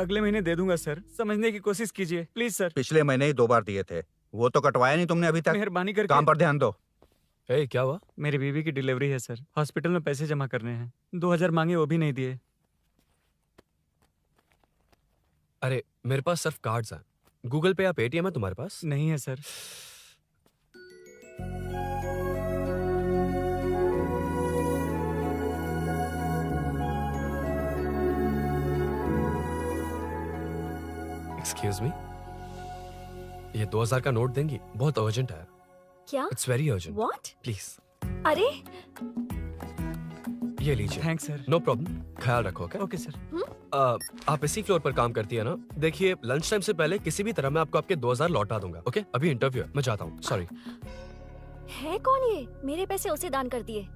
अगले महीने दे दूंगा सर, समझने की कोशिश कीजिए प्लीज सर। पिछले महीने ही 2 बार दिए थे, वो तो कटवाया नहीं तुमने अभी तक। मेहरबानी करके। काम पर ध्यान दो। क्या हुआ? मेरी बीवी की डिलीवरी है सर, हॉस्पिटल में पैसे जमा करने हैं। 2000 मांगे, वो भी नहीं दिए। अरे मेरे पास सिर्फ कार्ड्स हैं। गूगल पे या पेटीएम है तुम्हारे पास? नहीं है सर। एक्सक्यूज मी, ये 2000 का नोट देंगी? बहुत अर्जेंट है। क्या? It's very urgent. What? Please अरे ये लीजिए। Thanks sir. नो प्रॉब्लम, ख्याल रखो। Okay sir. आप इसी फ्लोर पर काम करती है ना? देखिए लंच टाइम से पहले किसी भी तरह मैं आपको आपके 2000 लौटा दूंगा। ओके अभी इंटरव्यू है, मैं जाता हूँ। सॉरी। है कौन ये? मेरे पैसे उसे दान कर दिए।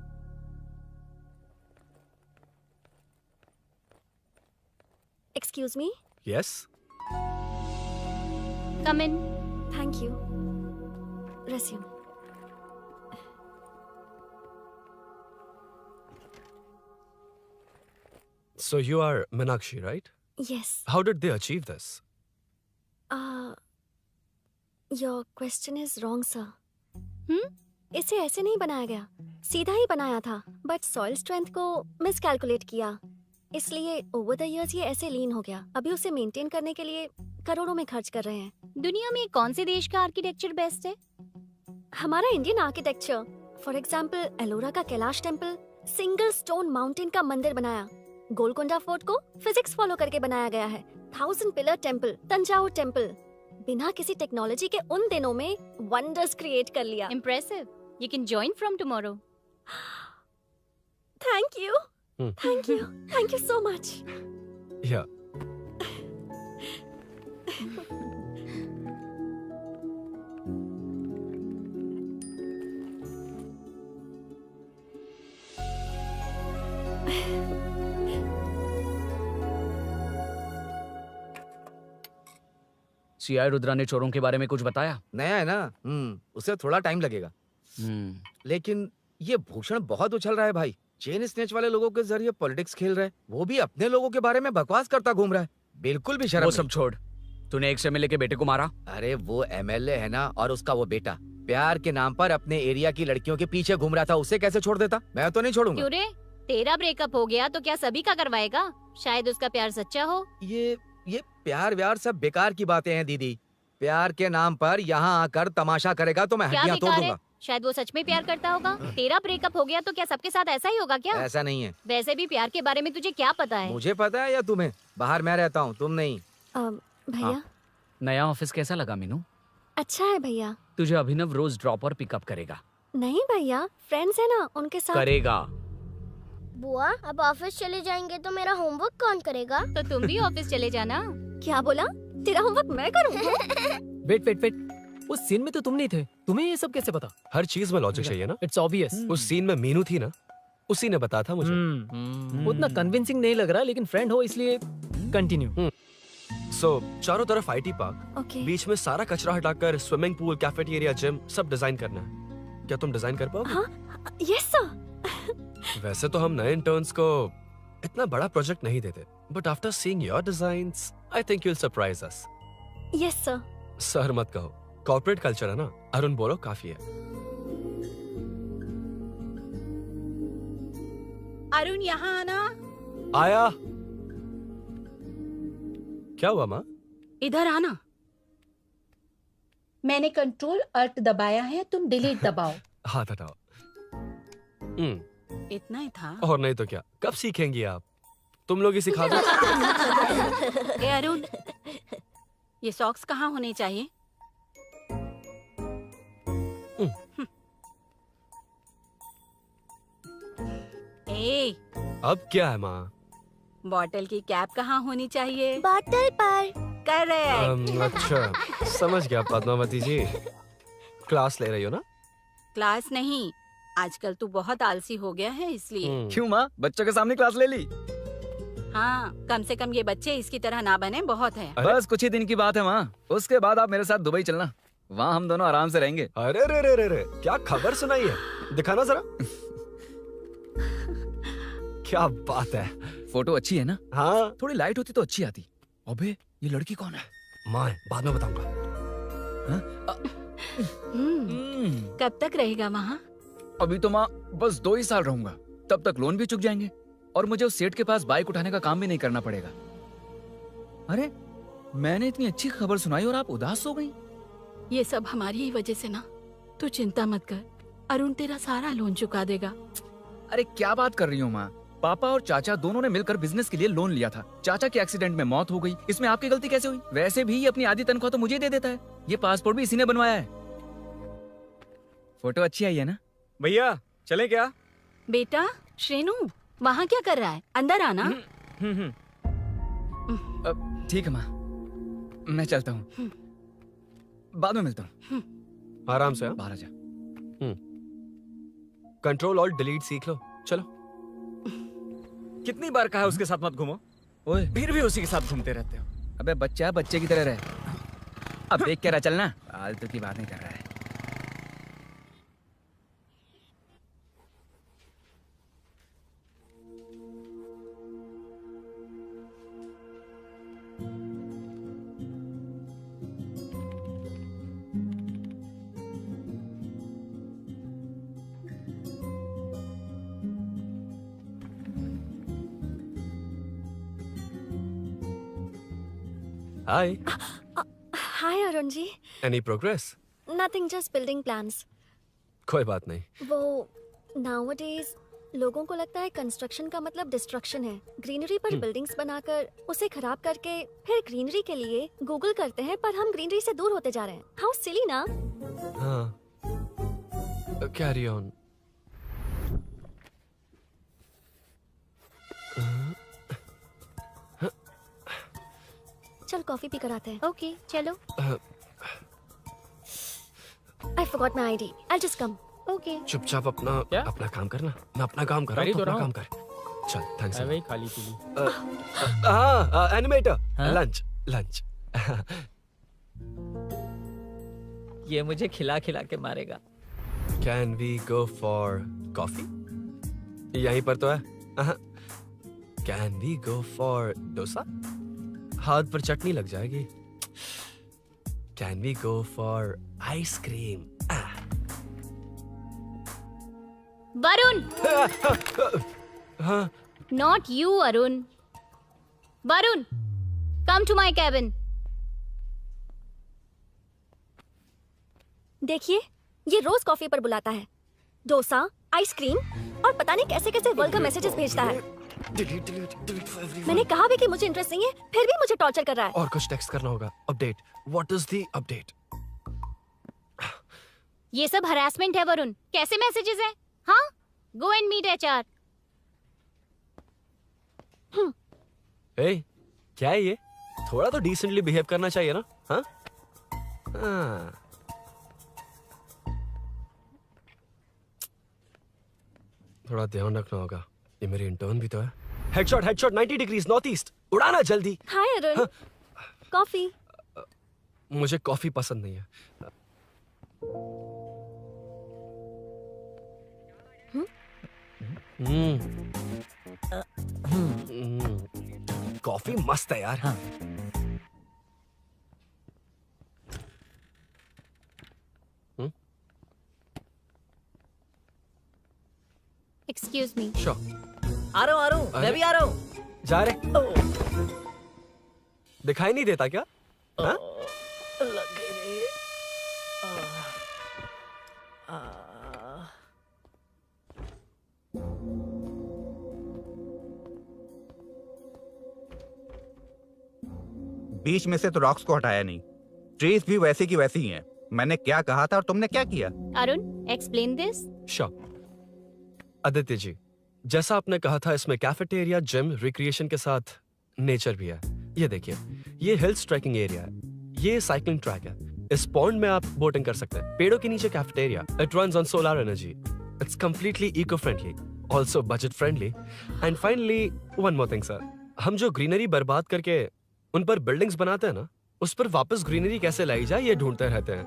Excuse me. Yes. Come in. Thank you. Resume. So you are Meenakshi, right? Yes. How did they achieve this? Your question is wrong, sir. इसे ऐसे नहीं बनाया गया, सीधा ही बनाया था, बट सॉइल स्ट्रेंथ को मिसकैलकुलेट किया, इसलिए ओवर द इयर्स ये ऐसे लीन हो गया। अभी उसे मेंटेन करने के लिए करोड़ों में खर्च कर रहे हैं। दुनिया में कौन से देश का आर्किटेक्चर बेस्ट है? हमारा Indian architecture. For example Ellora का Kailash temple, single stone mountain का मंदिर बनाया। गोलकोंडा फोर्ट को फिजिक्स फॉलो करके बनाया गया है। 1000 पिलर टेम्पल, तंजावुर टेम्पल, बिना किसी टेक्नोलॉजी के उन दिनों में वंडर्स क्रिएट कर लिया। Impressive. You can join from tomorrow. Thank you, thank you, thank you so much. Yeah. CI Rudra ने चोरों के बारे में कुछ बताया? नया है ना, उसे थोड़ा टाइम लगेगा। लेकिन ये भूषण बहुत उछल रहा है भाई। चेन स्नेच वाले लोगों के जरिए पॉलिटिक्स खेल रहा है, वो भी अपने लोगों के बारे में बकवास करता घूम रहा है। बिल्कुल भी शर्म वो नहीं। सब छोड़, तूने एक एमएलए के बेटे को मारा? अरे वो एमएलए है ना, और उसका वो बेटा प्यार के नाम पर अपने एरिया की लड़कियों के पीछे घूम रहा था, उसे कैसे छोड़ देता? मैं तो नहीं छोड़ूंगा। क्यों रे? तेरा ब्रेकअप हो गया तो क्या सभी का करवाएगा? शायद उसका प्यार सच्चा हो। ये प्यार व्यार सब बेकार की बातें हैं दीदी। प्यार के नाम पर यहाँ आकर तमाशा करेगा तो मैं क्या हड्डियां तोड़ बेकार है? दूंगा। शायद वो सच में प्यार करता होगा। तेरा ब्रेकअप हो गया तो क्या सबके साथ ऐसा ही होगा क्या? ऐसा नहीं है। वैसे भी प्यार के बारे में तुझे क्या पता है? मुझे पता है या तुम्हें? बाहर मैं रहता हूँ, तुम नहीं। भैया नया ऑफिस कैसा लगा मीनू? अच्छा है भैया। तुझे अभिनव रोज ड्रॉप और पिकअप करेगा? नहीं भैया, फ्रेंड्स है ना, उनके साथ करेगा। बुआ अब ऑफिस चले जाएंगे तो मेरा होमवर्क कौन करेगा? तो तुम भी ऑफिस चले जाना। क्या बोला? तेरा होमवर्क मैं करूँगा? वेट, उस सीन में तो तुम नहीं थे, तुम्हें ये सब कैसे पता? हर चीज में लॉजिक चाहिए ना। It's obvious. उस सीन में मीनू थी ना, उसी ने बताया था मुझे। उतना कन्विंसिंग नहीं लग रहा, लेकिन फ्रेंड हो इसलिए कंटिन्यू। सो चारों तरफ आईटी पार्क, ओके। बीच में सारा कचरा हटाकर स्विमिंग पूल, कैफेटेरिया, जिम सब डिजाइन करना है। क्या तुम डिजाइन कर पाओगे? हाँ, यस सर। वैसे तो हम नए इंटर्न्स को इतना बड़ा प्रोजेक्ट नहीं देते, but after seeing your designs I think you will surprise us. Yes sir. Sir मत कहो, कॉर्पोरेट कल्चर है ना। अरुण बोलो, काफी है। अरुण यहाँ आना। आया। क्या हुआ माँ? इधर आना। मैंने कंट्रोल अल्ट दबाया है, तुम डिलीट दबाओ। हाथ हटाओ। इतना ही था। और नहीं तो क्या, कब सीखेंगी आप? तुम लोग ही सिखा दो। ए अरुण, ये सॉक्स कहाँ होने चाहिए? ए, अब क्या है माँ? बॉटल की कैप कहाँ होनी चाहिए? बॉटल पर। करेक्ट। अच्छा, समझ गया पद्मावती जी। क्लास ले रही हो ना? क्लास नहीं, आजकल तू बहुत आलसी हो गया है इसलिए। क्यों माँ, बच्चों के सामने क्लास ले ली? हाँ, कम से कम ये बच्चे इसकी तरह ना बने, बहुत है। बस कुछ ही दिन की बात है माँ, उसके बाद आप मेरे साथ दुबई चलना, वहाँ हम दोनों आराम से रहेंगे। अरे रे रे रे रे, क्या खबर सुनाई है? दिखाना जरा। क्या बात है। फोटो अच्छी है ना? हाँ। थोड़ी लाइट होती तो अच्छी आती, अबे ये लड़की कौन है? माँ है, बाद में बताऊंगा। कब तक रहेगा वहाँ? अभी तो माँ बस 2 ही साल रहूंगा, तब तक लोन भी चुक जाएंगे और मुझे उस सेठ के पास बाइक उठाने का काम भी नहीं करना पड़ेगा। अरे मैंने इतनी अच्छी खबर सुनाई और आप उदास हो गई। ये सब हमारी ही वजह से ना। तू चिंता मत कर, अरुण तेरा सारा लोन चुका देगा। अरे क्या बात कर रही हो माँ? पापा और चाचा दोनों ने मिलकर बिजनेस के लिए लोन लिया था। चाचा के एक्सीडेंट में मौत हो गई, इसमें आपकी गलती कैसे हुई? वैसे भी ये अपनी आधी तनख्वाह तो मुझे दे देता है। ये पासपोर्ट भी इसी ने बनवाया है। फोटो अच्छी आई है ना? भैया चले क्या? बेटा श्रेनु, वहाँ क्या कर रहा है? अंदर आना। ठीक है माँ, मैं चलता हूँ, बाद में मिलता हूँ। आराम से। बाहर आ जा। कंट्रोल और डिलीट सीख लो। चलो। कितनी बार कहा उसके साथ मत घूमो, ओए फिर भी उसी के साथ घूमते रहते हो। अबे बच्चा है, बच्चे की तरह रहे। अब देख क्या रहा, चलना। फालतू की बात नहीं कर रहा है। Hi. Hi Arun ji. Any progress? Nothing, just building plans. कोई बात नहीं। वो नाउअडेज लोगों को लगता है कंस्ट्रक्शन का मतलब डिस्ट्रक्शन है। ग्रीनरी पर बिल्डिंग्स बनाकर उसे खराब करके फिर ग्रीनरी के लिए गूगल करते हैं, पर हम ग्रीनरी से दूर होते जा रहे हैं। हाउ सिली ना। हाँ, कैरी ऑन। चल कॉफी पी कर आते हैं। ओके चलो। I forgot my ID, I just come. Okay चुपचाप अपना क्या? अपना काम करना। मैं अपना काम कर रहा हूँ, कर ही तो अपना रहा काम कर। चल, थैंक्स। वही खाली पीली। हाँ, एनिमेटर। हाँ? Lunch lunch. ये मुझे खिला खिला के मारेगा। Can we go for coffee? यहीं पर तो है। Can we go for dosa? हाथ पर चटनी लग जाएगी। Can we go for ice cream? Varun, हाँ, not you Arun. Varun, come to my cabin. देखिए, ये रोज कॉफी पर बुलाता है, डोसा, आइसक्रीम और पता नहीं कैसे कैसे वल्गर मैसेजेस भेजता है। डिलीट। मैंने कहा भी कि मुझे इंटरेस्ट नहीं है, फिर भी मुझे टॉर्चर कर रहा है। और कुछ टेक्स्ट करना होगा। Update. What is the update? ये सब हरासमेंट है वरुण। कैसे मैसेजेस है? हाँ, गो एंड मीट एचआर। ए, क्या है ये? थोड़ा तो डिसेंटली बिहेव करना चाहिए ना? हाँ? हाँ। थोड़ा ध्यान रखना होगा। ये मेरी इंटर्न भी तो है। Headshot 90 degrees north east. उड़ाना जल्दी। हाय अरुण, कॉफी। मुझे कॉफी पसंद नहीं है। कॉफी मस्त है यार। हाँ। Excuse me. श्योर। आ रहा हूँ, मैं भी आ रहा हूँ। जा रहे? दिखाई नहीं देता क्या? हाँ? लग गई रे। बीच में से तो रॉक्स को हटाया नहीं, ट्रीज भी वैसी की वैसी ही हैं। मैंने क्या कहा था और तुमने क्या किया? Arun, explain this. Sure. Aditya ji, जैसा आपने कहा था, इसमें कैफेटेरिया, जिम, रिक्रिएशन के साथ नेचर भी है। ये देखिए, ये हिल्स ट्रैकिंग एरिया है, ये साइकिलिंग ट्रैक है। इस पॉन्ड में आप बोटिंग कर सकते हैं। पेड़ों के नीचे cafeteria. It runs on solar energy. It's completely eco friendly, also budget friendly. And finally one more thing sir, हम जो ग्रीनरी बर्बाद करके उन पर बिल्डिंग्स बनाते हैं ना, उस पर वापस ग्रीनरी कैसे लाई जाए ये ढूंढते रहते हैं।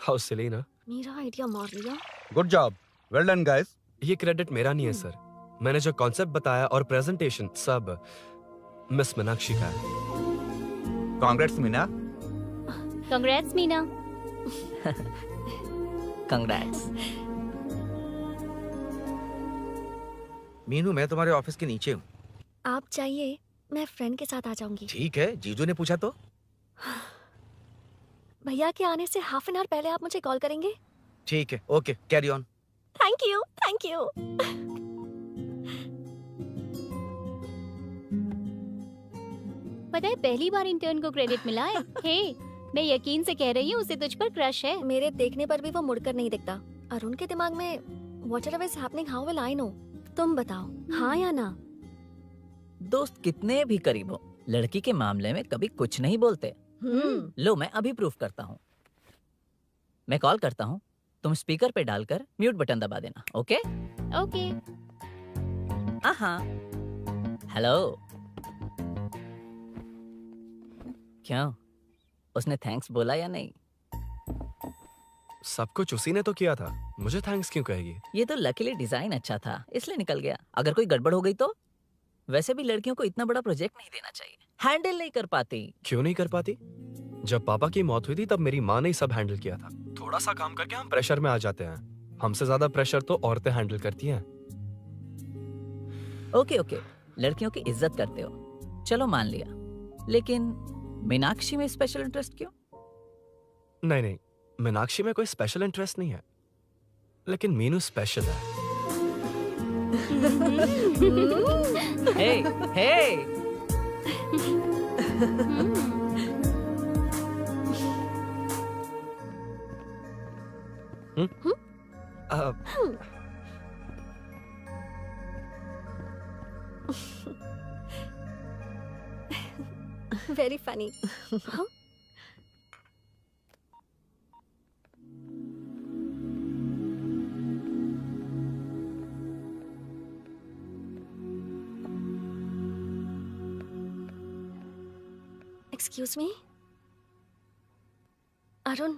हाउ सिली ना? मेरा आइडिया मार लिया। Good job, well done guys. ये क्रेडिट मेरा नहीं है सर। मैंने जो कॉन्सेप्ट बताया और प्रेजेंटेशन सब मिस मीनाक्षी का है। Congrats Meena. Congrats Meena. Congrats. Meenu मैं तुम्हारे ऑफिस के नीचे हूँ। आप चाहिए मैं फ्रेंड के साथ आ जाऊंगी। ठीक है, जीजू ने पूछा तो। भैया के आने से हाफ एन आवर पहले आप मुझे कॉल करेंगे? ठीक है, okay, carry on. Thank you, thank you. पता है पहली बार इंटर्न को क्रेडिट मिला है। हे, मैं यकीन से कह रही हूँ उसे तुझ पर क्रश है। मेरे देखने पर भी वो मुड़कर नहीं दिखता। अरुण के दिमाग में whatever is happening how will I know? तुम बताओ, हाँ या ना? दोस्त कितने भी करीब हो, लड़की के मामले में कभी कुछ नहीं बोलते। लो मैं अभी प्रूफ करता हूँ। मैं कॉल करता हूँ, तुम स्पीकर पे डालकर म्यूट बटन दबा देना। Okay okay. हाँ। हेलो। क्यों, उसने थैंक्स बोला या नहीं? सब कुछ उसी ने तो किया था, मुझे थैंक्स क्यों कहेगी? ये तो लकीली डिजाइन अच्छा था इसलिए निकल गया। अगर कोई गड़बड़ हो गई तो? वैसे भी लड़कियों को इतना बड़ा प्रोजेक्ट नहीं देना चाहिए, हैंडल नहीं कर पाती। क्यों नहीं कर पाती? जब पापा की मौत हुई थी तब मेरी माँ ने ही सब हैंडल किया था। थोड़ा सा काम करके हम प्रेशर में आ जाते हैं। हमसे ज्यादा प्रेशर तो औरतें हैंडल करती हैं। ओके ओके, लड़कियों की इज्जत करते हो, चलो मान लिया। लेकिन मीनाक्षी में स्पेशल इंटरेस्ट क्यों? नहीं नहीं, मीनाक्षी में कोई स्पेशल इंटरेस्ट नहीं है, लेकिन मीनू स्पेशल है। हे हे। Very funny. Excuse me Arun,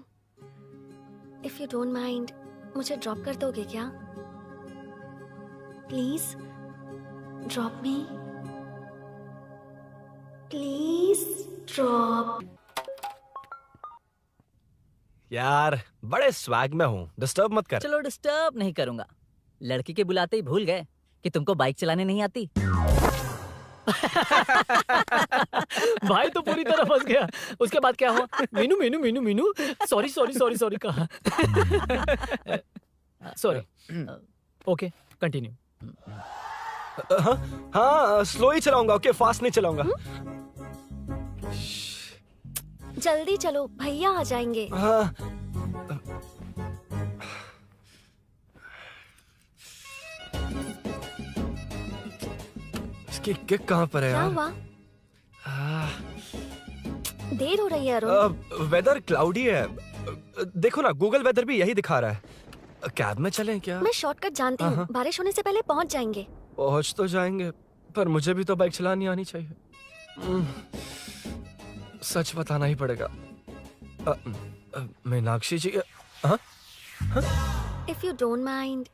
if you don't mind मुझे ड्रॉप कर दोगे क्या? Please drop me, please drop. यार बड़े स्वैग में हूँ, डिस्टर्ब मत कर। चलो डिस्टर्ब नहीं करूंगा। लड़की के बुलाते ही भूल गए कि तुमको बाइक चलाने नहीं आती। भाई तो पूरी तरह फंस गया। उसके बाद क्या हुआ? Meenu Meenu Meenu Meenu sorry sorry sorry sorry कहा। सॉरी। Okay continue. हाँ हाँ, स्लो ही चलाऊंगा। ओके, फास्ट नहीं चलाऊंगा। जल्दी चलो, भैया आ जाएंगे। हाँ। इसकी किक कहाँ पर है क्या यार? हुआ? देर हो रही है अरुण। वेदर क्लाउडी है। देखो ना, गूगल वेदर भी यही दिखा रहा है। कैब में चलें क्या? मैं शॉर्टकट जानती हूँ, बारिश होने से पहले पहुँच जाएंगे। पहुंच तो जाएंगे, पर मुझे भी तो बाइक चलानी आनी चाहिए। सच बताना ही पड़ेगा। मीनाक्षी जी। इफ यू डोंट माइंड,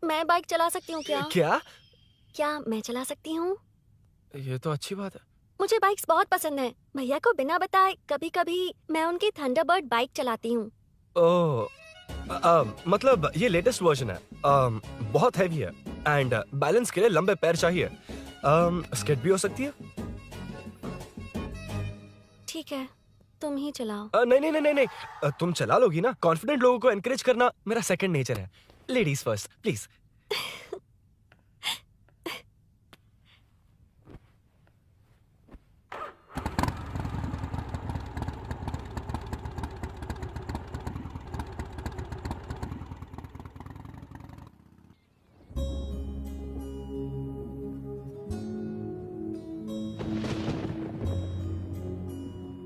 मैं बाइक चला सकती हूँ क्या? क्या मैं चला सकती हूँ? ये तो अच्छी बात है। मुझे बाइक्स बहुत पसंद है। भैया को बिना बताए कभी कभी मैं उनकी थंडरबर्ड बाइक चलाती हूँ। ओह, मतलब ये लेटेस्ट वर्जन है। बहुत हैवी है एंड बैलेंस के लिए लंबे पैर चाहिए। स्किड भी हो सकती है। ठीक है, तुम ही चलाओ। नहीं नहीं नहीं नहीं, तुम चला लोगी ना। कॉन्फिडेंट लोगों को एनकरेज करना मेरा सेकंड नेचर है। Ladies first please.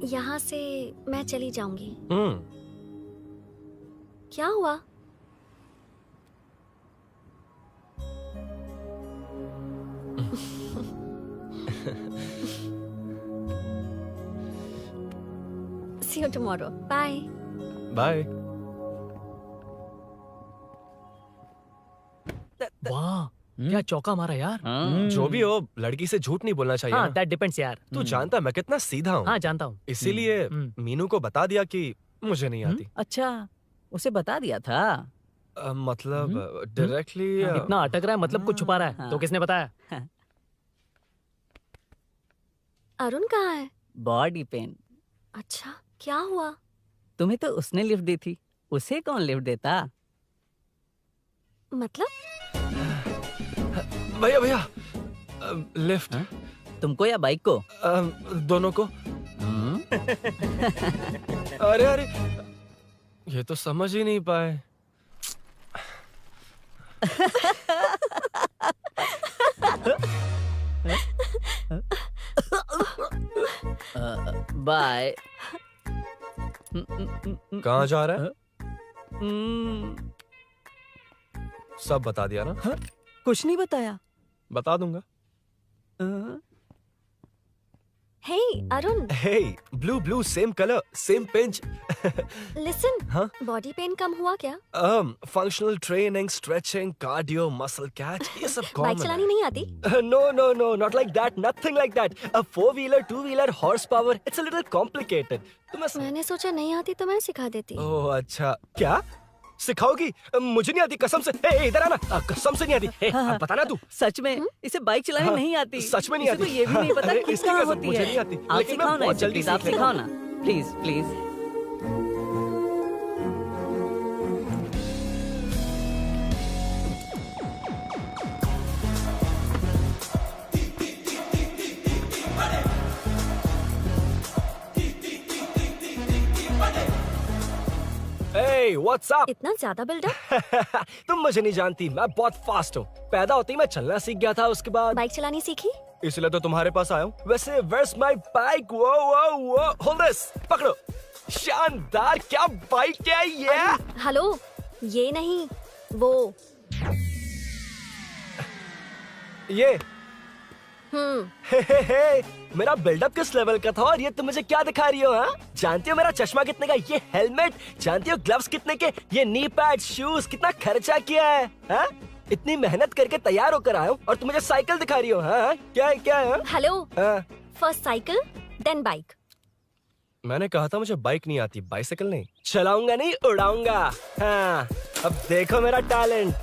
यहाँ से मैं चली जाऊंगी। क्या हुआ? See you tomorrow. Bye. Bye. वाह, क्या चौका मारा यार। जो भी हो, लड़की से झूठ नहीं बोलना चाहिए हाँ ना। दैट डिपेंड्स यार। तू जानता है मैं कितना सीधा हूँ। हाँ जानता हूँ। इसीलिए मीनू को बता दिया कि मुझे नहीं आती। अच्छा, उसे बता दिया था। मतलब डायरेक्टली इतना अटक रहा है, मतलब कुछ छुपा रहा है। तो किसने बताया? अरुण कहाँ है? Body pain. अच्छा, क्या हुआ? तुम्हें तो उसने लिफ्ट दी थी, उसे कौन लिफ्ट देता? मतलब? भैया भैया लिफ्ट। तुमको या बाइक को? दोनों को। अरे अरे ये तो समझ ही नहीं पाए। बाय। कहाँ जा रहा है? सब बता दिया ना? कुछ नहीं बताया। बता दूंगा। Hey Arun, Hey, blue, same color, same pinch. Listen, हाँ? बॉडी पेन कम हुआ क्या? Functional training, stretching, cardio, muscle catch, ये सब common बाइक चलानी नहीं आती? No, not like that, nothing like that. A 4-wheeler, 2-wheeler, horsepower, it's a little complicated. मैंने सोचा नहीं आती तो मैं सिखा देती। ओह अच्छा, क्या? सिखाओगी? मुझे नहीं आती कसम से। ए, इधर आना, कसम से नहीं आती। अब बताना तू। सच में इसे बाइक चलानी नहीं आती। सच में नहीं इसे आती। तो ये भी नहीं पता अरे, कि इसकी कहाँ कसम, होती मुझे है। नहीं आती, आप लेकिन मैं सिखाओ ना बहुत इसे, जल्दी प्लीज आप सीख लेता सिखाओ ना, please please. Hey, what's up? इतना ज्यादा बिल्डअप? तुम मुझे नहीं जानती, मैं बहुत फास्ट हूँ। पैदा होते ही मैं चलना सीख गया था, उसके बाद बाइक चलानी सीखी? इसलिए तो तुम्हारे पास आया हूँ। वैसे where's my bike? वो hold this, पकड़ो। शानदार, क्या बाइक है ये? हेलो, ये नहीं, वो। ये हे, मेरा बिल्डअप किस लेवल का था और ये तुम मुझे क्या दिखा रही हो? हाँ, जानती हो मेरा चश्मा कितने का, ये हेलमेट, जानती हो ग्लव्स कितने के, ये नी पैड, शूज, कितना खर्चा किया है? हाँ? इतनी मेहनत करके तैयार होकर आया हूँ और तुम मुझे साइकिल दिखा रही हो? हाँ? क्या है? हेलो, हाँ? First cycle then bike. मैंने कहा था मुझे बाइक नहीं आती, बाइसाइकिल नहीं। चलाऊंगा नहीं, उड़ाऊंगा। हाँ, अब देखो मेरा टैलेंट।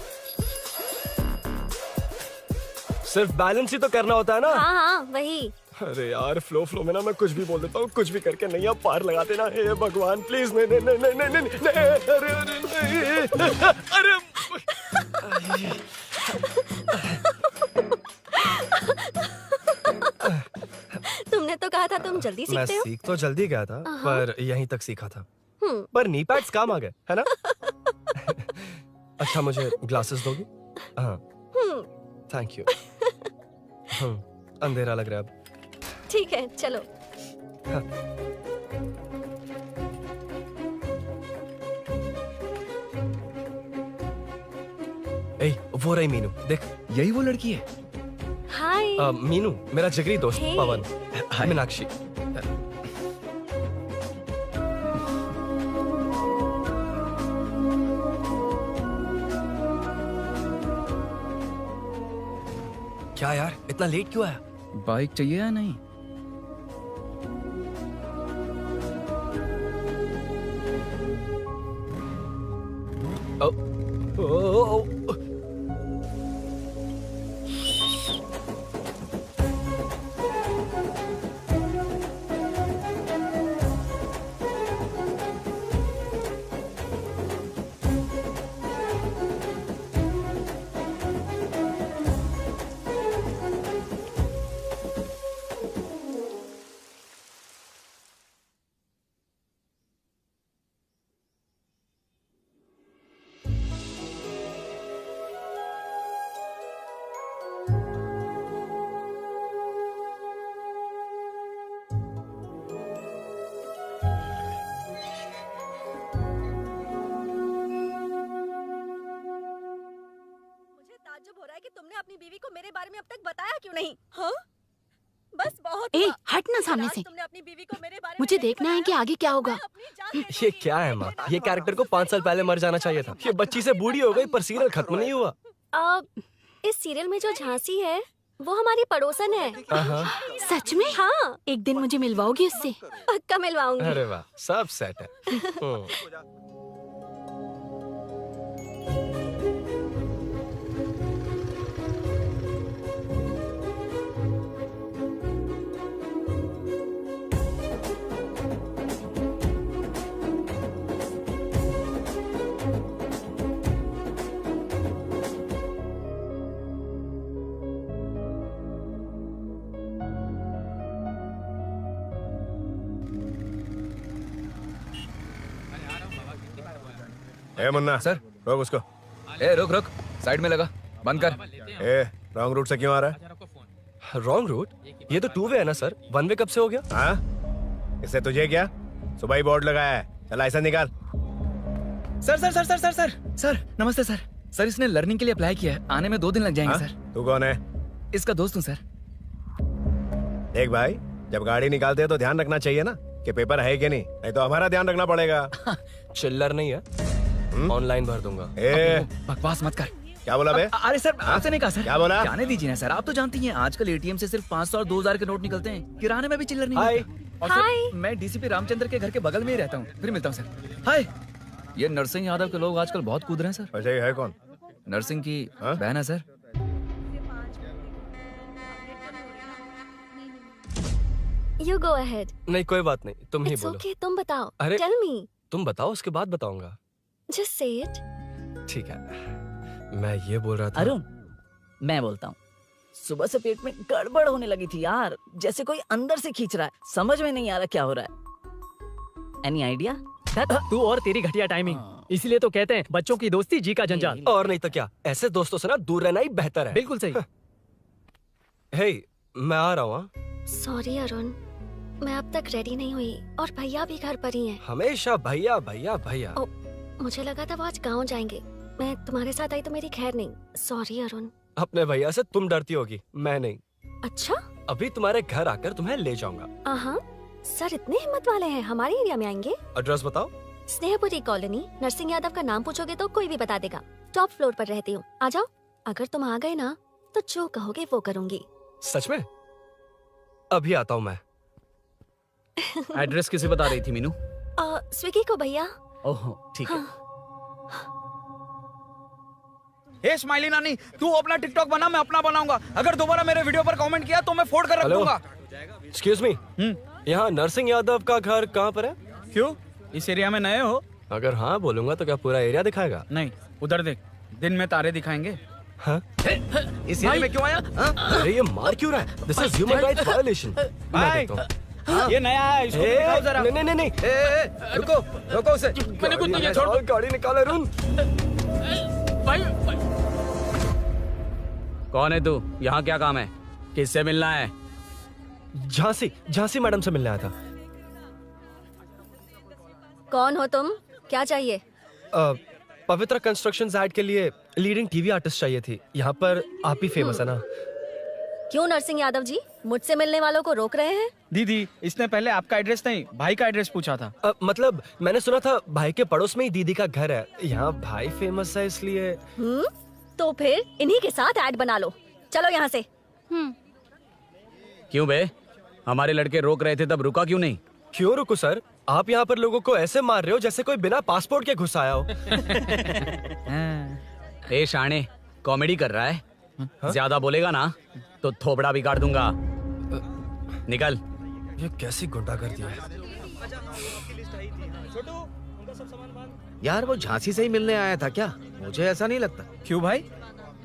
सिर्फ बैलेंस ही तो करना होता है ना? हाँ वही। अरे यार, फ्लो में ना मैं कुछ भी बोल देता हूँ, कुछ भी करके नहीं आप पार लगा देना। हे भगवान प्लीज, नहीं, अरे तुमने तो कहा था तुम जल्दी मैं सीखते हो। सीख तो जल्दी गया था, पर यहीं तक सीखा था। हम्म। पर नी पैड्स काम आ गए, है ना? अच्छा, मुझे ग्लासेस दोगी? हाँ, थैंक यू। अंधेरा लग रहा है अब। ठीक है, चलो। हाँ। ए, वो रही मीनू, देख। यही वो लड़की है? हाय। मीनू, मेरा जिगरी दोस्त Hey. पवन, मीनाक्षी। क्या यार, इतना लेट क्यों आया? बाइक चाहिए या नहीं? ओ, ताज्जुब हो रहा है कि तुमने अपनी बीवी को मेरे बारे में अब तक बताया क्यों नहीं? हाँ? बस बहुत ए, हुआ। हट ना सामने आज से। तुमने अपनी बीवी को मेरे बारे में मुझे नहीं देखना है कि बताया। आगे क्या होगा। मैं अपनी जान देने ये की- क्या है माँ? ये कैरेक्टर को 5 साल पहले मर जाना चाहिए था। ये बच्ची से बूढ़ी हो गई पर सीरियल खत्म नहीं हुआ। इस सीरियल में जो झांसी है वो हमारी पड़ोसन है। सच में? हाँ, एक दिन मुझे मिलवाओगी उससे? पक्का मिलवाऊंगी। अरे वाह, सब सेट है। ए मुन्ना सर। रोक उसको। ए रुक रुक, साइड में लगा, बंद कर। ए रॉन्ग रूट से क्यों आ रहा है? Wrong route? ये तो 2 वे है ना सर, 1 वे कब से हो गया? हाँ, इससे तुझे क्या? सुबह ही बोर्ड लगाया है, चल लाइसेंस निकाल। Sir sir sir sir sir sir sir नमस्ते सर। सर इसने लर्निंग के लिए अप्लाई किया है, आने में 2 दिन लग जाएंगे। हाँ? सर तू कौन है? इसका दोस्त हूँ सर। देख भाई, जब गाड़ी निकालते हैं तो ध्यान रखना चाहिए ना कि पेपर है कि नहीं तो हमारा ध्यान रखना पड़ेगा। चिल्लर नहीं है, ऑनलाइन भर दूंगा। ए बकवास मत कर। क्या बोला बे? अरे सर आपसे नहीं कहा सर। क्या बोला? जाने दीजिए ना सर, आप तो जानती हैं आजकल एटीएम से सिर्फ 500 और 2000 के नोट निकलते हैं, किराने में भी चिल्लर नहीं हाय। मिलता। और सर मैं डीसीपी रामचंद्र के घर के बगल में ही रहता हूँ, फिर मिलता हूँ सर। हाय, ये नरसिंह यादव के लोग आजकल बहुत कूद रहे हैं सर। अच्छा ये है कौन? नरसिंह की बहन है सर। You go ahead. नहीं कोई बात नहीं, तुम ही It's बोलो। okay, तुम बताओ। अरे- Tell me. तुम बताओ, उसके बाद बताऊंगा। Just say it. ठीक है, मैं ये बोल रहा था। अरुण, मैं बोलता हूँ, सुबह से पेट में गड़बड़ होने लगी थी यार, जैसे कोई अंदर से खींच रहा है, समझ में नहीं आ रहा क्या हो रहा है। Any idea? तू और तेरी घटिया टाइमिंग, इसलिए तो कहते हैं बच्चों की दोस्ती जी का जंजाल। और नहीं तो क्या, ऐसे दोस्तों से ना दूर रहना ही बेहतर है। बिल्कुल सही। हे, मैं आ रहा हूँ। Sorry अरुण, मैं अब तक रेडी नहीं हुई और भैया भी घर पर ही हैं। हमेशा भैया भैया भैया। ओ, मुझे लगा था वो आज गाँव जाएंगे, मैं तुम्हारे साथ आई तो मेरी खैर नहीं। सॉरी अरुण। अपने भैया से तुम डरती होगी, मैं नहीं। अच्छा? अभी तुम्हारे घर आकर तुम्हें ले जाऊंगा। हाँ, सर इतने हिम्मत वाले हैं, हमारे एरिया में आएंगे। एड्रेस बताओ। स्नेहपुरी कॉलोनी, नरसिंह यादव का नाम पूछोगे तो कोई भी बता देगा। टॉप फ्लोर पर रहती हूँ, आ जाओ। अगर तुम आ गए ना तो जो कहोगे वो करूँगी। सच में? अभी आता हूँ मैं। एड्रेस किसे बता रही थी मीनू? स्विगी को भैया। ओहो ठीक है। हे स्माइली नानी, तू अपना टिकटॉक बना, मैं अपना बनाऊंगा। अगर दोबारा मेरे वीडियो पर कमेंट किया तो मैं फोड़ कर रख हेलो? दूंगा। एक्सक्यूज मी, यहाँ नरसिंह यादव का घर कहाँ पर है? क्यों, इस एरिया में नए हो? अगर हाँ बोलूंगा तो क्या पूरा एरिया दिखाएगा? नहीं, उधर देख, दिन में तारे दिखाएंगे। हाँ? इस एरिया में क्यों आया? अरे ये मार क्यों रहा है? This is human rights violation. भाई, ये नया है, इसको दिखाओ जरा। नहीं नहीं नहीं, रुको रुको उसे। मैंने कुछ नहीं किया, छोड़। गाड़ी निकाल अरुण। कौन है तू? यहाँ क्या काम है? किससे मिलना है? झांसी, झांसी मैडम से मिलने आया था। कौन हो तुम? क्या चाहिए? पवित्र कंस्ट्रक्शन ऐड के लिए लीडिंग टीवी आर्टिस्ट चाहिए थी। यहाँ पर आप ही फेमस है ना? क्यों नरसिंह यादव जी मुझसे मिलने वालों को रोक रहे हैं? दीदी, इसने पहले आपका एड्रेस नहीं, भाई का एड्रेस पूछा था। मतलब मैंने सुना था भाई के पड़ोस में ही दीदी का घर है। यहाँ भाई फेमस है इसलिए। तो फिर इन्हीं के साथ ऐड बना लो। चलो यहाँ से। क्यों बे, हमारे लड़के रोक रहे थे तब रुका क्यों नहीं? क्यों रुको सर, आप यहाँ पर लोगों को ऐसे मार रहे हो जैसे कोई बिना पासपोर्ट के घुस आया हो। ए शाणे, कॉमेडी कर रहा है? ज्यादा बोलेगा ना तो थोबड़ा बिगाड़ दूंगा। निकल। ये कैसी गुंडागर्दी है? यार वो झांसी से ही मिलने आया था क्या? मुझे ऐसा नहीं लगता। क्यों भाई?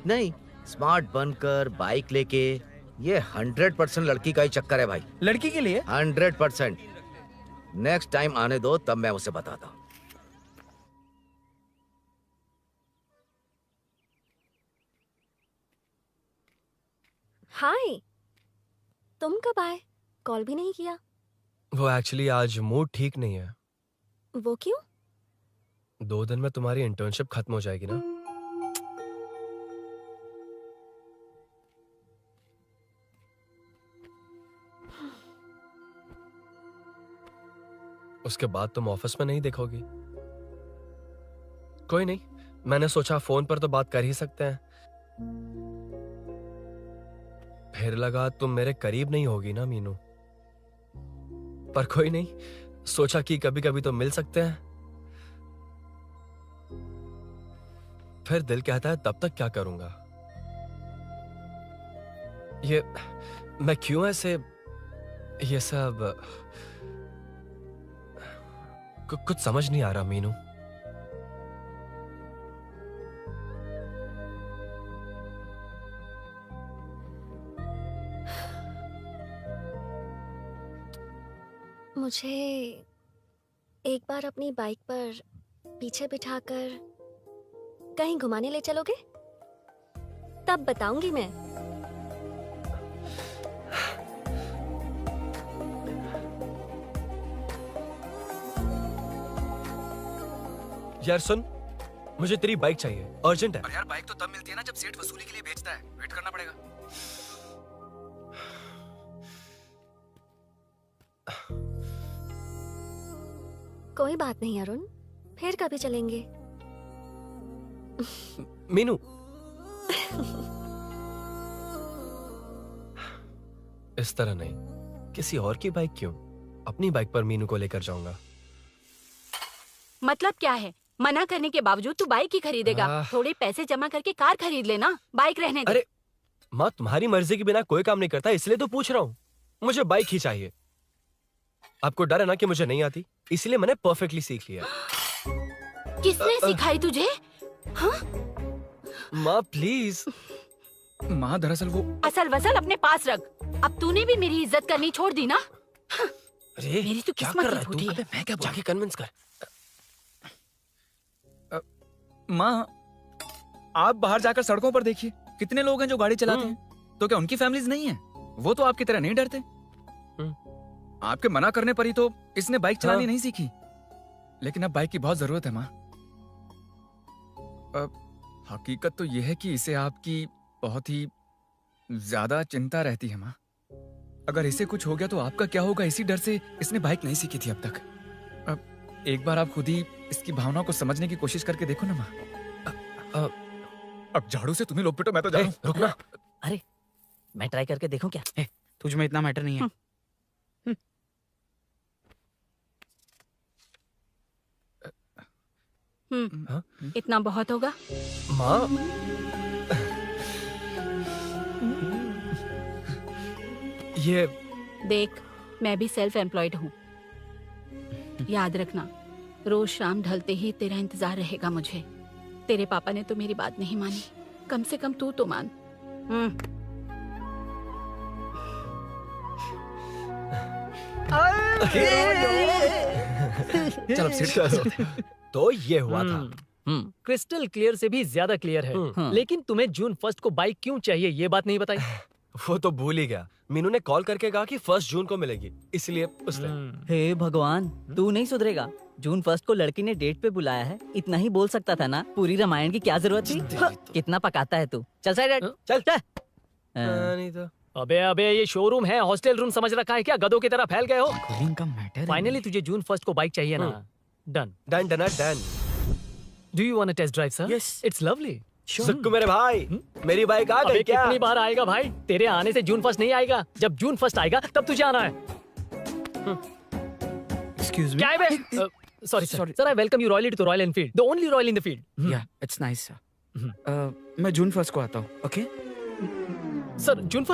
नहीं, स्मार्ट बनकर बाइक लेके, ये 100% लड़की का ही चक्कर है भाई। लड़की के लिए? 100%। नेक्स्ट टाइम आने दो, तब मैं उसे बताता हूँ। हाय, तुम कब आए? कॉल भी नहीं किया। वो एक्चुअली आज मूड ठीक नहीं है। वो क्यों? 2 दिन में तुम्हारी इंटर्नशिप खत्म हो जाएगी ना। उसके बाद तुम ऑफिस में नहीं देखोगी। कोई नहीं, मैंने सोचा फोन पर तो बात कर ही सकते हैं। फिर लगा तुम मेरे करीब नहीं होगी ना मीनू, पर कोई नहीं, सोचा कि कभी कभी तो मिल सकते हैं। फिर दिल कहता है तब तक क्या करूंगा। ये मैं क्यों ऐसे ये सब कुछ समझ नहीं आ रहा मीनू। मुझे एक बार अपनी बाइक पर पीछे बिठाकर कहीं घुमाने ले चलोगे? तब बताऊंगी मैं। यार सुन, मुझे तेरी बाइक चाहिए, अर्जेंट है। और यार बाइक तो तब मिलती है ना जब सेठ वसूली के लिए भेजता है, वेट करना पड़ेगा। कोई बात नहीं अरुण, फिर कभी चलेंगे। मीनू इस तरह नहीं, किसी और की बाइक क्यों, अपनी बाइक पर मीनू को लेकर जाऊंगा। मतलब क्या है? मना करने के बावजूद तू बाइक ही खरीदेगा? थोड़े पैसे जमा करके कार खरीद लेना, बाइक रहने दे। अरे माँ, तुम्हारी मर्जी के बिना कोई काम नहीं करता, इसलिए तो पूछ रहा हूँ। मुझे बाइक ही चाहिए। आपको डर है ना कि मुझे नहीं आती, इसलिए मैंने परफेक्टली सीख लिया। किसने सिखाई तुझे? हाँ? माँ प्लीज। माँ दरअसल वो असल वसल अपने पास रख। अब तूने भी मेरी इज्जत करनी छोड़ दी ना। अरे मेरी तो क्या किस्मत कर ही रहा है फूटी तू? है। मैं क्या जाके कन्विंस कर। माँ आप बाहर जाकर सड़कों पर देखिए, कितने लोग हैं जो गाड़ी चलाते हैं। तो क्या उनकी फैमिलीज नहीं है? वो तो आपकी तरह नहीं डरते। आपके मना करने पर ही तो इसने बाइक चलानी नहीं सीखी। लेकिन अब बाइक की बहुत जरूरत है माँ। हकीकत तो यह है कि इसे आपकी बहुत ही ज्यादा चिंता रहती है माँ। अगर इसे कुछ हो गया तो आपका क्या होगा, इसी डर से इसने बाइक नहीं सीखी थी अब तक। अब एक बार आप खुद ही इसकी भावनाओं को समझने की कोशिश करके देखो ना माँ। अब झाड़ू से तुम्हें लोग पिटो, मैं तो जा रहा हूं। रुकना। अरे मैं ट्राई करके देखूं क्या? तुझ में इतना मैटर नहीं है। इतना बहुत होगा। माँ ये देख, मैं भी सेल्फ एम्प्लॉयड हूँ। याद रखना, रोज शाम ढलते ही तेरा इंतजार रहेगा मुझे। तेरे पापा ने तो मेरी बात नहीं मानी, कम से कम तू तो मान। चल अब सीट चलो। तो ये हुआ था। क्रिस्टल क्लियर से भी ज्यादा क्लियर है। लेकिन तुम्हें जून 1 को बाइक क्यों चाहिए, ये बात नहीं बताई। वो तो भूल ही गया। मीनू ने कॉल करके कहा कि 1 जून को मिलेगी, इसलिए उसने। हे भगवान, तू नहीं सुधरेगा। जून 1 को लड़की ने डेट पे बुलाया है, इतना ही बोल सकता था ना। पूरी रामायण की क्या जरूरत थी? कितना पकाता है तू। चल साइड हट, चल चल। नहीं तो अबे अबे, ये शोरूम है, हॉस्टल रूम समझ रखा है क्या? गधों की तरह फैल गए हो। का मैटर फाइनली तुझे जून 1 को बाइक चाहिए ना? Done done done done. Do you want a test drive sir? Yes. It's lovely. Sukku मेरे भाई, मेरी बाइक आ गई अबे क्या? कितनी बार आएगा भाई? तेरे आने से जून 1 नहीं आएगा। जब जून 1 आएगा तब तुझे आना है। Excuse me. क्या है बे? Sorry sir, I welcome you royally to Royal Enfield, the only Royal in the field. Yeah, it's nice sir. मैं जून 1 को आता हूँ, ओके? सर जून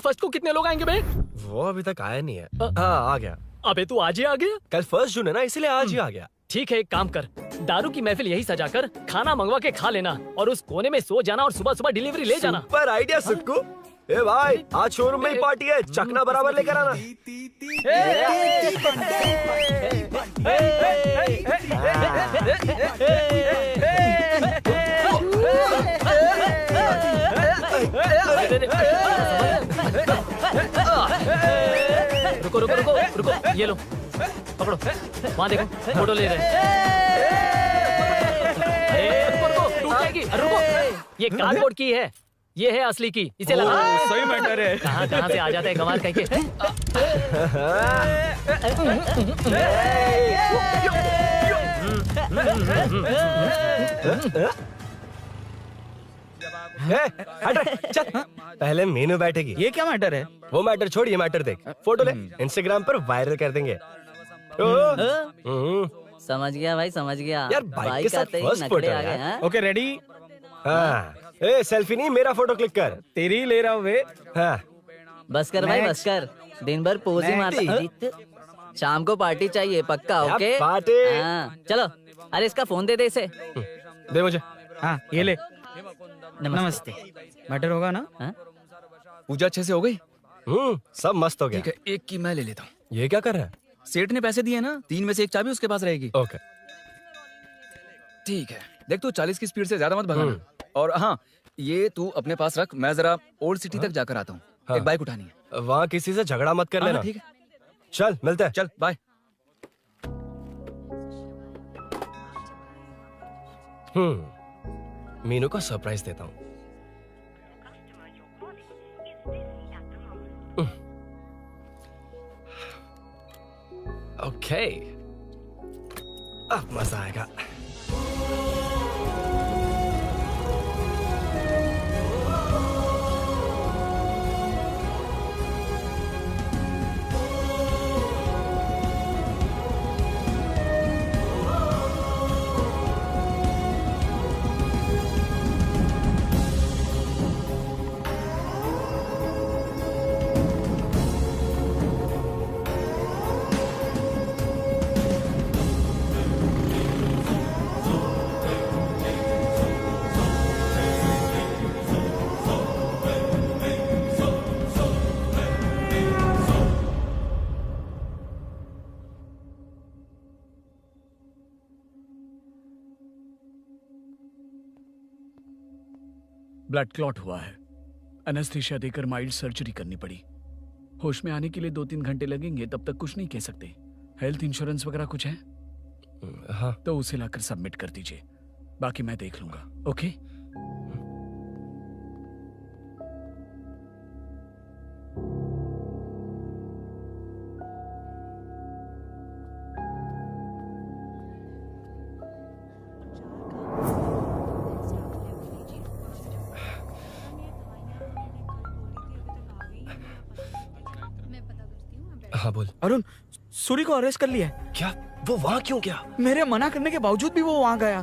1 को कितने लोग आएंगे बे? वो अभी तक आया नहीं है। हाँ आ गया। अबे तू आज ही आ गया? कल 1 जून है ना, इसलिए आज ही आ गया। ठीक है, एक काम कर, दारू की महफिल यही सजाकर खाना मंगवा के खा लेना और उस कोने में सो जाना और सुबह सुबह डिलीवरी ले जाना। Super idea Sukhu. ए भाई, आज शोरूम में ही पार्टी है, चखना बराबर लेकर आना। रुको रुको रुको रुको, ये लो पकड़ो, वहाँ देखो फोटो ले रहे हैं। अरे रुको रुको, टूट जाएगी। अरे रुको, ये कार्डबोर्ड की है, ये है असली की, इसे लगा। सही मैटर है। कहाँ कहाँ से आ जाता है कमाल कह के। हट रे, चल। पहले मीनू बैठेगी। ये क्या मैटर है? वो मैटर छोड़, ये मैटर देख। फोटो ले, इंस्टाग्राम पर वायरल कर देंगे। समझ गया भाई, समझ गया। यार बाइक के साथ आते ही फर्स्ट नखरे फोटो आ गए, यार। हाँ? Okay ready? हाँ, ए सेल्फी नहीं, मेरा फोटो क्लिक कर। तेरी ले रहा हूँ वे। हाँ, बस कर भाई, बस कर। दिन भर पोज ही मारता। शाम को पार्टी चाहिए पक्का, क्या ओके? पार्टी? हाँ, चलो। अरे इसका फोन दे इसे। दे मुझे। हाँ ये ले। नमस्ते। मैटर होगा ना? हाँ? पूजा अच्छे से हो गई? सब मस्त हो गया। ठीक है, एक की मैं ले लेता हूँ। ये क्या कर रहा है? सेठ ने पैसे दिए ना, 3 में से 1 चाबी उसके पास रहेगी। ओके ठीक है, देख तू 40 की स्पीड से ज्यादा मत भगाना। और हाँ, ये तू अपने पास रख, मैं जरा ओल्ड सिटी तक जाकर आता हूँ। हाँ। एक बाइक उठानी है। वहाँ किसी से झगड़ा मत कर हाँ, लेना। ठीक है, चल मिलते हैं। चल बाय। मीनू को सरप्राइज देता हूँ। ओके, अब मजा आएगा। ब्लड क्लॉट हुआ है। एनेस्थीसिया देकर माइल्ड सर्जरी करनी पड़ी। होश में आने के लिए 2-3 घंटे लगेंगे, तब तक कुछ नहीं कह सकते। हेल्थ इंश्योरेंस वगैरह कुछ है? हाँ। तो उसे लाकर सबमिट कर दीजिए, बाकी मैं देख लूंगा। ओके? हाँ बोल। अरुण, सूरी को अरेस्ट कर लिया है। क्या? वो वहाँ क्यों गया? मेरे मना करने के बावजूद भी वो वहाँ गया।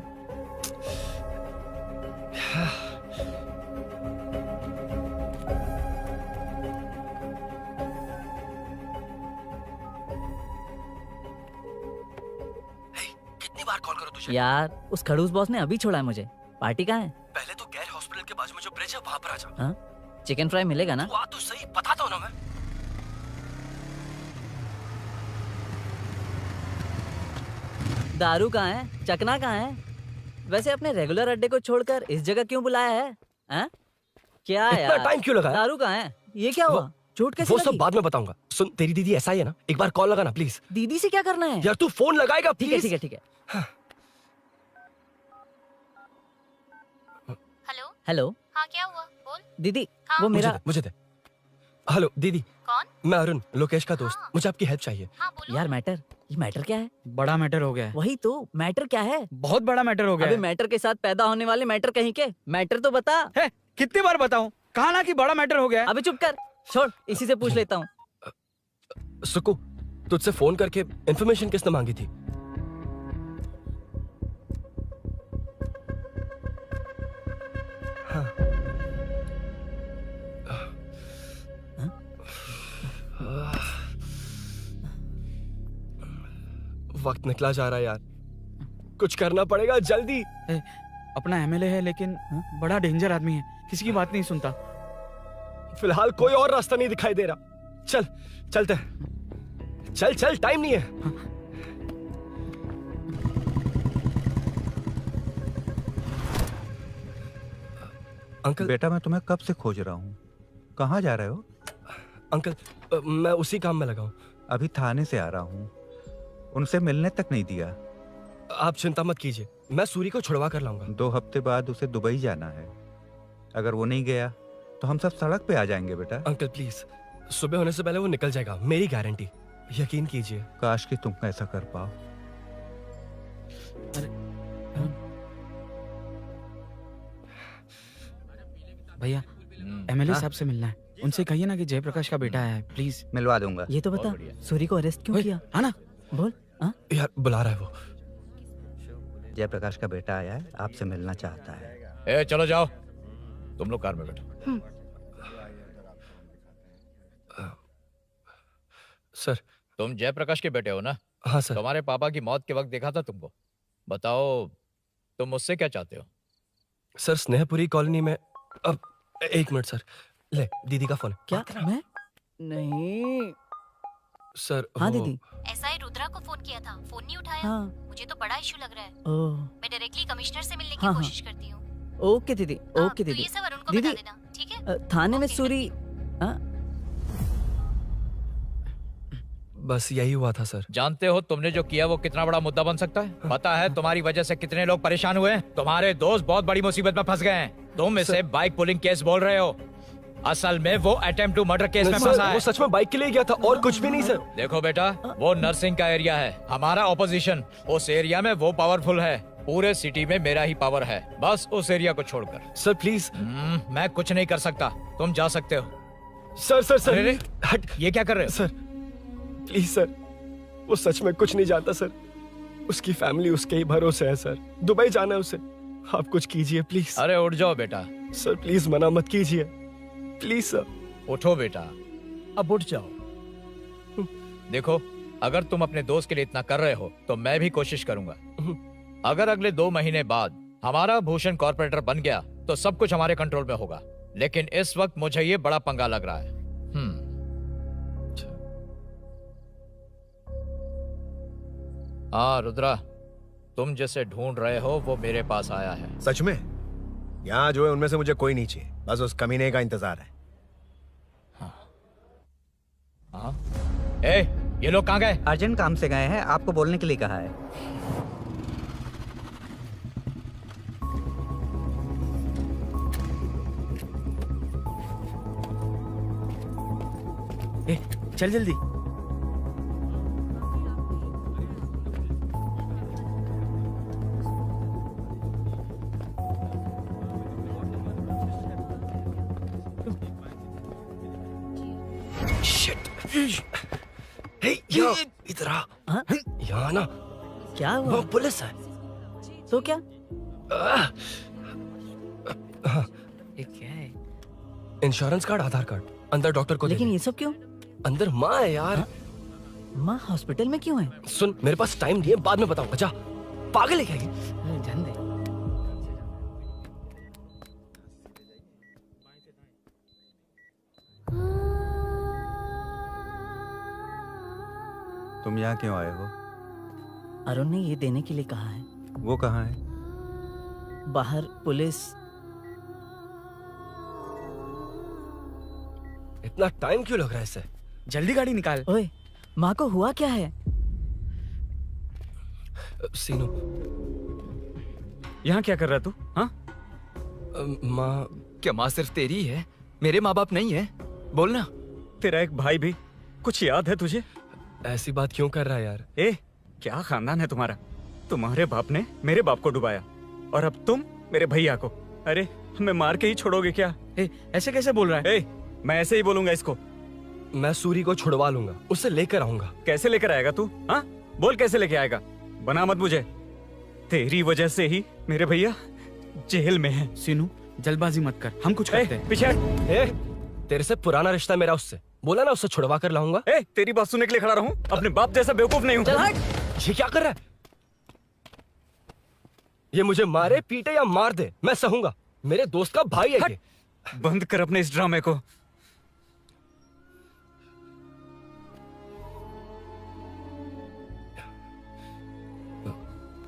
कितनी बार कॉल करो तुझे? यार उस खड़ूस बॉस ने अभी छोड़ा है मुझे। पार्टी कहाँ है? पहले तो गैर हॉस्पिटल के बाजू में जो ब्रिज है वहाँ पर आ जा। हाँ? चिकन फ्राई मिलेगा ना? तू आ तो सही, बताता हूँ ना मैं। दारू कहाँ है? चकना कहाँ है? वैसे अपने रेगुलर अड्डे को छोड़कर इस जगह क्यों बुलाया है? हाँ? क्या इतना यार? टाइम क्यों लगाया? दारू कहाँ है? ये क्या हुआ? चोट कैसे वो लगी? सब बाद में बताऊंगा। सुन, तेरी दीदी ऐसा ही है ना, एक बार कॉल लगाना प्लीज। दीदी से क्या करना है? यार तू फोन लगाएगा ठीक है, प्लीज। ठीक है, ठीक है। हेलो हेलो, हाँ क्या हुआ बोल। दीदी हाँ? वो मेरा मुझे दे। हेलो दीदी, कौन? मैं अरुण, लोकेश का दोस्त। मुझे आपकी हेल्प चाहिए। हाँ बोलो। यार मैटर, ये मैटर क्या है? बड़ा मैटर हो गया है। वही तो, मैटर क्या है? बहुत बड़ा मैटर हो गया अबे है। मैटर के साथ पैदा होने वाले मैटर कहीं के, मैटर तो बता। है, कितनी बार बताऊं? कहा ना कि बड़ा मैटर हो गया है। अबे चुप कर, छोड़, इसी से पूछ लेता हूँ। सुकू, तुझसे फोन करके इन्फॉर्मेशन किसने मांगी थी? हाँ। वक्त निकला जा रहा है यार, कुछ करना पड़ेगा जल्दी। अपना एमएलए है लेकिन बड़ा डेंजर आदमी है, किसी की बात नहीं सुनता। फिलहाल कोई और रास्ता नहीं दिखाई दे रहा। चल चलते हैं। चल चल, टाइम नहीं है। अंकल। बेटा मैं तुम्हें कब से खोज रहा हूँ, कहाँ जा रहे हो? अंकल, मैं उसी काम में लगा हूँ। अभी थाने से आ रहा हूँ, उनसे मिलने तक नहीं दिया। आप चिंता मत कीजिए, मैं सूरी को छुड़वा कर लाऊंगा। 2 हफ्ते बाद उसे दुबई जाना है। अगर वो नहीं गया तो हम सब सड़क पे आ जाएंगे बेटा। अंकल प्लीज, सुबह होने से पहले वो निकल जाएगा, मेरी गारंटी, यकीन कीजिए। काश कि तुम ऐसा कर पाओ। भैया एमएलए हाँ? साहब से मिलना है। उनसे कहिए ना कि जयप्रकाश का बेटा है, प्लीज। मिलवा दूंगा। ये तो बता, सूरी को अरेस्ट क्यों किया? हाँ ना, बोल। यार बुला रहा है वो। जयप्रकाश का बेटा आया है, आपसे मिलना चाहता है। ए चलो जाओ, तुम लोग कार में बैठो। सर, तुम जयप्रकाश के बेटे हो ना? हाँ सर। तुम्हारे पापा की मौत के वक्त देखा था तुमको। बताओ तुम मुझसे क्या चाहते हो? सर, स्नेहपुरी कॉलोनी में। अब एक मिनट सर, ले दीदी का फोन। क्या? मैं नहीं। सर हाँ वो- दीदी। एसआई रुद्रा को फोन किया था, फोन नहीं उठाया। हाँ। मुझे तो बड़ा इशू लग रहा है। ओह, मैं डायरेक्टली कमिश्नर से मिलने की हाँ, कोशिश करती हूँ। ओके दीदी, ओके तो दीदी। ये सब अरुण को दीदी, बता देना, ठीक है? थाने में सूरी। बस यही हुआ था सर। जानते हो तुमने जो किया वो कितना बड़ा मुद्दा बन सकता है? पता है तुम्हारी वजह से कितने लोग परेशान हुए हैं? तुम्हारे दोस्त बहुत बड़ी मुसीबत में फंस गए हैं। तुम इसे बाइक पुलिंग केस बोल रहे हो, असल में वो अटेम्प्ट टू मर्डर केस में सर, फंसा है। वो सच में बाइक के लिए गया था और कुछ भी नहीं सर। देखो बेटा, वो नर्सिंग का एरिया है, हमारा ऑपोजिशन उस एरिया में वो पावरफुल है। पूरे सिटी में मेरा ही पावर है, बस उस एरिया को छोड़कर। Sir please. मैं कुछ नहीं कर सकता, तुम जा सकते हो। सर सर सर, अरे, हट। ये क्या कर रहे हो? सर प्लीज सर, वो सच में कुछ नहीं जानता सर। उसकी फैमिली उसके ही भरोसे है सर। दुबई जाना है उसे। आप कुछ कीजिए प्लीज। अरे उठ जाओ बेटा। सर प्लीज मना मत कीजिए, प्लीज सर। उठो बेटा, अब उठ जाओ। देखो, अगर तुम अपने दोस्त के लिए इतना कर रहे हो तो मैं भी कोशिश करूंगा। अगर अगले 2 महीने बाद हमारा भूषण कॉर्पोरेटर बन गया तो सब कुछ हमारे कंट्रोल में होगा, लेकिन इस वक्त मुझे ये बड़ा पंगा लग रहा है। हाँ रुद्रा, तुम जिसे ढूंढ रहे हो वो मेरे पास आया है। सच में? यहाँ जो है उनमें से मुझे कोई नहीं चाहिए, बस उस कमीने का इंतजार है। हाँ? ए, ये लोग कहाँ गए? अर्जेंट काम से गए हैं, आपको बोलने के लिए कहा है। ए, चल जल्दी। शिट। हे यो, इधर आ। यहाँ ना। क्या हुआ? वो पुलिस है। तो क्या? हाँ। ये क्या है? इंश्योरेंस कार्ड, आधार कार्ड। अंदर डॉक्टर को दे लेकिन दे। ये सब क्यों? अंदर माँ है यार। माँ हॉस्पिटल में क्यों है? सुन, मेरे पास टाइम नहीं है, बाद में बताऊंगा। जा, पागल है क्या ये? जान दे। तुम यहाँ क्यों आए हो? अरुण ने ये देने के लिए कहा है। वो कहाँ है? बाहर पुलिस। इतना टाइम क्यों लग रहा है इसे? जल्दी गाड़ी निकाल। ओए, माँ को हुआ क्या है? सीनू, यहाँ क्या कर रहा तू? हाँ? माँ। क्या माँ सिर्फ तेरी ही है? मेरे माँ बाप नहीं है? बोलना। तेरा एक भाई भी। कुछ याद है तुझे? ऐसी बात क्यों कर रहा है यार? ए, क्या खानदान है तुम्हारा? तुम्हारे बाप ने मेरे बाप को डुबाया और अब तुम मेरे भैया को। अरे, हमें मार के ही छोड़ोगे क्या? ए, ऐसे कैसे बोल रहा है? ए, मैं ऐसे ही बोलूंगा इसको। मैं सूरी को छुड़वा लूंगा, उसे लेकर आऊंगा। कैसे लेकर आएगा तू? हाँ, बोल कैसे लेके आएगा? बना मत मुझे। तेरी वजह से ही मेरे भैया जेल में हैं। सीनू, जल्दबाजी मत कर, हम कुछ करते हैं। पीछे हट। तेरे से पुराना रिश्ता मेरा उससे। बोला ना उससे छुड़वा कर लाऊंगा। तेरी बात सुनने के लिए खड़ा रहूं? अपने बाप जैसा बेवकूफ नहीं हूं। चल हट। ये क्या कर रहा है? ये मुझे मारे, पीटे या मार दे, मैं सहूंगा। मेरे दोस्त का भाई है ये। बंद कर अपने इस ड्रामे को।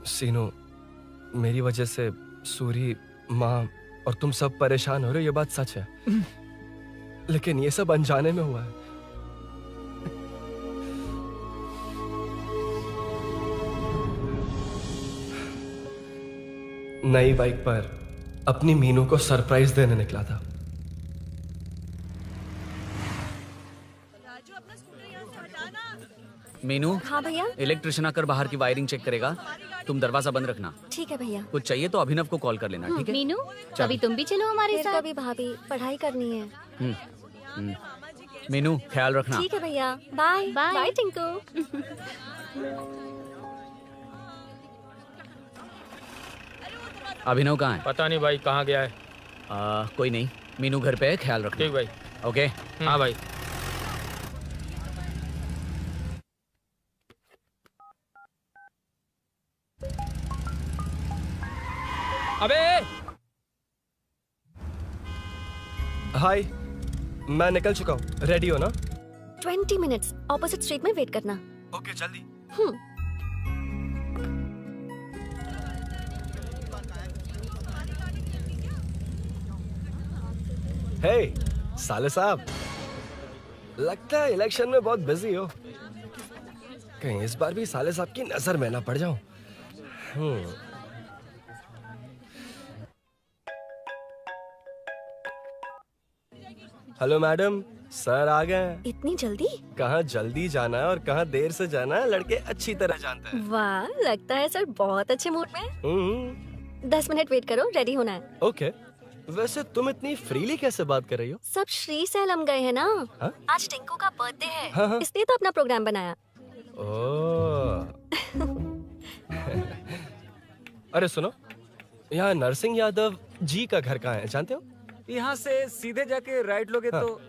सीनू, मेरी वजह से सूरी, माँ और तुम सब परेशान हो रहे हो, ये बात सच है। लेकिन ये सब अनजाने में हुआ है। नई बाइक पर अपनी मीनू को सरप्राइज देने निकला था। मीनू। हाँ भैया। इलेक्ट्रिशियन आकर बाहर की वायरिंग चेक करेगा। तुम दरवाजा बंद रखना। ठीक है भैया। कुछ चाहिए तो अभिनव को कॉल कर लेना, ठीक है? मीनू, कभी तुम भी चलो हमारे फिर साथ। कभी भाभी, पढ़ाई करनी है। मीनू, ख्याल रखना। ठीक है भैया, बाय बाय। बाय टिंकू। अभिनव कहाँ है? पता नहीं भाई, कहाँ गया है। कोई नहीं, मीनू घर पे है, ख्याल रखना। ठीक भाई। ओके। हाँ भाई। अबे हाय, मैं निकल चुका हूँ। रेडी हो ना? 20 मिनट्स ऑपोजिट स्ट्रीट में वेट करना। ओके, जल्दी। हे साले साहब, लगता है इलेक्शन में बहुत बिजी हो। कहीं इस बार भी साले साहब की नजर में ना पड़ जाऊं। हेलो मैडम, सर आ गए हैं। इतनी जल्दी? कहाँ जल्दी जाना है और कहाँ देर से जाना है, लड़के अच्छी तरह जानते हैं। वाह, लगता है सर बहुत अच्छे मूड में हैं। 10 मिनट वेट करो, रेडी होना है। ओके। वैसे तुम इतनी फ्रीली कैसे बात कर रही हो? सब श्री सैलम गए हैं ना। हाँ? आज टिंकू का बर्थडे है, हाँ। इसलिए तो अपना प्रोग्राम बनाया। ओह। अरे सुनो, यहाँ नरसिंह यादव जी का घर कहाँ है, जानते हो? यहाँ से सीधे जाके राइट लोगे तो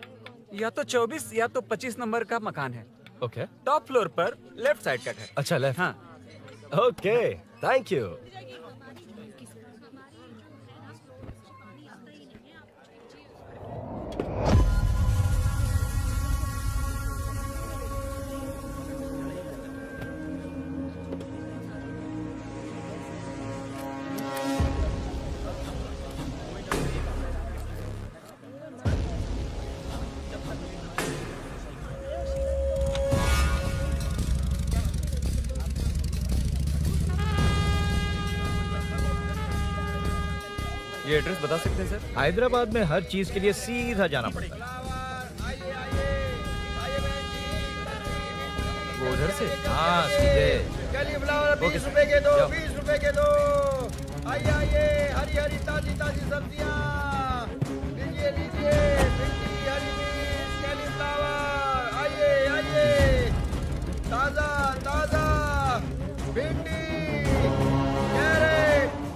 या तो 24 या तो 25 नंबर का मकान है। ओके। टॉप फ्लोर पर लेफ्ट साइड का घर। अच्छा, लेफ्ट। हाँ। Okay, thank you. ये एड्रेस बता सकते हैं सर? हैदराबाद में हर चीज के लिए सीधा जाना पड़ेगा। वो उधर से? हाँ, सीधे। cauliflower 20 रुपए के दो, 20 रुपए के दो। आइए आइए, हरी हरी ताजी ताजी सब्जियाँ लीजिए लीजिए। भिंडी, हरी मिर्च, cauliflower, आइए आइए। ताजा ताजा भिंडी, कैरेट।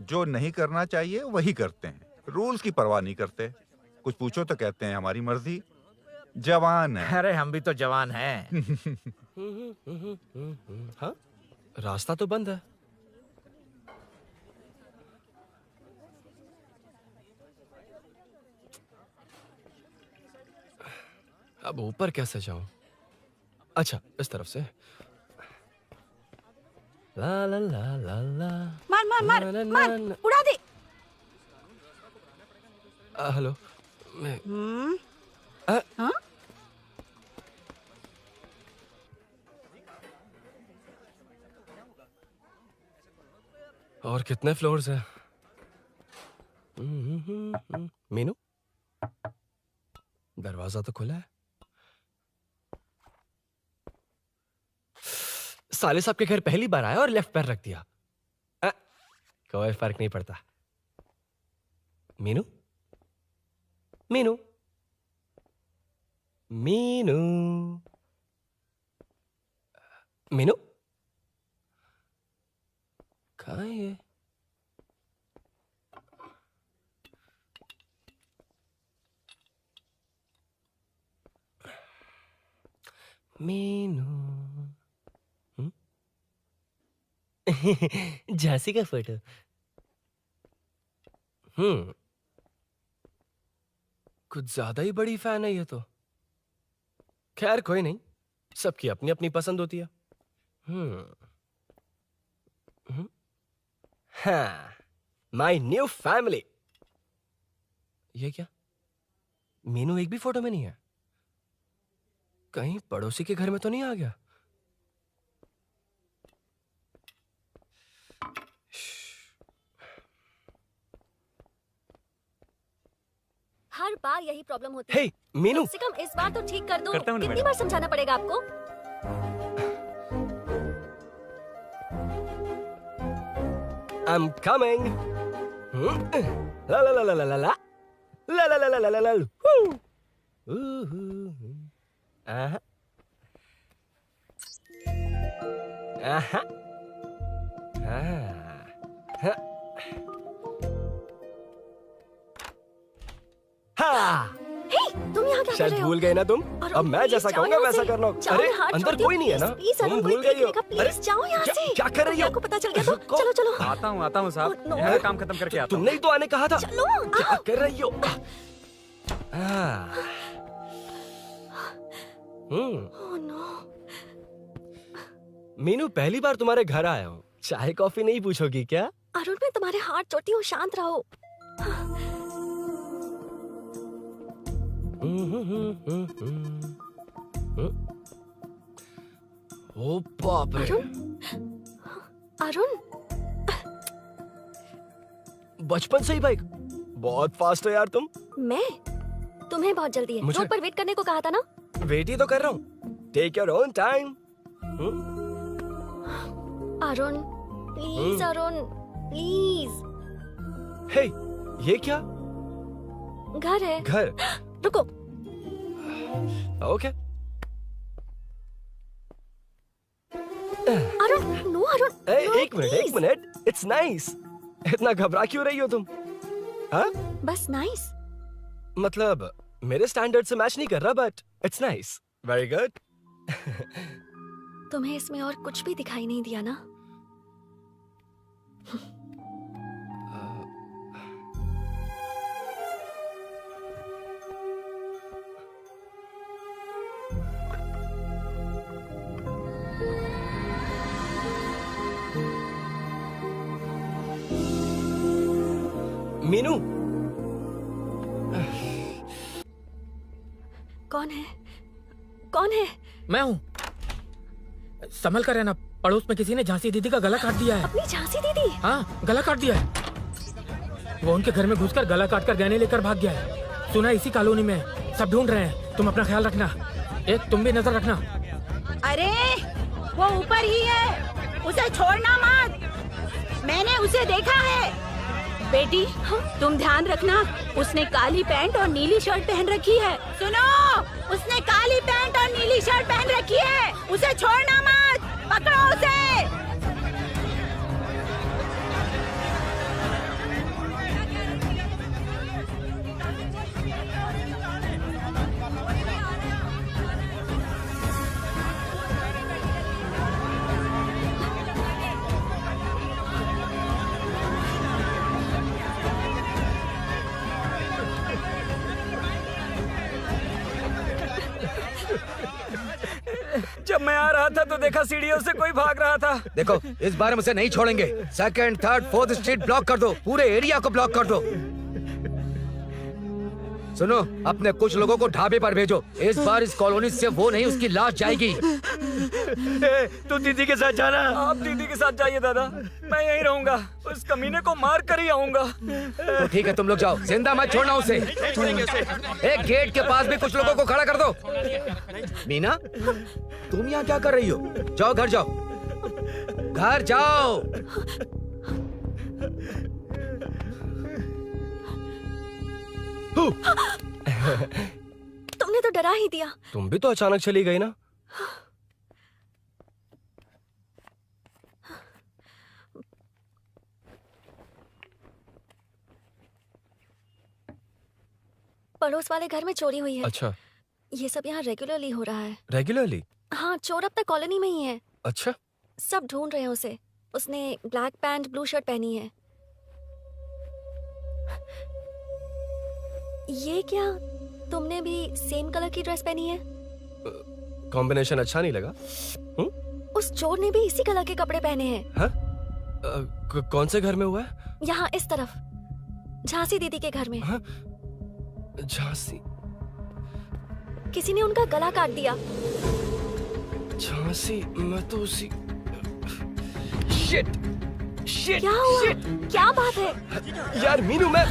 जो नहीं करना चाहिए वही करते हैं, रूल्स की परवाह नहीं करते। कुछ पूछो तो कहते हैं हमारी मर्जी। जवान है। अरे हम भी तो जवान हैं। हाँ, रास्ता तो बंद है। अब ऊपर कैसे जाऊं? अच्छा, इस तरफ से। ला ला ला ला ला। मार मार मार ना, ना, मार, ना, ना। उड़ा दे। हेलो, मैं हाँ? और कितने फ्लोर्स हैं? मीनू, दरवाजा तो खुला है। साले साहब के घर पहली बार आया और लेफ्ट पैर रख दिया। कोई फर्क नहीं पड़ता। मीनू, मीनू, मीनू, मीनू, कहाँ है ये? मीनू झांसी का फोटो। कुछ ज्यादा ही बड़ी फैन है ये तो। खैर कोई नहीं, सबकी अपनी अपनी पसंद होती है। हाँ, माय न्यू फैमिली। ये क्या, मीनू एक भी फोटो में नहीं है? कहीं पड़ोसी के घर में तो नहीं आ गया? हर बार यही प्रॉब्लम होती है। हे मीनू, कम से कम इस बार तो ठीक कर दो। करता हूँ ना कितनी मैडम। बार समझाना पड़ेगा आपको? I'm coming. La la la la la la la. La la la la la la la. Woo. Aha. Aha. Ha. Ha. हे, तुम यहाँ क्या कर शायद रहे हो? भूल गए ना तुम। अरुण, अब मैं प्लीज जैसा जाओ कहूंगा यहाँ वैसा से। करना। जाओ, अरे हाथ अंदर छोड़ दो, कोई नहीं है ना? प्लीज, तुम अरुण, भूल कोई गई देख हो। लेगा, प्लीज जाओ यहाँ से। क्या कर रही हो? आपको पता चल गया तो चलो चलो। आता हूँ साहब। Oh, no. यहाँ का काम खत्म करके आता हूँ। तुमने ही तो आने कहा था। चलो, क्या आओ। कर रही हो? Oh, no. मीनू, पहली बार तुम्हारे घर आया हूँ। चाय कॉफी नहीं पूछोगी क्या? अरुण, मैं तुम्हारे हाथ जोड़ती हूँ, शांत रहो। ओ बाप रे। अरुण, बचपन से ही बाइक। बहुत फास्ट हो यार तुम। मैं? तुम्हें बहुत जल्दी है। मुझे- रोड पर वेट करने को कहा था ना? वेट ही तो कर रहा हूँ। Take your own time. Arun, please Arun, please. Hey, ये क्या? घर है। घर? रुको। ओके। अरुण, नो अरुण। एक मिनट। It's nice. इतना घबरा क्यों रही हो तुम? हाँ? बस नाइस। मतलब मेरे स्टैंडर्ड से मैच नहीं कर रहा, but it's nice. Very good. तुम्हें इसमें और कुछ भी दिखाई नहीं दिया ना? मीनू, कौन है? कौन है? मैं हूँ। संभल कर रहना, पड़ोस में किसी ने झांसी दीदी का गला काट दिया है। अपनी झांसी दीदी? हाँ, गला काट दिया है। वो उनके घर में घुसकर गला काट कर गहने लेकर भाग गया है। सुना इसी कॉलोनी में है। सब ढूंढ रहे हैं। तुम अपना ख्याल रखना। एक तुम भी नजर रखना। अरे वो ऊपर ही है, उसे छोड़ना मत। मैंने उसे देखा है। बेटी, तुम ध्यान रखना, उसने काली पैंट और नीली शर्ट पहन रखी है। सुनो, उसने काली पैंट और नीली शर्ट पहन रखी है। उसे छोड़ना मत, पकड़ो उसे। जब मैं आ रहा था तो देखा सीढ़ियों से कोई भाग रहा था। देखो, इस बार हम उसे नहीं छोड़ेंगे। Second, third, fourth street block कर दो। पूरे एरिया को ब्लॉक कर दो। सुनो, अपने कुछ लोगों को ढाबे पर भेजो। इस बार इस कॉलोनी से वो नहीं, उसकी लाश जाएगी। तू दीदी के साथ जाना। आप दीदी के साथ जाइए दादा, मैं यहीं रहूंगा। उस कमीने को मार कर ही आऊंगा। तो ठीक है, तुम लोग जाओ, जिंदा मत छोड़ना उसे। एक गेट के पास भी कुछ लोगों को खड़ा कर दो। मीना, तुम यहाँ क्या कर रही हो? जाओ घर जाओ, घर जाओ। तुमने तो डरा ही दिया। तुम भी तो अचानक चली गई ना। पड़ोस वाले घर में चोरी हुई है। अच्छा, ये सब यहाँ रेगुलरली हो रहा है। रेगुलरली? हाँ, चोर अब तक कॉलोनी में ही है। अच्छा, सब ढूंढ रहे हैं उसे। उसने ब्लैक पैंट ब्लू शर्ट पहनी है। ये क्या, तुमने भी सेम कलर की ड्रेस पहनी है? कॉम्बिनेशन अच्छा नहीं लगा? उस चोर ने भी इसी कलर के कपड़े पहने हैं। हाँ? कौन से घर में हुआ है? यहाँ इस तरफ, झांसी दीदी के घर में। हाँ? झांसी? किसी ने उनका गला काट दिया। झांसी? मैं तो उसी... शिट! शिट! क्या हुआ? शिट! क्या बात है? यार मीनू, मैं...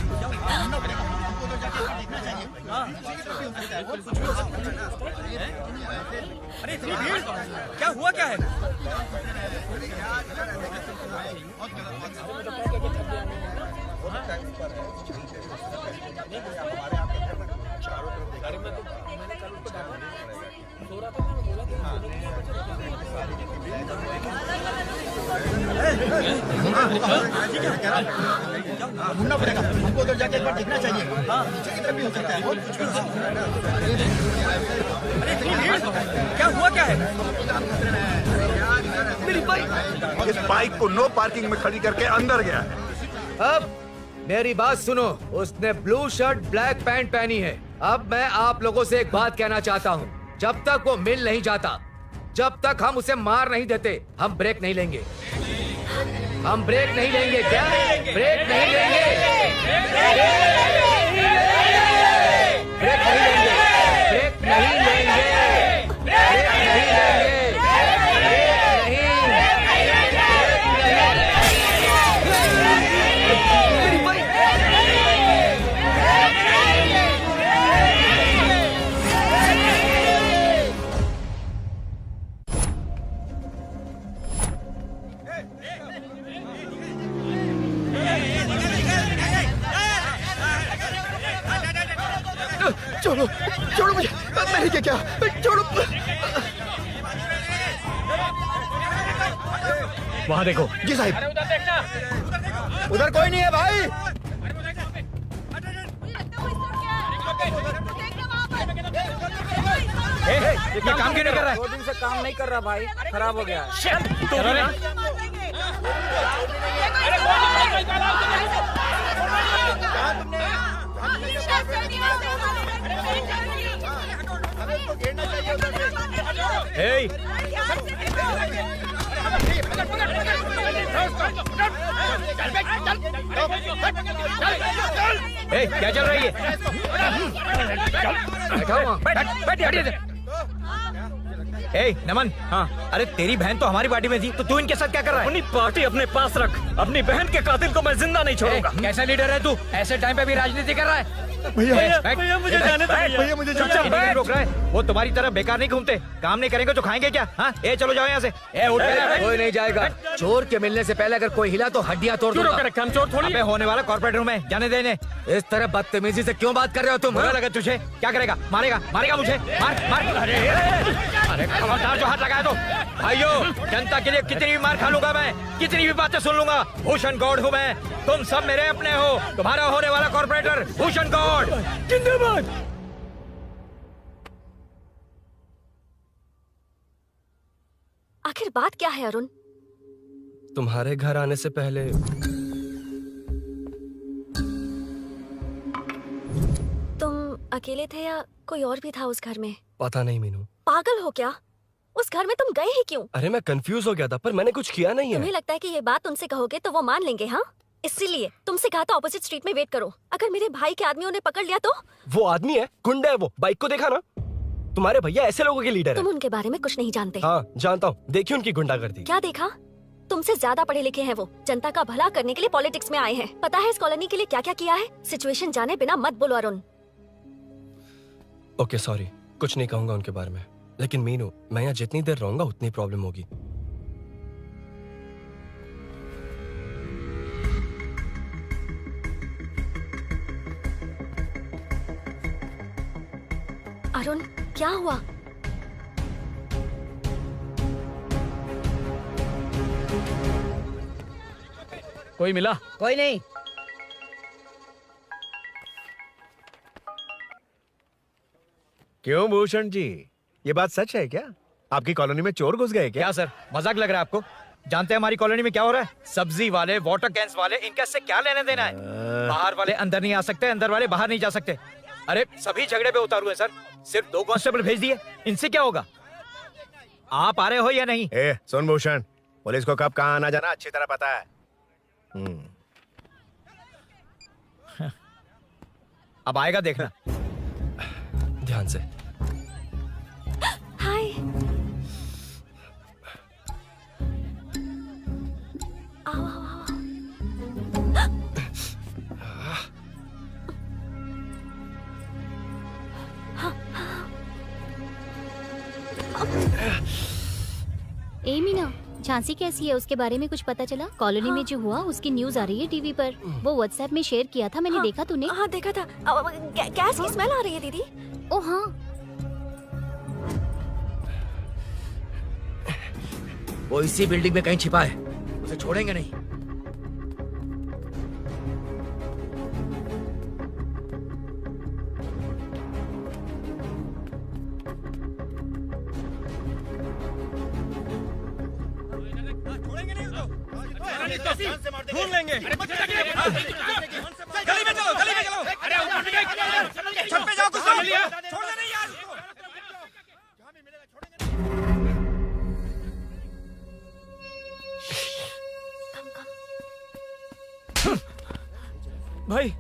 अरे इतनी भीड़, क्या हुआ क्या है? ढूंढना पड़ेगा हमको, उधर जाके एक बार देखना चाहिए। हाँ, नीचे की तरफ भी हो सकता है। अरे इतनी भीड़, क्या हुआ क्या है? मेरी बाइक, इस बाइक को नो पार्किंग में खड़ी करके अंदर गया है। अब मेरी बात सुनो, उसने ब्लू शर्ट ब्लैक पैंट पहनी है। अब मैं आप लोगों से एक बात कहना चाहता हूँ, जब तक वो मिल नहीं जाता, जब तक हम उसे मार नहीं देते, हम ब्रेक नहीं लेंगे। हम ब्रेक नहीं लेंगे। क्या? ब्रेक नहीं लेंगे। ब्रेक नहीं लेंगे। ब्रेक नहीं लेंगे। ब्रेक नहीं लेंगे। छोड़ो, छोड़ो मुझे, मेरी क्या, छोड़ो। वहाँ देखो। जी साहब। उधर कोई नहीं है भाई। ये काम क्यों नहीं कर रहा है? 2 दिन से काम नहीं कर रहा भाई, खराब हो गया है। क्या चल रही है? नमन, हाँ, अरे तेरी बहन तो हमारी पार्टी में थी, तो तू इनके साथ क्या कर रहा है? अपनी पार्टी अपने पास रख। अपनी बहन के कातिल को मैं जिंदा नहीं छोड़ूंगा। कैसा लीडर है तू? ऐसे टाइम पे भी राजनीति कर रहा है? भैया मुझे जाने दो भैया मुझे नहीं रोक रहा है। वो तुम्हारी तरह बेकार नहीं घूमते, काम नहीं करेंगे तो खाएंगे क्या? हाँ, चलो जाओ यहाँ से। कोई नहीं जाएगा। चोर के मिलने से पहले अगर कोई हिला तो हड्डियां तोड़ दूंगा। हम चोर थोड़ी अबे होने वाला कॉर्पोरेट रूम है, जाने देने। इस तरह बदतमीजी से क्यों बात कर रहे हो तुम? बुरा लगा तुझे? क्या करेगा? मारेगा? मारेगा मुझे? मार मार। अरे खबरदार जो हाथ लगाया तो। भाइयों, जनता के लिए कितनी भी मार खा लूंगा मैं, कितनी भी बातें सुन लूंगा। भूषण गौड़ हूँ मैं, तुम सब मेरे अपने हो। तुम्हारा होने वाला कॉर्पोरेटर भूषण गौड़ जिंदाबाद। आखिर बात क्या है अरुण? तुम्हारे घर आने से पहले तुम अकेले थे या कोई और भी था उस घर में? पता नहीं मीनू। पागल हो क्या? उस घर में तुम गए ही क्यों? अरे मैं कंफ्यूज हो गया था, पर मैंने कुछ किया नहीं तुम्हें है। लगता है कि ये बात उनसे कहोगे तो वो मान लेंगे? हाँ, इसीलिए तुमसे कहा था ऑपोजिट स्ट्रीट में वेट करो। अगर मेरे भाई के आदमियों ने पकड़ लिया तो? वो आदमी है, गुंडा है वो। बाइक को देखा ना? तुम्हारे भैया ऐसे लोगों के लीडर तुम है। उनके बारे में कुछ नहीं जानते। हाँ जानता हूँ, देखिए उनकी गुंडागर्दी। क्या देखा? तुमसे ज्यादा पढ़े लिखे हैं वो। जनता का भला करने के लिए पॉलिटिक्स में आए हैं। पता है इस कॉलोनी के लिए क्या क्या किया है? सिचुएशन जाने बिना मत बोलो अरुण। ओके सॉरी, कुछ नहीं कहूंगा उनके बारे में। लेकिन मीनू, मैं यहाँ जितनी देर रहूंगा उतनी प्रॉब्लम होगी। अरुण, क्या हुआ? कोई मिला? कोई नहीं। क्यों भूषण जी, ये बात सच है क्या? आपकी कॉलोनी में चोर घुस गए क्या सर? मजाक लग रहा है आपको? जानते हैं हमारी कॉलोनी में क्या हो रहा है? सब्जी वाले, वाटर कैंस वाले, इनका इससे क्या लेने देना है? बाहर वाले अंदर नहीं आ सकते, अंदर वाले बाहर नहीं जा सकते। अरे सभी झगड़े पे उतारू है सर। सिर्फ 2 कांस्टेबल भेज दिए, इनसे क्या होगा? आप आ रहे हो या नहीं? सुन भूषण, पुलिस को कब कहाँ आना जाना अच्छी तरह पता है। अब आएगा देखना। ध्यान से। हाय। आओ आओ आओ। ए मीना, झांसी कैसी है? उसके बारे में कुछ पता चला? कॉलोनी में जो हुआ उसकी न्यूज आ रही है टीवी पर। वो व्हाट्सएप में शेयर किया था, मैंने देखा। तूने? हाँ देखा था। गैस की स्मेल आ रही है दीदी। ओ हाँ, वो इसी बिल्डिंग में कहीं छिपा है, उसे छोड़ेंगे नहीं। ढूंढ लेंगे। गली में चलो, गली में चलो। अरे छत पे जाओ, कुछ छोड़ दे नहीं यार। भाई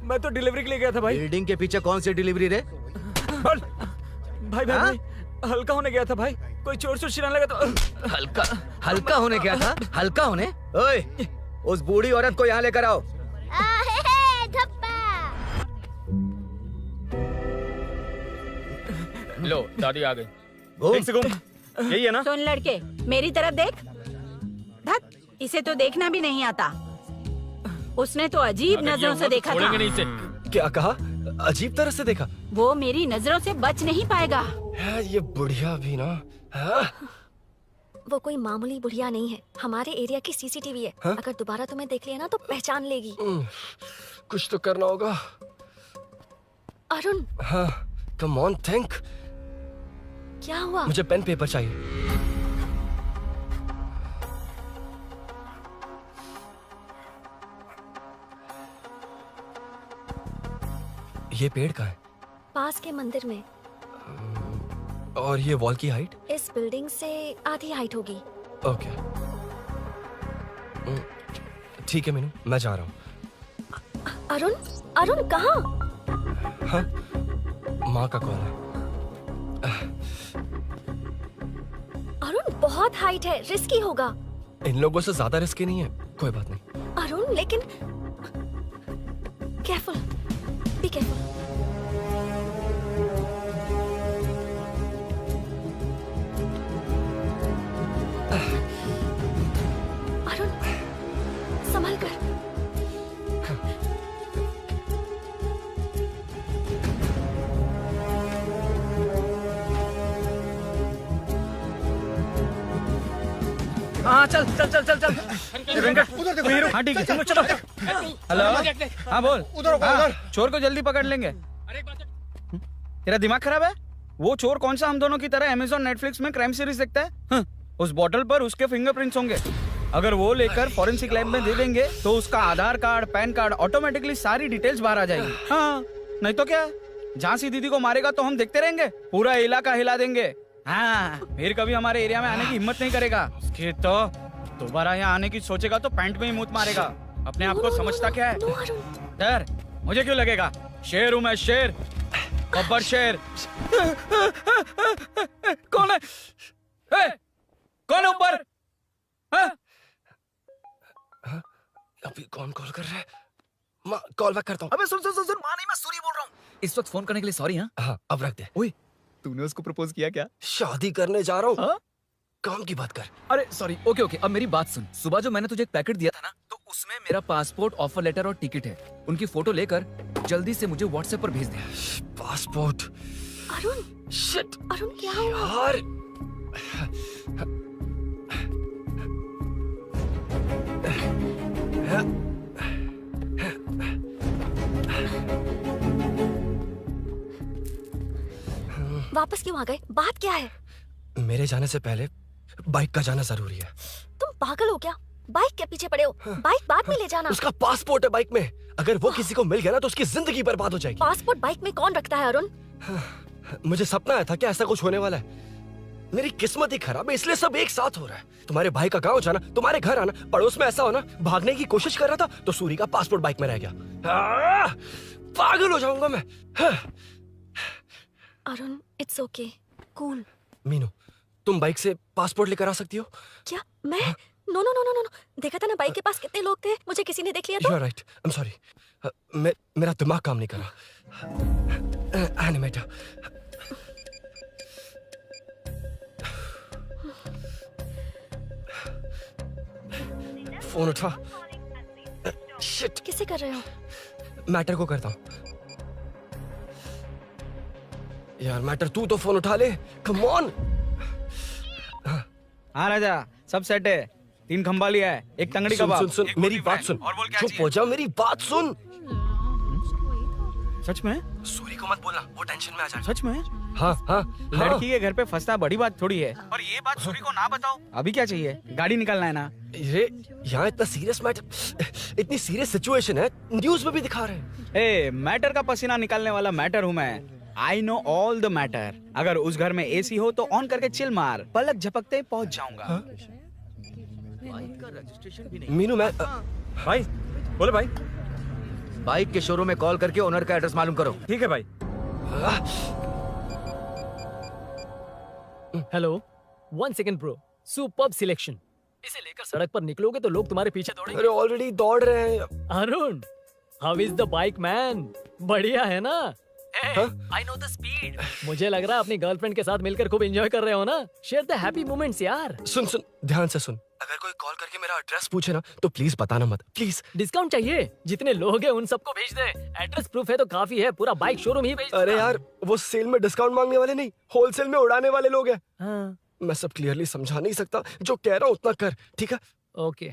मैं तो डिलीवरी के लिए गया था भाई। बिल्डिंग के पीछे कौन सी डिलीवरी रे? भाई भाई भाई हल्का होने गया था भाई। कोई चोर चोर चिल्लाने लगा तो हल्का होने गया था? हल्का होने? ओए, उस बूढ़ी औरत को यहाँ लेकर आओ। लो दादी आ गई। यही है ना? सुन लड़के, मेरी तरफ देख। धत, इसे तो देखना भी नहीं आता। उसने तो अजीब नजरों से देखा था। नहीं इसे। क्या कहा? अजीब तरह से देखा? वो मेरी नजरों से बच नहीं पाएगा। ये बुढ़िया भी ना। वो कोई मामूली बुढ़िया नहीं है, हमारे एरिया की सीसीटीवी है। अगर दोबारा तुम्हें देख लिया ना तो पहचान लेगी। कुछ तो करना होगा। अरुण। हाँ, कम ऑन थिंक। क्या हुआ? मुझे पेन पेपर चाहिए। ये पेड़ का है? पास के मंदिर में। और ये वॉल की हाइट? इस बिल्डिंग से आधी हाइट होगी। ओके, ठीक है मीनू, मैं जा रहा हूँ। अरुण, अरुण कहाँ? हाँ, माँ का कॉल है। अरुण बहुत हाइट है, रिस्की होगा। इन लोगों से ज्यादा रिस्की नहीं है, कोई बात नहीं। अरुण लेकिन केयरफुल, बी केयरफुल। अरुण संभल कर। हाँ चल चल चल चल चल। वेंकट उधर देखो। हाँ ठीक है, चलो चलो। हेलो, हाँ बोल। उधर उधर चोर को जल्दी पकड़ लेंगे। तेरा दिमाग खराब है? वो चोर कौन सा हम दोनों की तरह अमेज़न नेटफ्लिक्स में क्राइम सीरीज देखता है? उस बॉटल पर उसके फिंगरप्रिंट्स होंगे। अगर वो लेकर फॉरेंसिक लैब में दे देंगे तो उसका आधार कार्ड, पैन कार्ड, ऑटोमेटिकली सारी डिटेल्स बाहर आ जाएगी। हाँ, नहीं तो क्या? झांसी दीदी को मारेगा तो हम देखते रहेंगे? पूरा इलाका हिला देंगे। हाँ, फिर कभी हमारे एरिया में आने की हिम्मत नहीं करेगा। उसके तो दोबारा यहाँ आने की सोचेगा तो पैंट में ही मूत मारेगा। अपने आप को समझता क्या है? डर मुझे क्यों लगेगा? शेर हूँ मैं, शेर, गब्बर शेर। कौन है? कौन है ऊपर? अभी कौन कॉल कर रहा है? माँ, कॉल बैक करता हूँ। अबे सुन सुन सुन सुन, माँ नहीं, मैं सूरी बोल रहा हूँ। इस वक्त फोन करने के लिए सॉरी। हाँ, अब रख दे। ओए, तूने उसको प्रपोज किया क्या? शादी करने जा रहा हूँ। काम की बात कर। अरे सॉरी, ओके ओके, अब मेरी बात सुन। सुबह जो मैंने तुझे एक पैकेट दिया था ना, तो उसमें मेरा पासपोर्ट, ऑफर लेटर और टिकट है। उनकी फोटो लेकर जल्दी से मुझे व्हाट्सएप पर भेज दे। पासपोर्ट? अरुण, शिट, अरुण क्या हुआ? यार, वापस क्यों आ गए? बात क्या है? मेरे जाने से पहले बाइक का जाना जरूरी है। तुम पागल हो क्या? बाइक के पीछे पड़े हो? बाइक बाद में ले जाना। उसका पासपोर्ट है बाइक में, अगर वो किसी को मिल गया ना तो उसकी जिंदगी बर्बाद हो जाएगी। पासपोर्ट बाइक में कौन रखता है अरुण? मुझे सपना आया था कि ऐसा कुछ होने वाला है। मेरी किस्मत ही खराब है, इसलिए सब एक साथ हो रहा है। तुम्हारे भाई का गांव जाना, तुम्हारे घर आना, पड़ोस में ऐसा होना। भागने की कोशिश कर रहा था तो सूरी का पासपोर्ट बाइक में रह गया। पागल हो जाऊंगा मैं। Arun, it's okay, cool. Meenu, तुम बाइक से पासपोर्ट लेकर आ सकती हो? क्या मैं? No no no no no, देखा था ना बाइक के पास कितने लोग थे, मुझे किसी ने देख लिया तो। You're right. I'm sorry. मेरा दिमाग काम नहीं कर रहा। एनिमेटर। फोन उठा। शिट। किसे कर रहे हो? मैटर को करता हूँ। यार मैटर, तू तो फोन उठा ले। Come on. हाँ राजा, सब सेट है। 3 खंबा लिया है, एक तंगड़ी कबाब। सुन सुन, मेरी बात सुन। चुप हो जा, मेरी बात सुन। सच में? सूरी को मत बोलना, वो टेंशन में आ जाएगा। सच में? हाँ हाँ। लड़की के घर पे फंसना बड़ी बात थोड़ी है। और ये बात सूरी को ना बताओ। अभी क्या चाहिए? गाड़ी निकलना है ना? ये यहाँ इतना सीरियस मैटर, इतनी सीरियस सिचुएशन है, न्यूज में भी दिखा रहे हैं। ए, मैटर का पसीना निकालने वाला मैटर हूँ मैं। I know all the matter. अगर उस घर में एसी हो तो ऑन करके चिल मार, पलक झपकते पहुंच जाऊंगा। मीनू, मैं भाई बोले भाई, बाइक के शोरूम में कॉल करके ओनर का एड्रेस मालूम करो। ठीक है भाई। Hello, 1 second bro, superb selection. इसे लेकर सड़क पर निकलोगे तो लोग तुम्हारे पीछे दौड़ेंगे। अरे ऑलरेडी दौड़ रहे हैं। Arun, how is the bike man? बढ़िया है ना? I know the speed. मुझे लग रहा है अपनी गर्लफ्रेंड के साथ मिलकर खूब एंजॉय कर रहे हो ना? शेयर द हैप्पी मोमेंट्स यार। सुन सुन, ध्यान से सुन। अगर कोई कॉल करके मेरा एड्रेस पूछे ना तो प्लीज बताना मत, प्लीज। डिस्काउंट चाहिए? जितने लोग हैं उन सबको भेज दे। एड्रेस प्रूफ है तो काफी है, पूरा बाइक शोरूम ही भेज। अरे यार, वो सेल में डिस्काउंट मांगने वाले नहीं, होलसेल में उड़ाने वाले लोग हैं। हाँ। मैं सब क्लियरली समझा नहीं सकता, जो कह रहा हूँ उतना कर, ठीक है? ओके।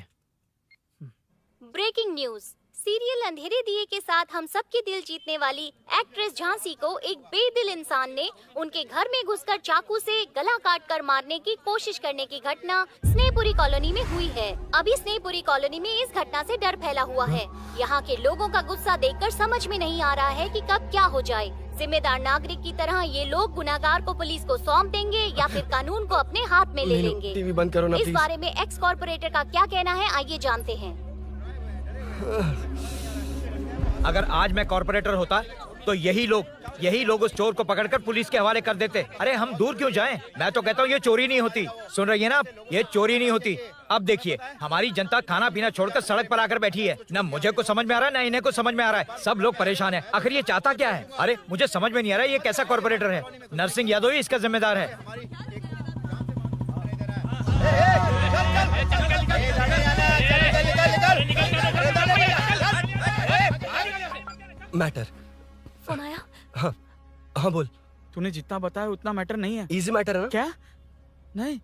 Breaking news. सीरियल अंधेरे दिए के साथ हम सबके दिल जीतने वाली एक्ट्रेस झांसी को एक बेदिल इंसान ने उनके घर में घुसकर चाकू से गला काटकर मारने की कोशिश करने की घटना स्नेहपुरी कॉलोनी में हुई है। अभी स्नेहपुरी कॉलोनी में इस घटना से डर फैला हुआ है। यहाँ के लोगों का गुस्सा देखकर समझ में नहीं आ रहा है कि कब क्या हो जाए। जिम्मेदार नागरिक की तरह ये लोग गुनाहगार को पुलिस को सौंप देंगे या फिर कानून को अपने हाथ में ले लेंगे। टीवी बंद करो ना इस प्लीज। बारे में एक्स कॉर्पोरेटर का क्या कहना है, आइए जानते हैं। अगर आज मैं कॉर्पोरेटर होता तो यही लोग उस चोर को पकड़कर पुलिस के हवाले कर देते। अरे हम दूर क्यों जाएं? मैं तो कहता हूँ ये चोरी नहीं होती। सुन रही है ना आप? ये चोरी नहीं होती। अब देखिए, हमारी जनता खाना पीना छोड़कर सड़क पर आकर बैठी है। ना मुझे कुछ समझ में आ रहा है, ना इन्हें कुछ समझ में आ रहा है। सब लोग परेशान हैं। आखिर ये चाहता क्या है? अरे मुझे समझ में नहीं आ रहा है, ये कैसा कॉर्पोरेटर है? नरसिंह यादव ही इसका जिम्मेदार है। मैटर। फोन आया? हाँ हाँ बोल। तूने जितना बताया उतना मैटर नहीं है। इजी मैटर है ना? क्या? नहीं,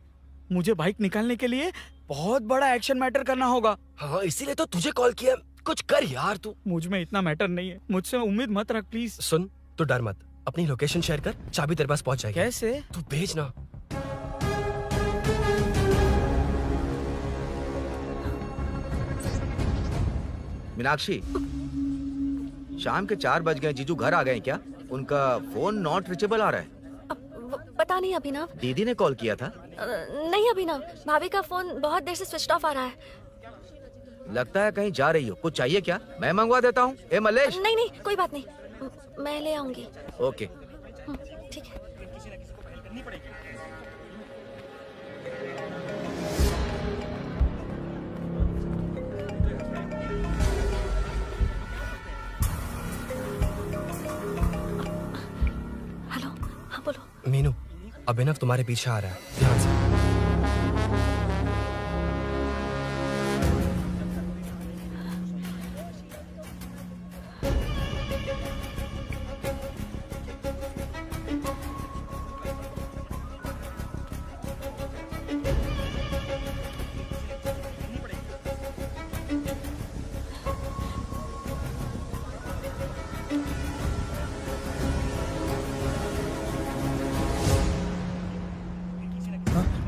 मुझे बाइक निकालने के लिए बहुत बड़ा एक्शन मैटर करना होगा। हाँ, इसीलिए तो तुझे कॉल किया। कुछ कर यार तू। मुझ में इतना मैटर नहीं है, मुझसे उम्मीद मत रख प्लीज। सुन, तू डर मत, अपनी लोकेशन शेयर कर, चाबी तेरे पास पहुंच जाएगी। कैसे? तू भेज ना। मीनाक्षी, शाम के 4 बज गए, जीजू घर आ गए क्या? उनका फोन नॉट रीचेबल आ रहा है। पता नहीं अभिनव। दीदी ने कॉल किया था? नहीं अभिनव, भाभी का फोन बहुत देर से स्विच ऑफ आ रहा है। लगता है कहीं जा रही हो। कुछ चाहिए क्या? मैं मंगवा देता हूँ। ए मलेश। नहीं नहीं, कोई बात नहीं, मैं ले आऊंगी। ओके ठीक है। हेलो, हाँ बोलो। मीनू, अभिनव तुम्हारे पीछे आ रहा है, ध्यान से।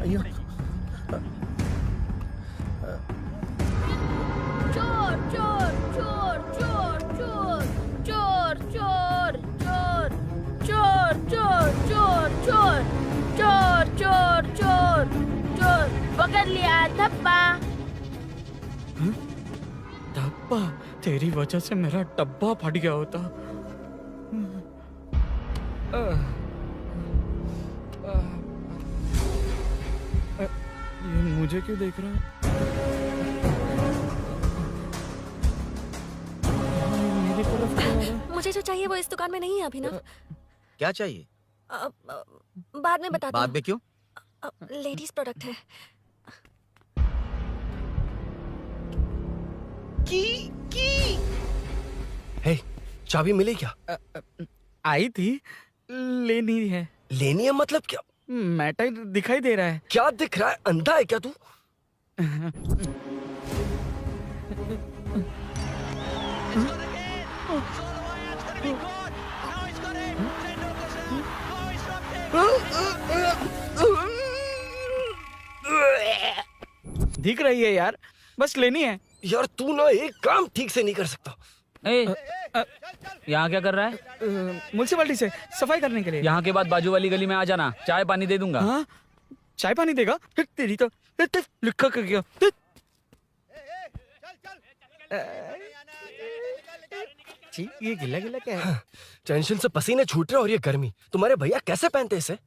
अयो चोर चोर चोर चोर चोर चोर चोर चोर चोर चोर चोर चोर चोर चोर चोर पकड़ लिया धप्पा। डब्बा, तेरी वजह से मेरा डब्बा फट गया होता। ये मुझे क्यों देख रहा है? मेरी तरफ क्यों आ रहा है? मुझे जो चाहिए वो इस दुकान में नहीं है अभिनव। क्या चाहिए? बाद में बताती बाद में क्यों? लेडीज प्रोडक्ट है। की हे, चाबी मिली क्या? आई थी, लेनी है। लेनी है मतलब क्या? मैटर दिखाई दे रहा है। क्या दिख रहा है? अंधा है क्या तू? दिख रही है यार, बस लेनी है। यार तू ना एक काम ठीक से नहीं कर सकता। यहाँ क्या कर रहा है? म्युनिसिपैलिटी से सफाई करने के लिए। यहाँ के बाद बाजू वाली गली में आ जाना, चाय पानी दे दूंगा। हाँ? चाय पानी देगा? तेरी तो लिखा कर गया। ये गिला गिला क्या है? टेंशन से पसीने छूट रहे और ये गर्मी, तुम्हारे भैया कैसे पहनते इसे?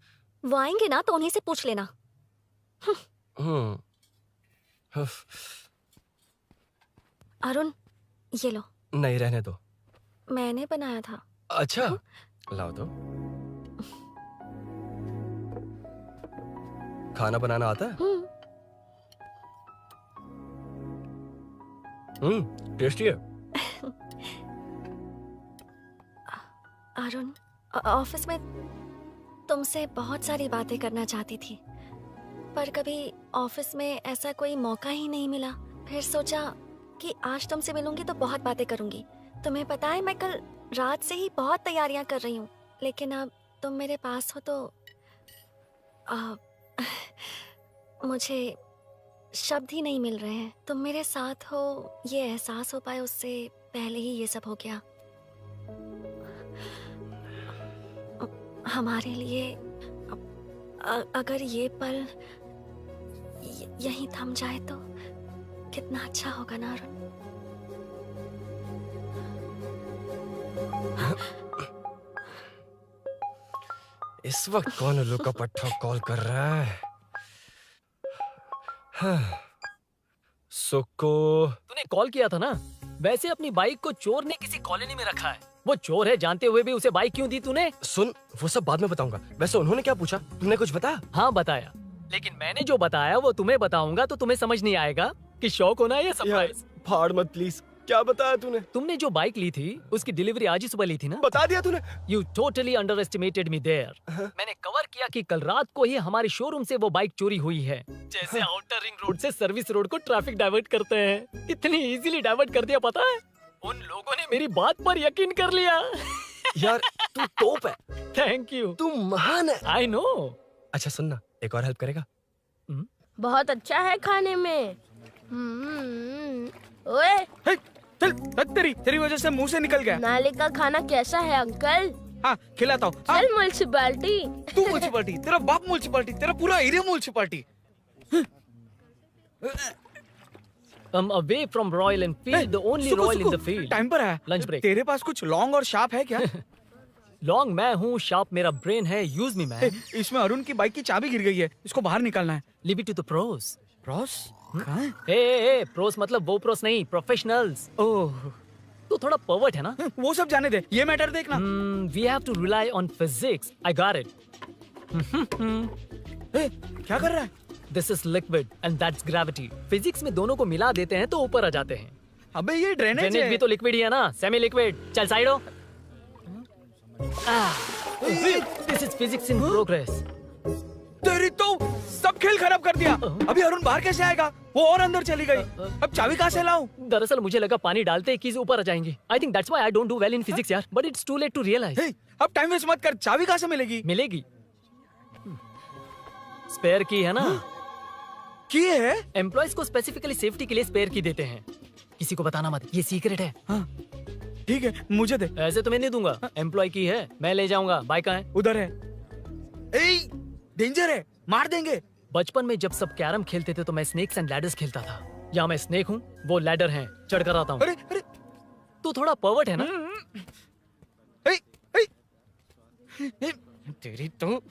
वो आएंगे ना तो उन्हीं से पूछ लेना। अरुण, ये लो। नहीं, रहने दो। मैंने बनाया था। अच्छा, लाओ तो। खाना बनाना आता है? टेस्टी है। अरुण, ऑफिस में तुमसे बहुत सारी बातें करना चाहती थी, पर कभी ऑफिस में ऐसा कोई मौका ही नहीं मिला। फिर सोचा कि आज तुमसे मिलूंगी तो बहुत बातें करूंगी। तुम्हें पता है, मैं कल रात से ही बहुत तैयारियां कर रही हूँ, लेकिन अब तुम मेरे पास हो तो मुझे शब्द ही नहीं मिल रहे हैं। तुम मेरे साथ हो, ये एहसास हो पाए उससे पहले ही ये सब हो गया। हमारे लिए अगर ये पल यहीं थम जाए तो कितना अच्छा होगा ना अरुण। इस वक्त कौन उल्लू का पट्टा कॉल कर रहा है? सुको, तूने कॉल किया था ना? वैसे अपनी बाइक को चोर ने किसी कॉलोनी में रखा है। वो चोर है जानते हुए भी उसे बाइक क्यों दी तूने? सुन, वो सब बाद में बताऊंगा। वैसे उन्होंने क्या पूछा? तुमने कुछ बताया? हाँ बताया, लेकिन मैंने जो बताया वो तुम्हें बताऊंगा तो तुम्हें समझ नहीं आएगा कि शौक होना है या सरप्राइज। फाड़ मत प्लीज। क्या बताया तूने? तुमने जो बाइक ली थी उसकी डिलीवरी आज ही सुबह ली थी ना? बता दिया तूने? You totally underestimated me there. मैंने कवर किया कि कल रात को ही हमारे शोरूम से वो बाइक चोरी हुई है। जैसे आउटर रिंग रोड से सर्विस रोड को ट्रैफिक डाइवर्ट करते हैं, इतनी इजीली डाइवर्ट कर दिया। पता है, उन लोगों ने मेरी बात पर यकीन कर लिया। यार तू टॉप है। Thank you. तू महान है। I know. अच्छा सुनना, एक और हेल्प करेगा? बहुत अच्छा है खाने में। ओए, चल, तेरी वजह से मुंह से निकल गया। नाले का खाना कैसा है अंकल? हाँ, खिलाता हूँ। चल म्युनिसिपैलिटी। तू म्युनिसिपैलिटी, तेरा बाप म्युनिसिपैलिटी, तेरा पूरा area municipality. I'm away from Royal Enfield, the only Royal in the field. Time पर है। Lunch break. तेरे पास कुछ लॉन्ग और शार्प है क्या? लॉन्ग मैं हूँ, शार्प मेरा ब्रेन है। Use me man. इसमें अरुण की बाइक की चाबी गिर गई है, इसको बाहर निकालना है। Leave it to the pros. Pros? कहाँ है? ए, प्रोस मतलब वो प्रोस नहीं, प्रोफेशनल्स। ओह, तू थोड़ा पर्वर्ट है ना? वो सब जाने दे, ये मैटर देखना। We have to rely on physics. I got it. क्या कर रहा है? This is liquid and that's gravity. Physics में दोनों को मिला देते हैं तो ऊपर आ जाते हैं। अबे ये ड्रेनेज है। भी तो लिक्विड ही है ना, सेमी लिक्विड। चल साइड हो। This is physics in progress. तेरी तो सब खेल खराब कर दिया। अभी अरुण बाहर कैसे आएगा? वो और अंदर चली गई। अब चाबी कहाँ से लाऊं? दरअसल मुझे लगा पानी डालते ही कीज ऊपर आ जाएंगी। I think that's why I don't do well in physics यार। But it's too late to realize. अब टाइम वेस्ट मत कर, चाबी कहाँ से मिलेगी? मिलेगी। स्पेयर की है ना? की है? एम्प्लॉयज को स्पेसिफिकली सेफ्टी के लिए स्पेयर की देते हैं। किसी को बताना मत, ये सीक्रेट है। ठीक है, मुझे दे। ऐसे तो मैं नहीं दूंगा। एम्प्लॉय की है, मैं ले जाऊंगा। बाइक कहाँ है? उधर है। ए, डेंजर है, मार देंगे। बचपन में जब सब कैरम खेलते थे तो मैं स्नेक्स एंड लैडर्स खेलता था। यहाँ मैं स्नेक हूँ, वो लैडर है, चढ़ कर आता हूँ। अरे अरे, तू थोड़ा पर्वर्ट है ना? तेरी तो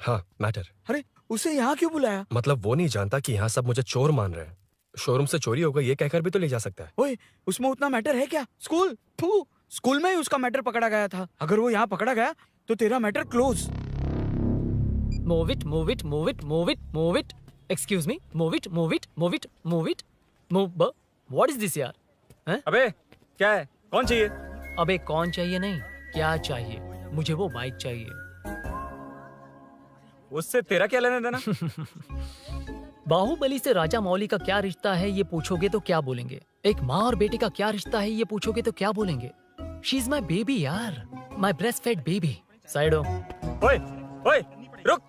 हाँ, मैटर। अरे उसे यहाँ क्यों बुलाया? मतलब वो नहीं जानता कि यहाँ सब मुझे चोर मान रहे हैं। शोरूम से चोरी होगा ये कहकर भी तो ले जा सकता है। ओए, उसमें उतना मैटर है क्या? स्कूल में ही उसका मैटर पकड़ा गया था। अगर वो यहाँ पकड़ा गया तो तेरा matter close. Move it, move it, move it, move it, move it. Excuse me, move it, move it, move it, move it, move. What is this यार? हैं? अबे क्या है? कौन चाहिए? अबे कौन चाहिए नहीं, क्या चाहिए? मुझे वो बाइक चाहिए। उससे तेरा क्या लेना देना? बाहुबली से राजा मौली का क्या रिश्ता है ये पूछोगे तो क्या बोलेंगे? एक माँ और बेटे का क्या रिश्ता है ये पूछोगे तो क्या बोलेंगे? शी इज माई बेबी यार, my breast fed baby. Side हो। ओए, ओए, रुक।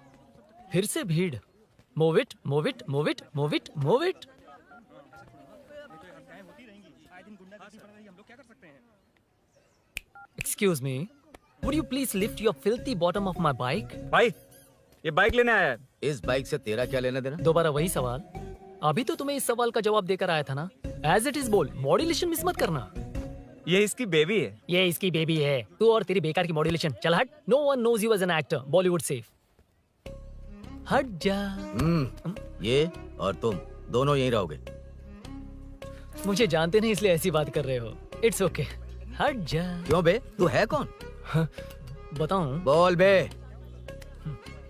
फिर से भीड़। Move it, move it, move it, move it, move it. Excuse me, would you please lift your filthy bottom of my bike? भाई, ये बाइक लेने आया है। इस बाइक से तेरा क्या लेना देना? दोबारा वही सवाल। अभी तो तुम्हें इस सवाल का जवाब देकर आया था ना। As it is बोल, मॉड्यूलेशन मिस मत करना। ये इसकी बेबी है। ये इसकी बेबी है। तू और तेरी बेकार की मॉड्यूलेशन। चल हट। No one knows you as an actor. Bollywood safe. हट जा। ये और तुम दोनों यहीं रहोगे। मुझे जानते नहीं इसलिए ऐसी बात कर रहे हो। It's okay. हट जा। क्यों बे? तू है कौन? बताऊं? बोल बे।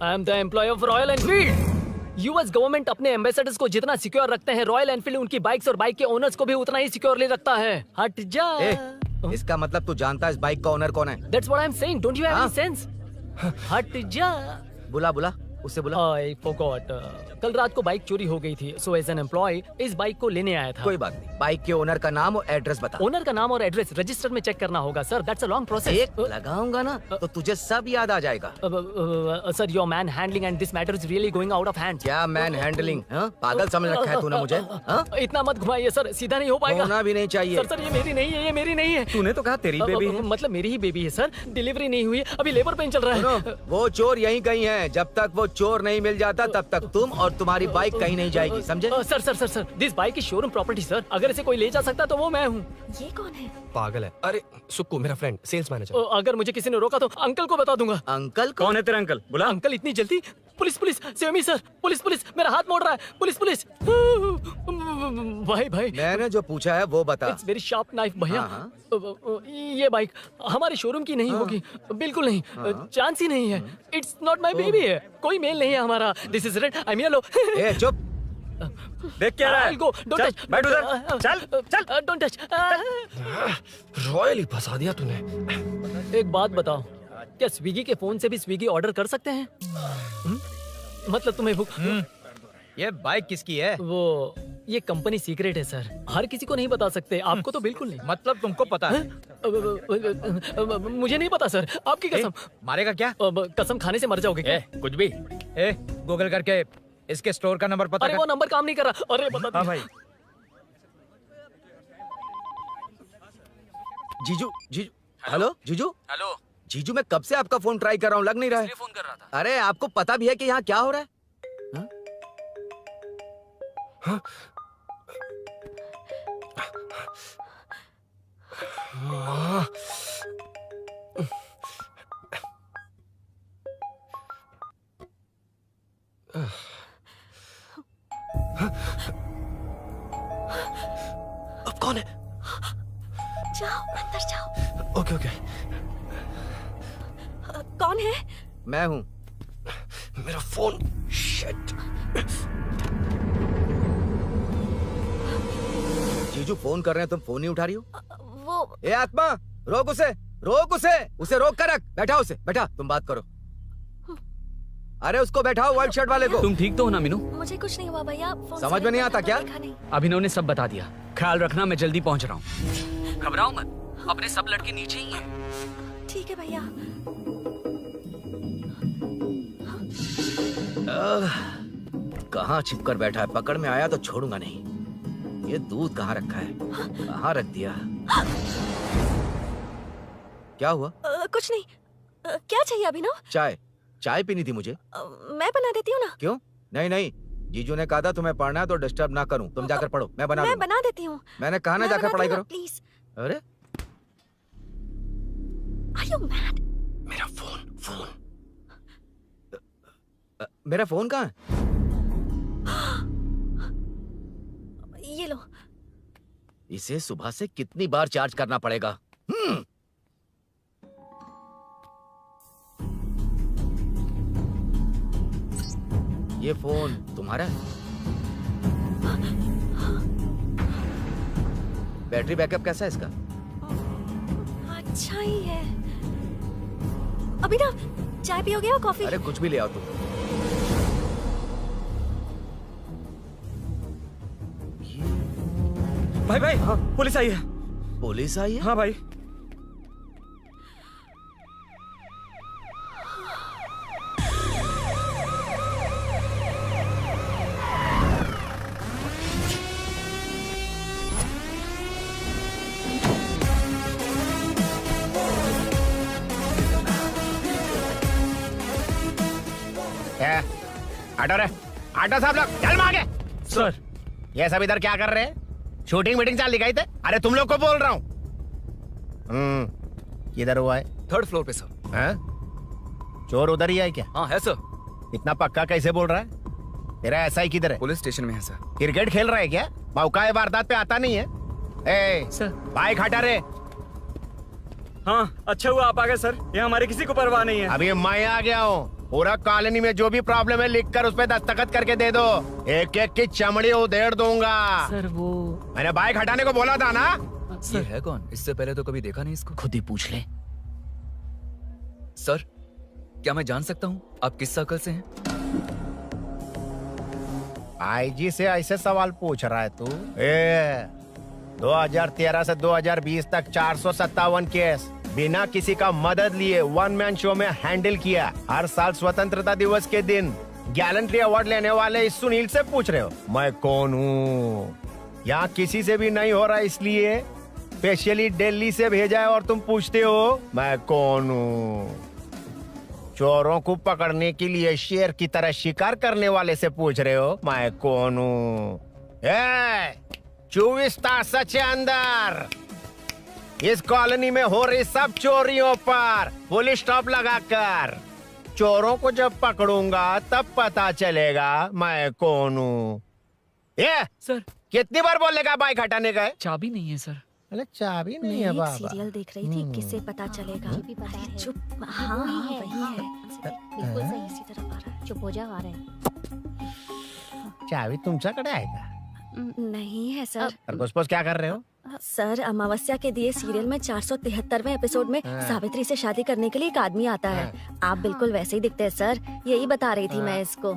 I am the employee of Royal Enfield. US government अपने एम्बेसडर्स को जितना सिक्योर रखते हैं, रॉयल एनफील्ड उनकी बाइक्स और बाइक के ओनर्स को भी उतना ही सिक्योरली रखता है। हट जा। इसका मतलब तू जानता है इस बाइक का ओनर कौन है? That's what I'm saying. Don't you have any sense? हट जा। बुला बुला, उससे बुला। I forgot. कल रात को बाइक चोरी हो गई थी, so as an employee इस बाइक को लेने आया था। कोई बात नहीं, बाइक के ओनर का नाम और एड्रेस बता। ओनर का नाम और एड्रेस रजिस्टर में चेक करना होगा sir. That's a long process. एक लगाऊंगा ना तो तुझे सब याद आ जाएगा। Sir, your man handling and this matter is really going out of hand. क्या मैन हैंडलिंग? पागल समझ रखा है तूने मुझे? इतना मत घुमाइए सर, सीधा नहीं हो पाएगा। होना भी नहीं चाहिए। सर ये मेरी नहीं है, ये मेरी नहीं है। तूने तो कहा तेरी बेबी है। मतलब मेरी ही बेबी है सर। डिलीवरी नहीं हुई, अभी लेबर पेन चल रहा है। वो चोर यहीं कहीं है। जब तक वो चोर नहीं मिल जाता तब तक तुम और तुम्हारी बाइक कहीं नहीं जाएगी, समझे? Sir sir sir sir, this bike is showroom property sir. अगर इसे कोई ले जा सकता तो वो मैं हूँ। ये कौन है? पागल है। अरे सुक्कू, मेरा फ्रेंड, सेल्स मैनेजर। अगर मुझे किसी ने रोका तो अंकल को बता दूंगा। अंकल कौन है तेरा अंकल? बुला। अंकल इतनी जल्दी? Police police, save me sir. Police police, मेरा हाथ मोड़ रहा है। Police police. भाई भाई, मैंने जो पूछा है वो बता। इट्स वेरी शार्प नाइफ भैया। ये बाइक हमारे शोरूम की नहीं होगी, बिल्कुल नहीं, चांस ही नहीं है। इट्स नॉट माय बेबी है, कोई मेल नहीं है हमारा। This is red, I am yellow. ए चुप, देख क्या रहा है? Go, don't touch. बैठ उधर। चल चल, डोंट टच। रॉयली फंसा दिया तूने। एक बात बताओ, क्या स्विगी के फोन से भी स्विगी ऑर्डर कर सकते हैं? मतलब तुम्हें भूख? ये बाइक किसकी है? वो ये कंपनी सीक्रेट है सर, हर किसी को नहीं बता सकते। आपको तो बिल्कुल नहीं। मतलब तुमको पता है? मुझे नहीं पता सर, आपकी कसम। मारेगा क्या? कसम खाने से मर जाओगे क्या? कुछ भी। गूगल करके इसके स्टोर का नंबर पता अरे कर। वो नंबर काम नहीं कर रहा। अरे बता। हाँ भाई। जीजू जीजू, हेलो जीजू। हेलो जीजू, मैं कब से आपका फोन ट्राई कर रहा हूँ, लग नहीं रहा है। फोन कर रहा था। अरे आपको पता भी है कि यहाँ क्या हो रहा है? हाँ? अब कौन है? जाओ अंदर जाओ। Okay okay. कौन है? मैं हूँ। मेरा फोन। शिट। जीजू फोन कर रहे हैं, तुम फोन नहीं उठा रही हो। वो ए आत्मा, रोक उसे, रोक उसे रोक कर रख। बैठा उसे, बैठा, तुम बात करो। अरे उसको बैठाओ, व्हाइट शर्ट वाले को। तुम ठीक तो हो ना मीनू? मुझे कुछ नहीं हुआ भैया। फोन समझ में नहीं आता क्या? अभिनव ने सब बता दिया। ख्याल रखना, मैं जल्दी पहुंच रहा हूँ। घबराओ मत, अपने सब लड़के नीचे ही हैं। ठीक है भैया। कहाँ छिपकर बैठा है? पकड़ में आया तो छोड़ूंगा नहीं। ये दूध कहाँ रखा है? कहाँ रख दिया? क्या हुआ? कुछ नहीं। क्या चाहिए अभिनव? चाय। चाय पीनी थी मुझे। मैं बना देती हूँ ना। क्यों? नहीं नहीं, जीजू ने कहा था तुम्हें पढ़ना है तो डिस्टर्ब ना करूं। तुम जाकर पढ़ो, मैं बना देती हूँ। मैंने कहा ना जाकर पढ़ाई करो प्लीज। अरे Are you mad? मेरा फोन मेरा फोन कहाँ है? ये लो। इसे सुबह से कितनी बार चार्ज करना पड़ेगा? ये फोन तुम्हारा है? बैटरी बैकअप कैसा है इसका? अच्छा ही है। अभिनव, चाय पियोगे या कॉफी? अरे कुछ भी ले आओ तुम। भाई भाई, हाँ, पुलिस आई है। पुलिस आई है? हाँ भाई। आटो रे, आटो साहब लोग चल मांगे। सर, ये सब इधर क्या कर रहे हैं? शूटिंग मीटिंग चाल दिखाई थे? अरे तुम लोग को बोल रहा हूँ। किधर हुआ है? 3rd फ्लोर पे सर। हैं? चोर उधर ही है क्या? हाँ है सर। इतना पक्का कैसे बोल रहा है? तेरा एसआई किधर है? पुलिस स्टेशन में है सर। क्रिकेट खेल रहा है क्या? मौका वारदात पे आता नहीं है? ए सर, बाइक हटा रे। हाँ, अच्छा हुआ आप आ गए सर। ये हमारे किसी को परवाह नहीं है। अभी मैं आ गया हूँ। पूरा कॉलोनी में जो भी प्रॉब्लम है लिख कर उस पे दस्तखत करके दे दो। एक एक की चमड़ी उधेड़ दूंगा। सर वो मैंने बाइक हटाने को बोला था ना? ये है कौन? इससे पहले तो कभी देखा नहीं इसको। खुद ही पूछ ले। सर, क्या मैं जान सकता हूँ आप किस सर्कल से हैं? आईजी से ऐसे सवाल पूछ रहा है तू? 2013 से 2020 तक 457 केस बिना किसी का मदद लिए 1 मैन शो में हैंडल किया। हर साल स्वतंत्रता दिवस के दिन गैलेंट्री अवार्ड लेने वाले इस सुनील से पूछ रहे हो मैं कौन हूँ? यहाँ किसी से भी नहीं हो रहा, इसलिए स्पेशली दिल्ली से भेजा है और तुम पूछते हो मैं कौन हूँ? चोरों को पकड़ने के लिए शेर की तरह शिकार करने वाले से पूछ रहे हो मैं कौन हूँ? 24 तास के अंदर इस कॉलोनी में हो रही सब चोरियों पर पुलिस स्टॉप लगाकर चोरों को जब पकड़ूंगा तब पता चलेगा मैं कौन हूँ। ये सर, कितनी बार बोलेगा बाइक हटाने का? चाबी नहीं है सर। अरे चाबी नहीं है बाबा। सीरियल देख रही थी, किससे पता चलेगा? अरे चुप। हाँ वही है। बिल्कुल सही। इसी तरफ आ रहा है। चुप हो जा, आ रहा है। चाबी तुमच्याकडे आहे का? नहीं है सर। खरगोश क्या कर रहे हो? सर, अमावस्या के दिए सीरियल में 473वें एपिसोड में सावित्री से शादी करने के लिए एक आदमी आता है। आप बिल्कुल वैसे ही दिखते हैं सर। यही बता रही थी मैं इसको।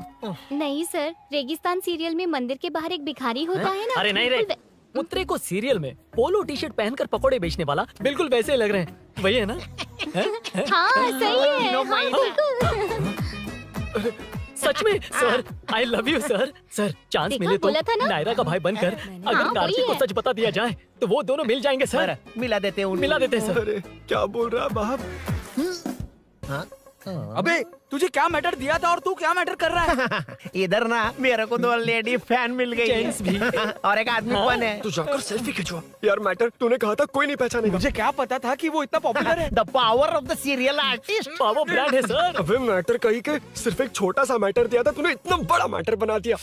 नहीं सर, रेगिस्तान सीरियल में मंदिर के बाहर एक भिखारी होता है ना। अरे नहीं रे, पुत्रे को सीरियल में पोलो टी शर्ट पहनकर पकोड़े बेचने वाला बिल्कुल वैसे लग रहे हैं। वही है ना? हाँ सही है। हाँ, बिल्कुल। सच में sir, I love you sir. Sir, chance देखा, मिले तो बोला था ना? नायरा का भाई बनकर अगर हाँ, कार्तिक वही को है। सच बता दिया जाए तो वो दोनों मिल जाएंगे सर। मिला देते हैं मिला देते हैं सर। क्या बोल रहा बाप? अबे तुझे क्या मैटर दिया था और तू क्या मैटर कर रहा है? इधर ना मेरे को 2 लेडी फैन मिल गई जेंट्स भी। और एक आदमी कौन है? तू जाकर सेल्फी खिंचवा। यार मैटर तूने कहा था कोई नहीं पहचानेगा। मुझे क्या पता था कि वो इतना पॉपुलर है। The power of the serial artist. Power brand है सर। अबे मैटर कही के सिर्फ एक छोटा सा मैटर दिया था, तूने इतना बड़ा मैटर बना दिया।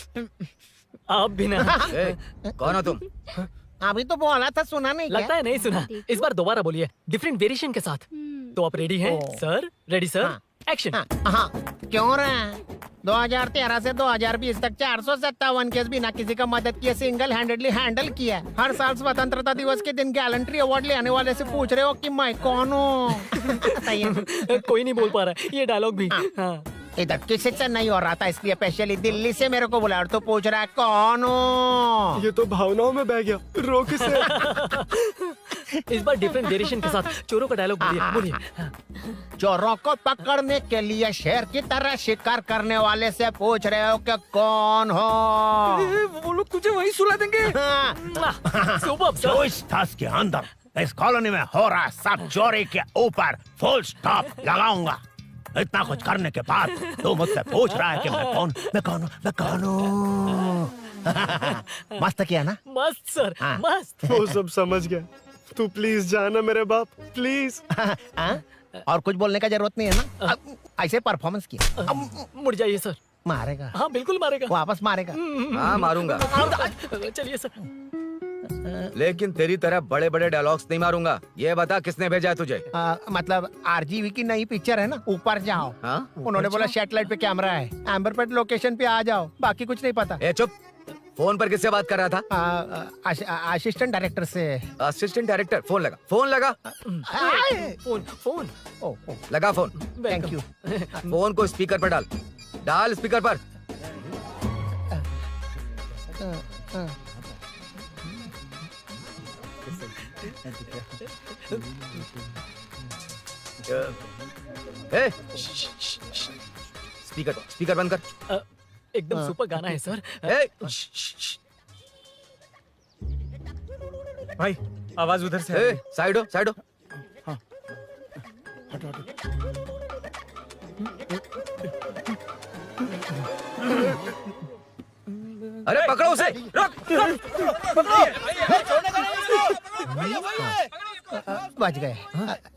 आप भी ना। कौन हो तुम? अभी तो बोला था, सुना नहीं क्या? लगता है नहीं सुना। इस बार दोबारा बोलिए, डिफरेंट वेरिएशन के साथ। तो आप रेडी हैं सर? Ready sir? एक्शन। हाँ, क्यों रहा? 2013 से 2020 तक 457 केस बिना किसी का मदद किए सिंगल हैंडेडली हैंडल किया। हर साल स्वतंत्रता दिवस के दिन गैलेंट्री अवार्ड लेने वाले से पूछ रहे हो कि मैं कौन हूँ? कोई नहीं बोल पा रहा है ये डायलॉग भी। हाँ। इधर किसी से नहीं हो रहा था, इसलिए स्पेशली दिल्ली से मेरे को बुलाया और तो पूछ रहा है कौन हूँ? ये तो भावनाओं में बह गया। रोक इसे। इस बार डिफरेंट वेरिएशन के साथ चोरों का डायलॉग बोलिए। चोरों को पकड़ने के लिए शेर की तरह शिकार करने वाले से पूछ रहे हो कि कौन हो? वो लोग तुझे वही सुला देंगे। जो इस दस के अंदर इस कॉलोनी में हो रहा सब चोरी के ऊपर फुल स्टॉप लगाऊंगा। इतना कुछ करने के बाद तू मुझसे पूछ रहा है कि मैं कौन हूँ? मस्त किया ना? मस्त सर, मस्त। वो सब समझ गया। तू प्लीज जाना मेरे बाप, प्लीज। और कुछ बोलने का जरूरत नहीं है ना? ऐसे परफॉर्मेंस किया। मुड़ जाइए सर। मारेगा? हाँ बिल्कुल मारेगा। वापस मारेगा? हाँ मारूंगा। चलिए सर। लेकिन तेरी तरह बड़े बड़े डायलॉग्स नहीं मारूंगा। ये बता किसने भेजा है तुझे? मतलब आरजीवी की नई पिक्चर है ना, ऊपर जाओ। उन्होंने बोला सैटेलाइट पे कैमरा है, एम्बरपेट लोकेशन पे आ जाओ, बाकी कुछ नहीं पता। ए चुप। फोन पर किससे बात कर रहा था? असिस्टेंट डायरेक्टर से। Assistant director? फोन लगा, फोन लगा। फोन लगा फोन। Thank you. फोन को स्पीकर पर डाल, डाल स्पीकर पर। ए, स्पीकर बंद कर। एकदम सुपर गाना है सर। भाई आवाज उधर से आ रही है। साइड हो, साइड हो। अरे पकड़ो उसे, रुक, बच गए।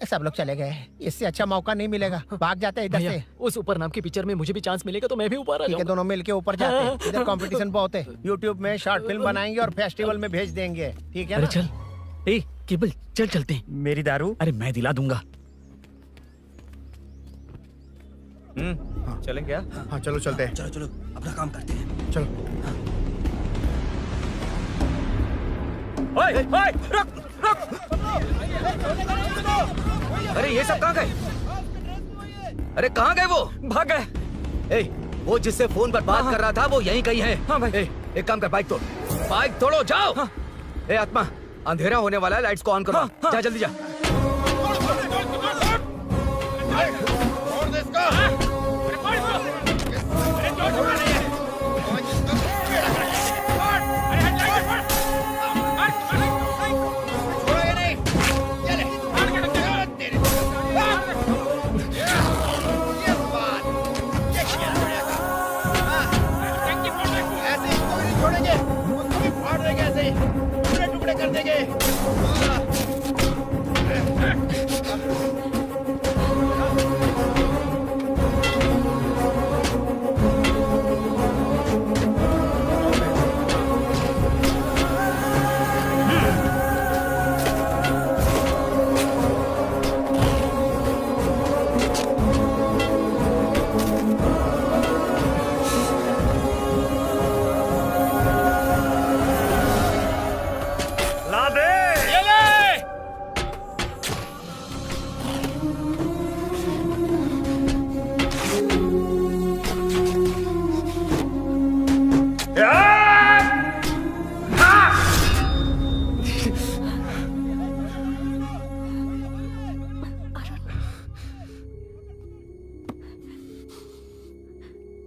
सब लोग चले गए, इससे अच्छा मौका नहीं मिलेगा। भाग जाते हैं इधर से। उस ऊपर नाम की पिक्चर में मुझे भी चांस मिलेगा तो मैं भी ऊपर आ ठीक है, जाऊंगा। दोनों मिलके ऊपर जाते हैं। इधर कंपटीशन बहुत है। यूट्यूब में शॉर्ट फिल्म बनाएंगे और फेस्टिवल में भेज देंगे। ठीक है अरे ना? चल, ए केबल चल चलते हैं। मेरी दारू? अरे मैं दिला दूंगा। चलें क्या? हाँ चलो चलते हैं। चलो अपना काम करते हैं। चलो। ओए, ओए, रुक, रुक। अरे ये सब कहाँ गए? अरे कहाँ गए वो? भाग गए। ए, वो जिससे फोन पर बात कर रहा था वो यहीं कहीं है। हाँ भाई। एक काम कर, बाइक तोड़, बाइक तोड़ो, जाओ। ए आत्मा, अंधेरा होने वाला है, लाइट्स को ऑन करो। जा जल्दी जा। कर देंगे।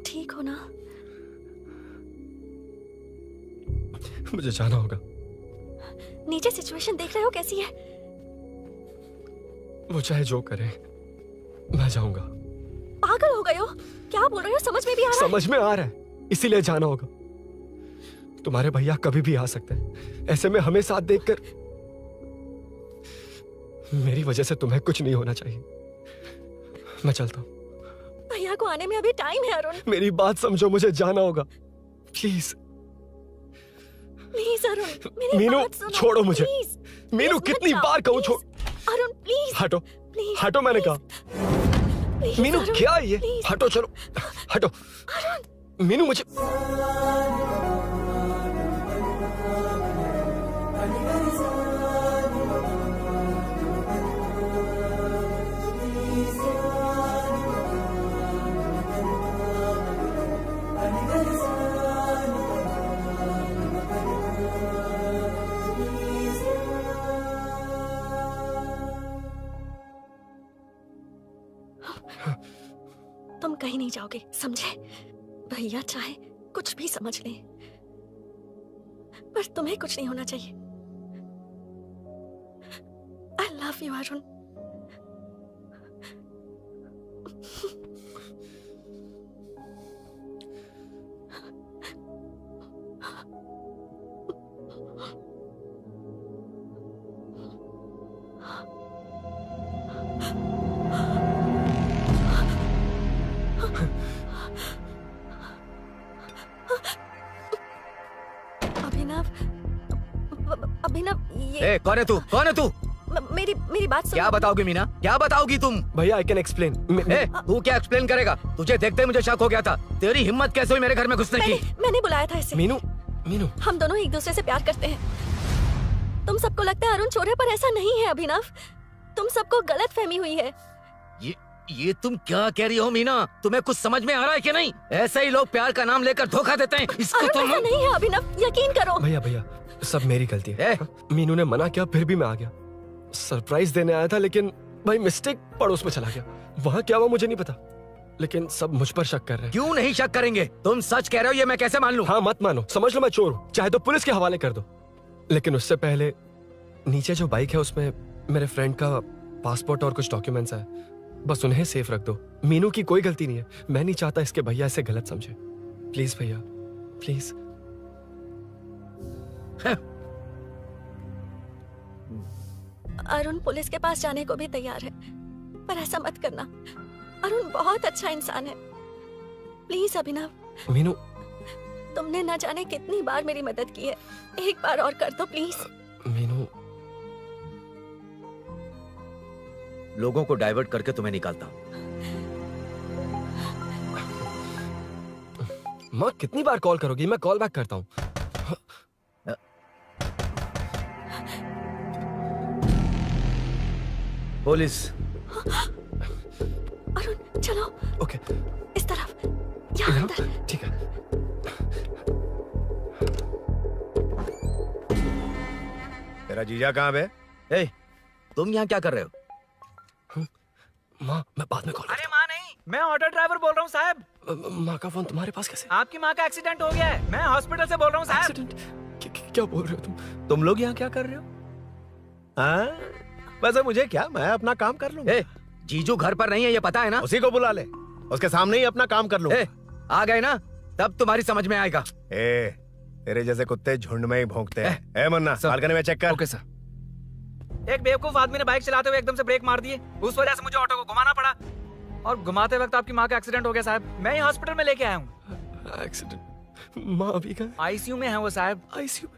ठीक हो ना? मुझे जाना होगा। नीचे सिचुएशन देख रहे हो कैसी है? वो चाहे जो करे, मैं जाऊंगा। पागल हो गए हो? क्या बोल रहे हो? समझ में भी आ रहा है? समझ में आ रहा है, इसीलिए जाना होगा। तुम्हारे भैया कभी भी आ सकते हैं। ऐसे में हमें साथ देखकर मेरी वजह से तुम्हें कुछ नहीं होना चाहिए। मैं चलता हूँ। भैया को आने में अभी टाइम है अरुण। मेरी बात समझो, मुझे जाना होगा। प्लीज प्लीज अरुण, मेरी मीनू, बात सुनो। छोड़ो मुझे। प्लीज, मीनू, प्लीज कितनी मत बार जाओ, कहूँ छोड़। प्लीज। अरुण प्लीज। हटो, प्लीज, हटो, मैंने कहा। प्लीज, मीनू अरुण, क्या है ये? प्लीज। हटो, चलो हटो। मीनू मुझे तुम कहीं नहीं जाओगे, समझे? भैया चाहे कुछ भी समझ लें, पर तुम्हें कुछ नहीं होना चाहिए। I love you Arun. Abhinav, ये कौन है तू? कौन है तू? मेरी बात सुनो। क्या बताओगी मीना? क्या बताओगी तुम? भैया आई कैन एक्सप्लेन। तू क्या एक्सप्लेन करेगा? तुझे देखते ही मुझे शक हो गया था। तेरी हिम्मत कैसे हुई मेरे घर में घुसने की? मैंने बुलाया था इसे। मीनू, मीनू, हम दोनों एक दूसरे से प्यार करते हैं। तुम सबको लगता है अरुण चोर है, पर ऐसा नहीं है अभिनव। तुम सबको गलत फहमी हुई है। ये तुम क्या कह रही हो मीना? तुम्हें कुछ समझ में आ रहा है कि नहीं? ऐसे ही लोग प्यार का नाम लेकर धोखा देते हैं। इसको अरुण ऐसा नहीं है अभिनव, यकीन करो। भैया भैया सब मेरी गलती है। मीनू ने मना किया, फिर भी मैं आ गया। सरप्राइज देने आया था, लेकिन भाई मिस्टेक पड़ोस में चला गया। वहाँ क्या हुआ मुझे नहीं पता, लेकिन सब मुझ पर शक कर रहे हैं। क्यों नहीं शक करेंगे? तुम सच कह रहे हो, ये मैं कैसे मान लूं? हाँ मत मानो, समझ लो मैं चोर हूँ, चाहे तो पुलिस के हवाले कर दो। लेकिन उससे पहले नीचे जो बाइक है उसमें मेरे फ्रेंड का पासपोर्ट और कुछ डॉक्यूमेंट्स है, बस उन्हें सेफ रख दो। मीनू की कोई गलती नहीं है। मैं नहीं चाहता इसके भैया इसे गलत समझे। प्लीज भैया, प्लीज। अरुण पुलिस के पास जाने को भी तैयार है, पर ऐसा मत करना। अरुण बहुत अच्छा इंसान है। प्लीज अभिनव। मीनू, तुमने न जाने कितनी बार मेरी मदद की है, एक बार और कर दो प्लीज। मीनू, लोगों को डाइवर्ट करके तुम्हें निकालता हूँ। माँ कितनी बार कॉल करोगी? मैं कॉल बैक करता हूँ। पुलिस। अरुण चलो। ओके। इस तरफ, यहाँ अंदर। ठीक है। तेरा जीजा कहाँ है? ए, तुम यहाँ क्या कर रहे हो? माँ मैं बाद में कॉल। अरे माँ नहीं, मैं ऑटो ड्राइवर बोल रहा हूँ साहब। माँ का फोन तुम्हारे पास कैसे? आपकी माँ का एक्सीडेंट हो गया है, मैं हॉस्पिटल से बोल रहा हूँ साहब। क्या बोल रहे हो तुम? तुम लोग यहाँ क्या कर रहे हो? हाँ? वैसे मुझे क्या, मैं अपना काम कर लूंगा। जीजू घर पर नहीं है, ये पता है ना? उसी को बुला ले, उसके सामने ही अपना काम कर लूंगा। आ गए ना, तब तुम्हारी समझ में आएगा। तेरे जैसे कुत्ते झुंड में ही भौंकते हैं। मन्ना, बालकनी में चेक कर। Okay sir. एक बेवकूफ आदमी ने बाइक चलाते हुए एकदम से ब्रेक मार दिए, उस वजह से मुझे ऑटो को घुमाना पड़ा, और घुमाते वक्त आपकी माँ का एक्सीडेंट हो गया साहब। मैं ही हॉस्पिटल में लेके आया हूँ। एक्सीडेंट? माँ अभी कहाँ? आईसीयू में है वो साहब। आईसीयू?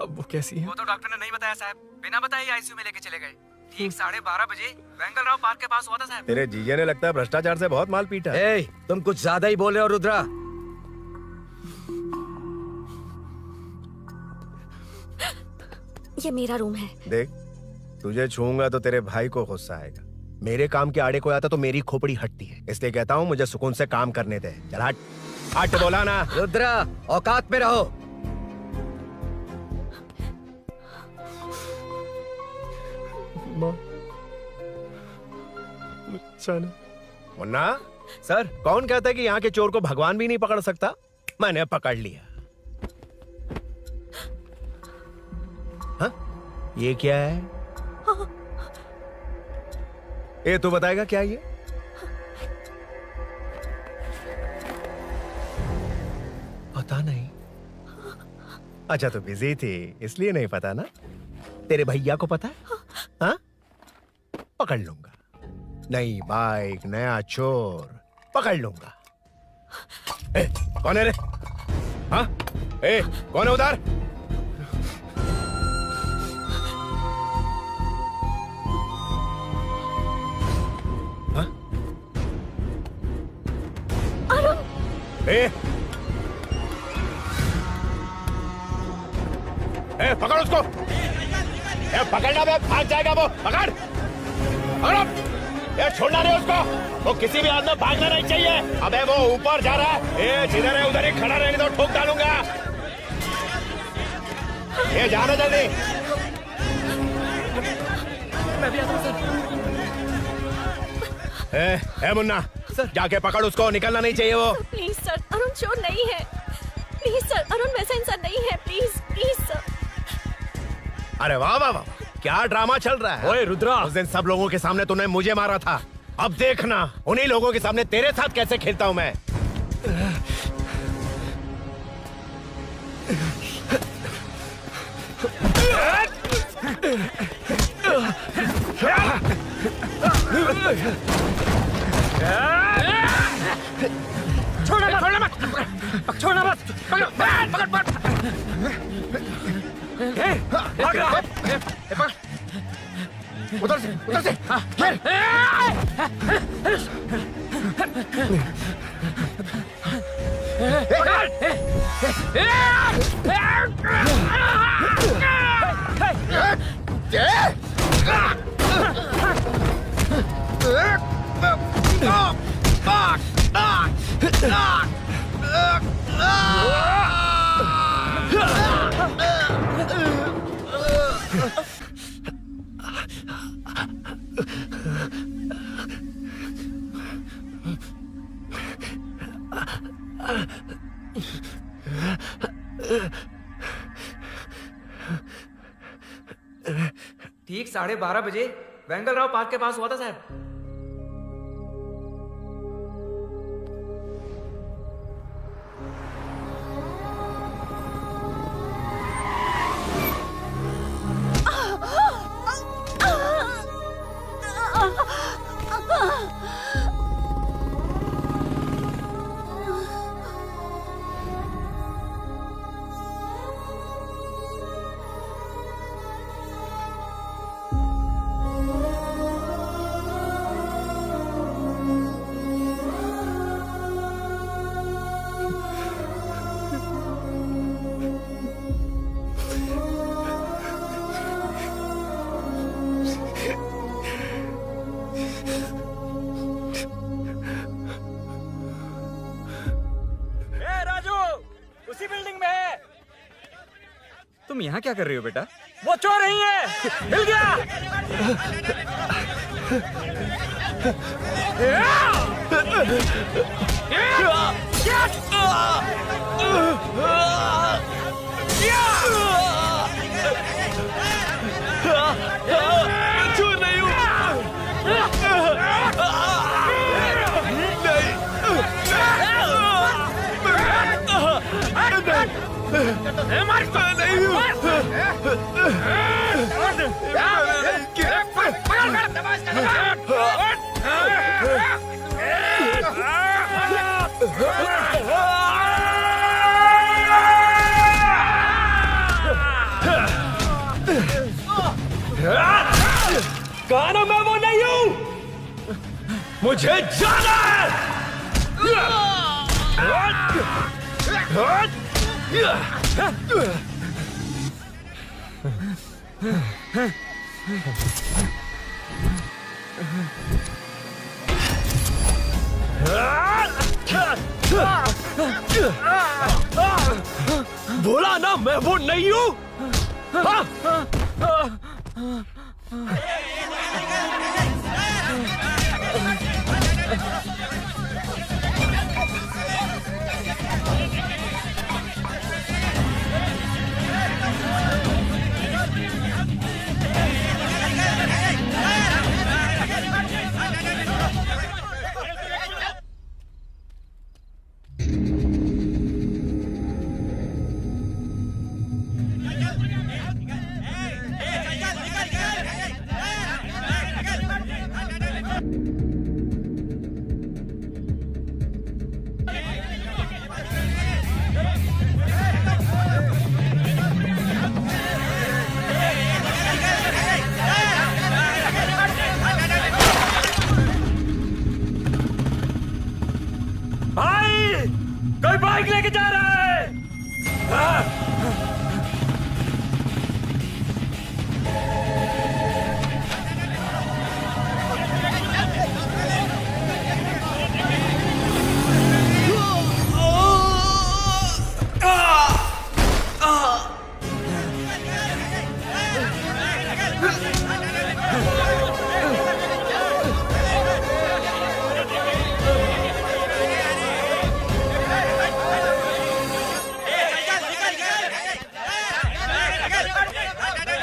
अब वो कैसी है? वो तो डॉक्टर ने नहीं बताया साहब, बिना बताए आईसीयू में लेके चले गए। ठीक 12:30 बजे वेंगल राव पार्क के पास हुआ था साहब। तेरे जीजे ने लगता है भ्रष्टाचार से बहुत माल पीटा। तुम कुछ ज्यादा ही बोल रहे हो रुद्रा। ये मेरा रूम है। देख, तुझे छूऊंगा तो तेरे भाई को गुस्सा आएगा। मेरे काम के आड़े को आता तो मेरी खोपड़ी हटती है, इसलिए कहता हूँ मुझे सुकून से काम करने दे। चल हट, हट बोला ना। रुद्रा, औकात में रहो। मुन्ना सर, कौन कहता है कि यहाँ के चोर को भगवान भी नहीं पकड़ सकता? मैंने पकड़ लिया। हाँ? ये क्या है? ये तू बताएगा क्या ये? पता नहीं। अच्छा तो बिजी थी इसलिए नहीं पता ना? तेरे भैया को पता है? हाँ? पकड़ लूंगा। नई बाइक, नया चोर, पकड़ लूंगा। कौन है रे? हाँ? कौन है उधर? हाँ? पकड़ उसको। पकड़ना बे, भाग जाएगा वो। पकड़, पकड़ो। छोड़ना नहीं उसको, वो किसी भी हाल में भागना नहीं चाहिए। अबे वो ऊपर जा रहा है, जिधर है उधर ही खड़ा रहने दो, ठोक डालूंगा। ये जाना जल्दी। मैं भी आता हूं सर। ए मुन्ना, जाके पकड़ उसको, निकलना नहीं चाहिए वो। प्लीज सर, अरुण चोर नहीं है। प्लीज सर, अरुण वैसा इंसान नहीं है। Please please sir. अरे वाह वाह वाह, क्या ड्रामा चल रहा है। ओए रुद्रा, उस दिन सब लोगों के सामने तूने मुझे मारा था, अब देखना उन्हीं लोगों के सामने तेरे साथ कैसे खेलता हूं मैं। छोड़ना मत, छोड़ना मत, पकड़, पकड़, पकड़। भाग रहा है। उधर से, घेर। ठीक 12:30 बजे वेंगलराव पार्क के पास हुआ था साहब। तुम यहाँ क्या कर रही हो बेटा? वो चोर नहीं है, हिल गया। चोर नहीं हूँ। कहा ना मैं वो नहीं हूँ, मुझे जाना बोला ना मैं वो नहीं हूँ।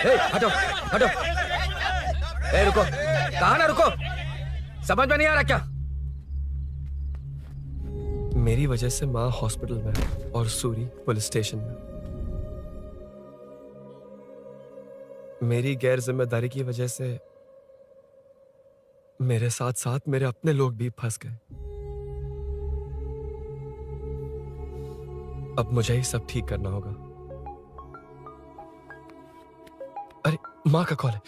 हटो हटो। ए रुको, कहा ना रुको, समझ में नहीं आ रहा क्या? मेरी वजह से माँ हॉस्पिटल में है और सूरी पुलिस स्टेशन में। मेरी गैर जिम्मेदारी की वजह से मेरे साथ साथ मेरे अपने लोग भी फंस गए। अब मुझे ही सब ठीक करना होगा। अरे माँ का कॉल है।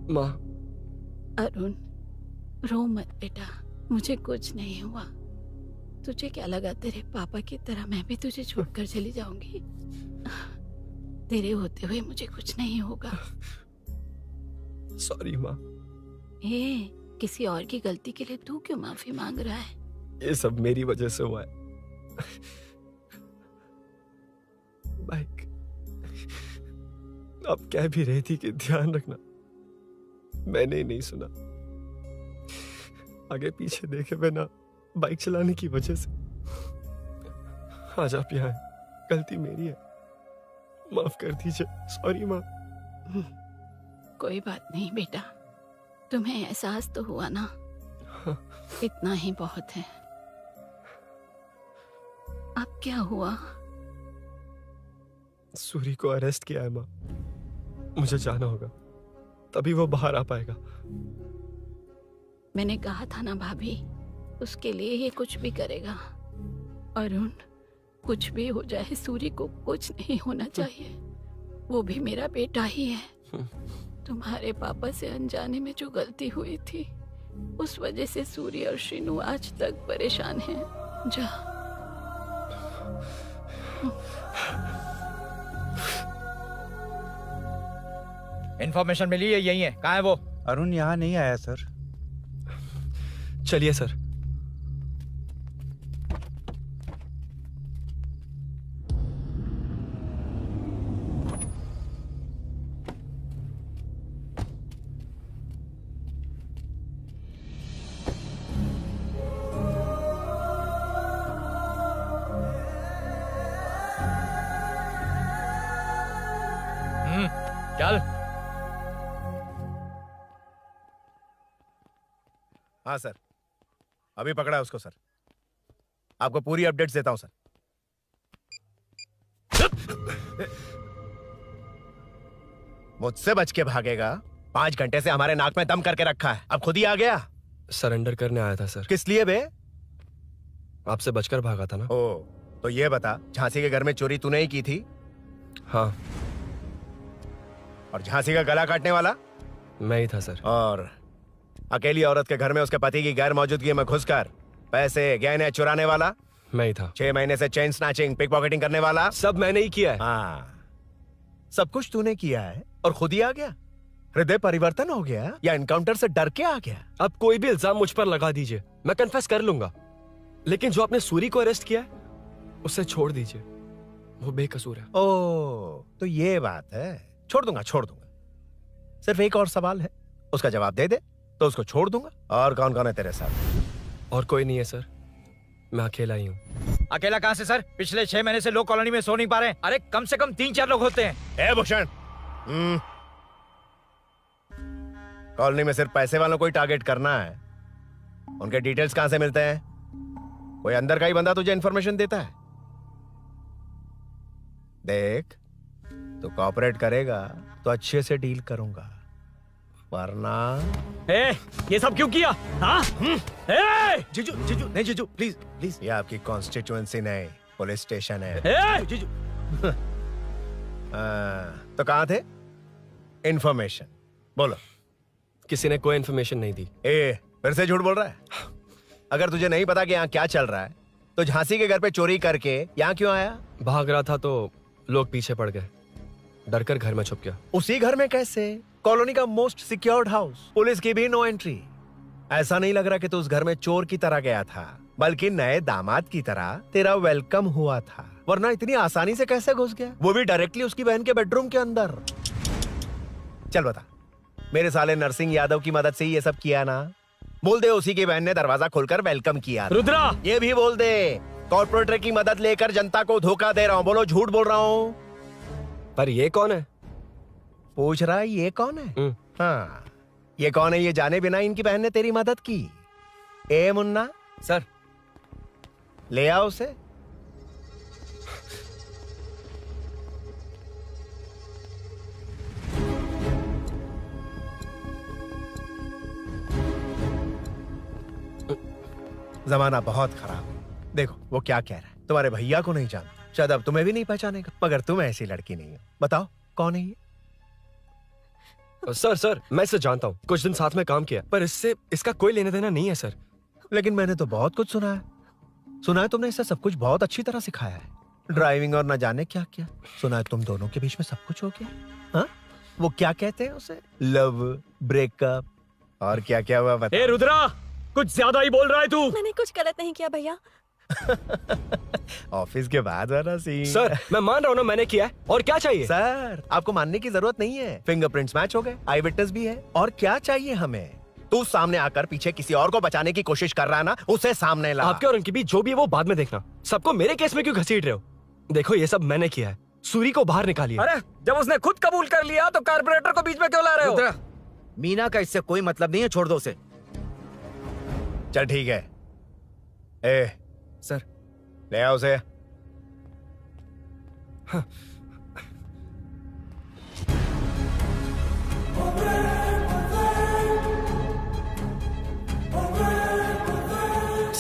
माँ। अरुण, रो मत बेटा, मुझे कुछ नहीं हुआ। तुझे क्या लगा तेरे पापा की तरह मैं भी तुझे छोड़कर चली जाऊंगी? तेरे होते हुए मुझे कुछ नहीं होगा। सॉरी माँ। ए, किसी और की गलती के लिए तू क्यों माफी मांग रहा है? ये सब मेरी वजह से हुआ है। बाइक अब कह भी रही थी कि ध्यान रखना, मैंने ही नहीं सुना। आगे पीछे देखे बिना बाइक चलाने की वजह से आज आप यहाँ हैं। गलती मेरी है, माफ कर दीजिए। सॉरी माँ। कोई बात नहीं बेटा, तुम्हें एहसास तो हुआ ना? हाँ। इतना ही बहुत है। अब क्या हुआ? सूरी को अरेस्ट किया है माँ। मुझे जाना होगा, तभी वो बाहर आ पाएगा। मैंने कहा था ना भाभी, उसके लिए ये कुछ भी करेगा। अरुण, कुछ भी हो जाए सूरी को कुछ नहीं होना चाहिए। वो भी मेरा बेटा ही है। तुम्हारे पापा से अनजाने में जो गलती हुई थी, उस वजह से सूरी और श्रीनू आज तक परेशान हैं। जा। इन्फॉर्मेशन मिली है, यही है। कहाँ है वो? अरुण यहाँ नहीं आया सर। चलिए सर। चल। हाँ सर, अभी पकड़ा है उसको सर। आपको पूरी अपडेट्स देता हूं सर। मुझसे बच के भागेगा? 5 घंटे से हमारे नाक में दम करके रखा है, अब खुद ही आ गया। सरेंडर करने आया था सर। किस लिए बे? आपसे बचकर भागा था ना। ओ, तो ये बता, झांसी के घर में चोरी तूने ही की थी? हाँ। और झांसी का गला काटने वाला? मैं ही था सर। और अकेली औरत के घर में उसके पति की गैर मौजूदगी में घुसकर पैसे गहने चुराने वाला? मैं ही था। 6 महीने से चेन स्नैचिंग, पिक पॉकेटिंग करने वाला? सब मैंने ही किया है। हाँ, सब कुछ तूने किया है और खुद ही आ गया? हृदय परिवर्तन हो गया या एनकाउंटर से डर के आ गया? अब कोई भी इल्जाम मुझ पर लगा दीजिए, मैं कन्फेस कर लूंगा। लेकिन जो आपने सूरी को अरेस्ट किया है, उसे छोड़ दीजिए, वो बेकसूर है। ओ, तो ये बात है। छोड़ दूंगा, छोड़ दूंगा। सिर्फ एक और सवाल है, उसका जवाब दे दे तो उसको छोड़ दूंगा। और कौन कौन है तेरे साथ? और कोई नहीं है सर, मैं अकेला ही हूँ। अकेला कहाँ से सर? पिछले 6 महीने से लोग कॉलोनी में सो नहीं पा रहे हैं। अरे कम से कम 3-4 लोग होते हैं। ए भूषण, कॉलोनी में सिर्फ पैसे वालों को ही टारगेट करना है। उनके डिटेल्स कहां से मिलते हैं? कोई अंदर का ही बंदा तुझे इंफॉर्मेशन देता है? देख, तो कॉपरेट करेगा तो अच्छे से डील करूंगा, वरना ये सब क्यों किया? हाँ? जीजू, जीजू, नहीं जीजू, प्लीज प्लीज। ये आपकी कॉन्स्टिट्यूएंसी नहीं, पुलिस स्टेशन है। जीजू। तो कहाँ थे? इंफॉर्मेशन बोलो। किसी ने कोई इंफॉर्मेशन नहीं दी। फिर से झूठ बोल रहा है? अगर तुझे नहीं पता कि यहाँ क्या चल रहा है, तो झांसी के घर पे चोरी करके यहाँ क्यों आया? भाग रहा था तो लोग पीछे पड़ गए, डरकर घर में छुप गया। उसी घर में कैसे? कॉलोनी का मोस्ट सिक्योर्ड हाउस, पुलिस की भी नो एंट्री। ऐसा नहीं लग रहा कि तू उस घर में चोर की तरह गया था, बल्कि नए दामाद की तरह तेरा वेलकम हुआ था। वरना इतनी आसानी से कैसे घुस गया, वो भी डायरेक्टली उसकी बहन के बेडरूम के अंदर? चल बता, मेरे साले नरसिंह यादव की मदद से ही ये सब किया ना। बोल दे उसी की बहन ने दरवाजा खोलकर वेलकम किया। रुद्रा! ये भी बोल दे कॉर्पोरेटर की मदद लेकर जनता को धोखा दे रहा हूँ। बोलो झूठ बोल रहा हूँ। पर ये कौन है? पूछ रहा है ये कौन है? हाँ, ये कौन है ये जाने बिना इनकी बहन ने तेरी मदद की। ए मुन्ना सर, ले आओ उसे। जमाना बहुत खराब है। देखो वो क्या कह रहा है। तुम्हारे भैया को नहीं जानता, शायद अब तुम्हें भी नहीं पहचानेगा, मगर तुम ऐसी लड़की नहीं हो। बताओ कौन है ये? सर मैं इसे जानता हूँ, कुछ दिन साथ में काम किया, पर इससे इसका कोई लेना देना नहीं है सर। लेकिन मैंने तो बहुत कुछ सुना है। सुना है तुमने इसे सब कुछ बहुत अच्छी तरह सिखाया है, ड्राइविंग और न जाने क्या क्या। सुना है तुम दोनों के बीच में सब कुछ हो गया। हाँ, वो क्या कहते हैं उसे, लव, ब्रेकअप और क्या क्या हुआ बता। ए रुद्रा, कुछ ज्यादा ही बोल रहा है तू। मैंने कुछ गलत नहीं किया भैया। ऑफिस के बाद वाला सीन। सर मैं मान रहा हूँ ना मैंने किया है, और क्या चाहिए? सर आपको मानने की जरूरत नहीं है, फिंगरप्रिंट्स मैच हो गए, आई विटनेस भी है, और क्या चाहिए हमें? तू सामने आकर पीछे किसी और को बचाने की कोशिश कर रहा है ना, उसे सामने ला। आपके और उनके बीच जो भी है वो बाद में देखना, सबको मेरे केस में क्यों घसीट रहे हो? देखो ये सब मैंने किया है, सूरी को बाहर निकालिए। अरे जब उसने खुद कबूल कर लिया तो कारपोरेटर को बीच में क्यों ला रहे हो? रुद्रा, मीना का इससे कोई मतलब नहीं है, छोड़ दो उसे। चल ठीक है। ए सर, ले आओ उसे। हाँ।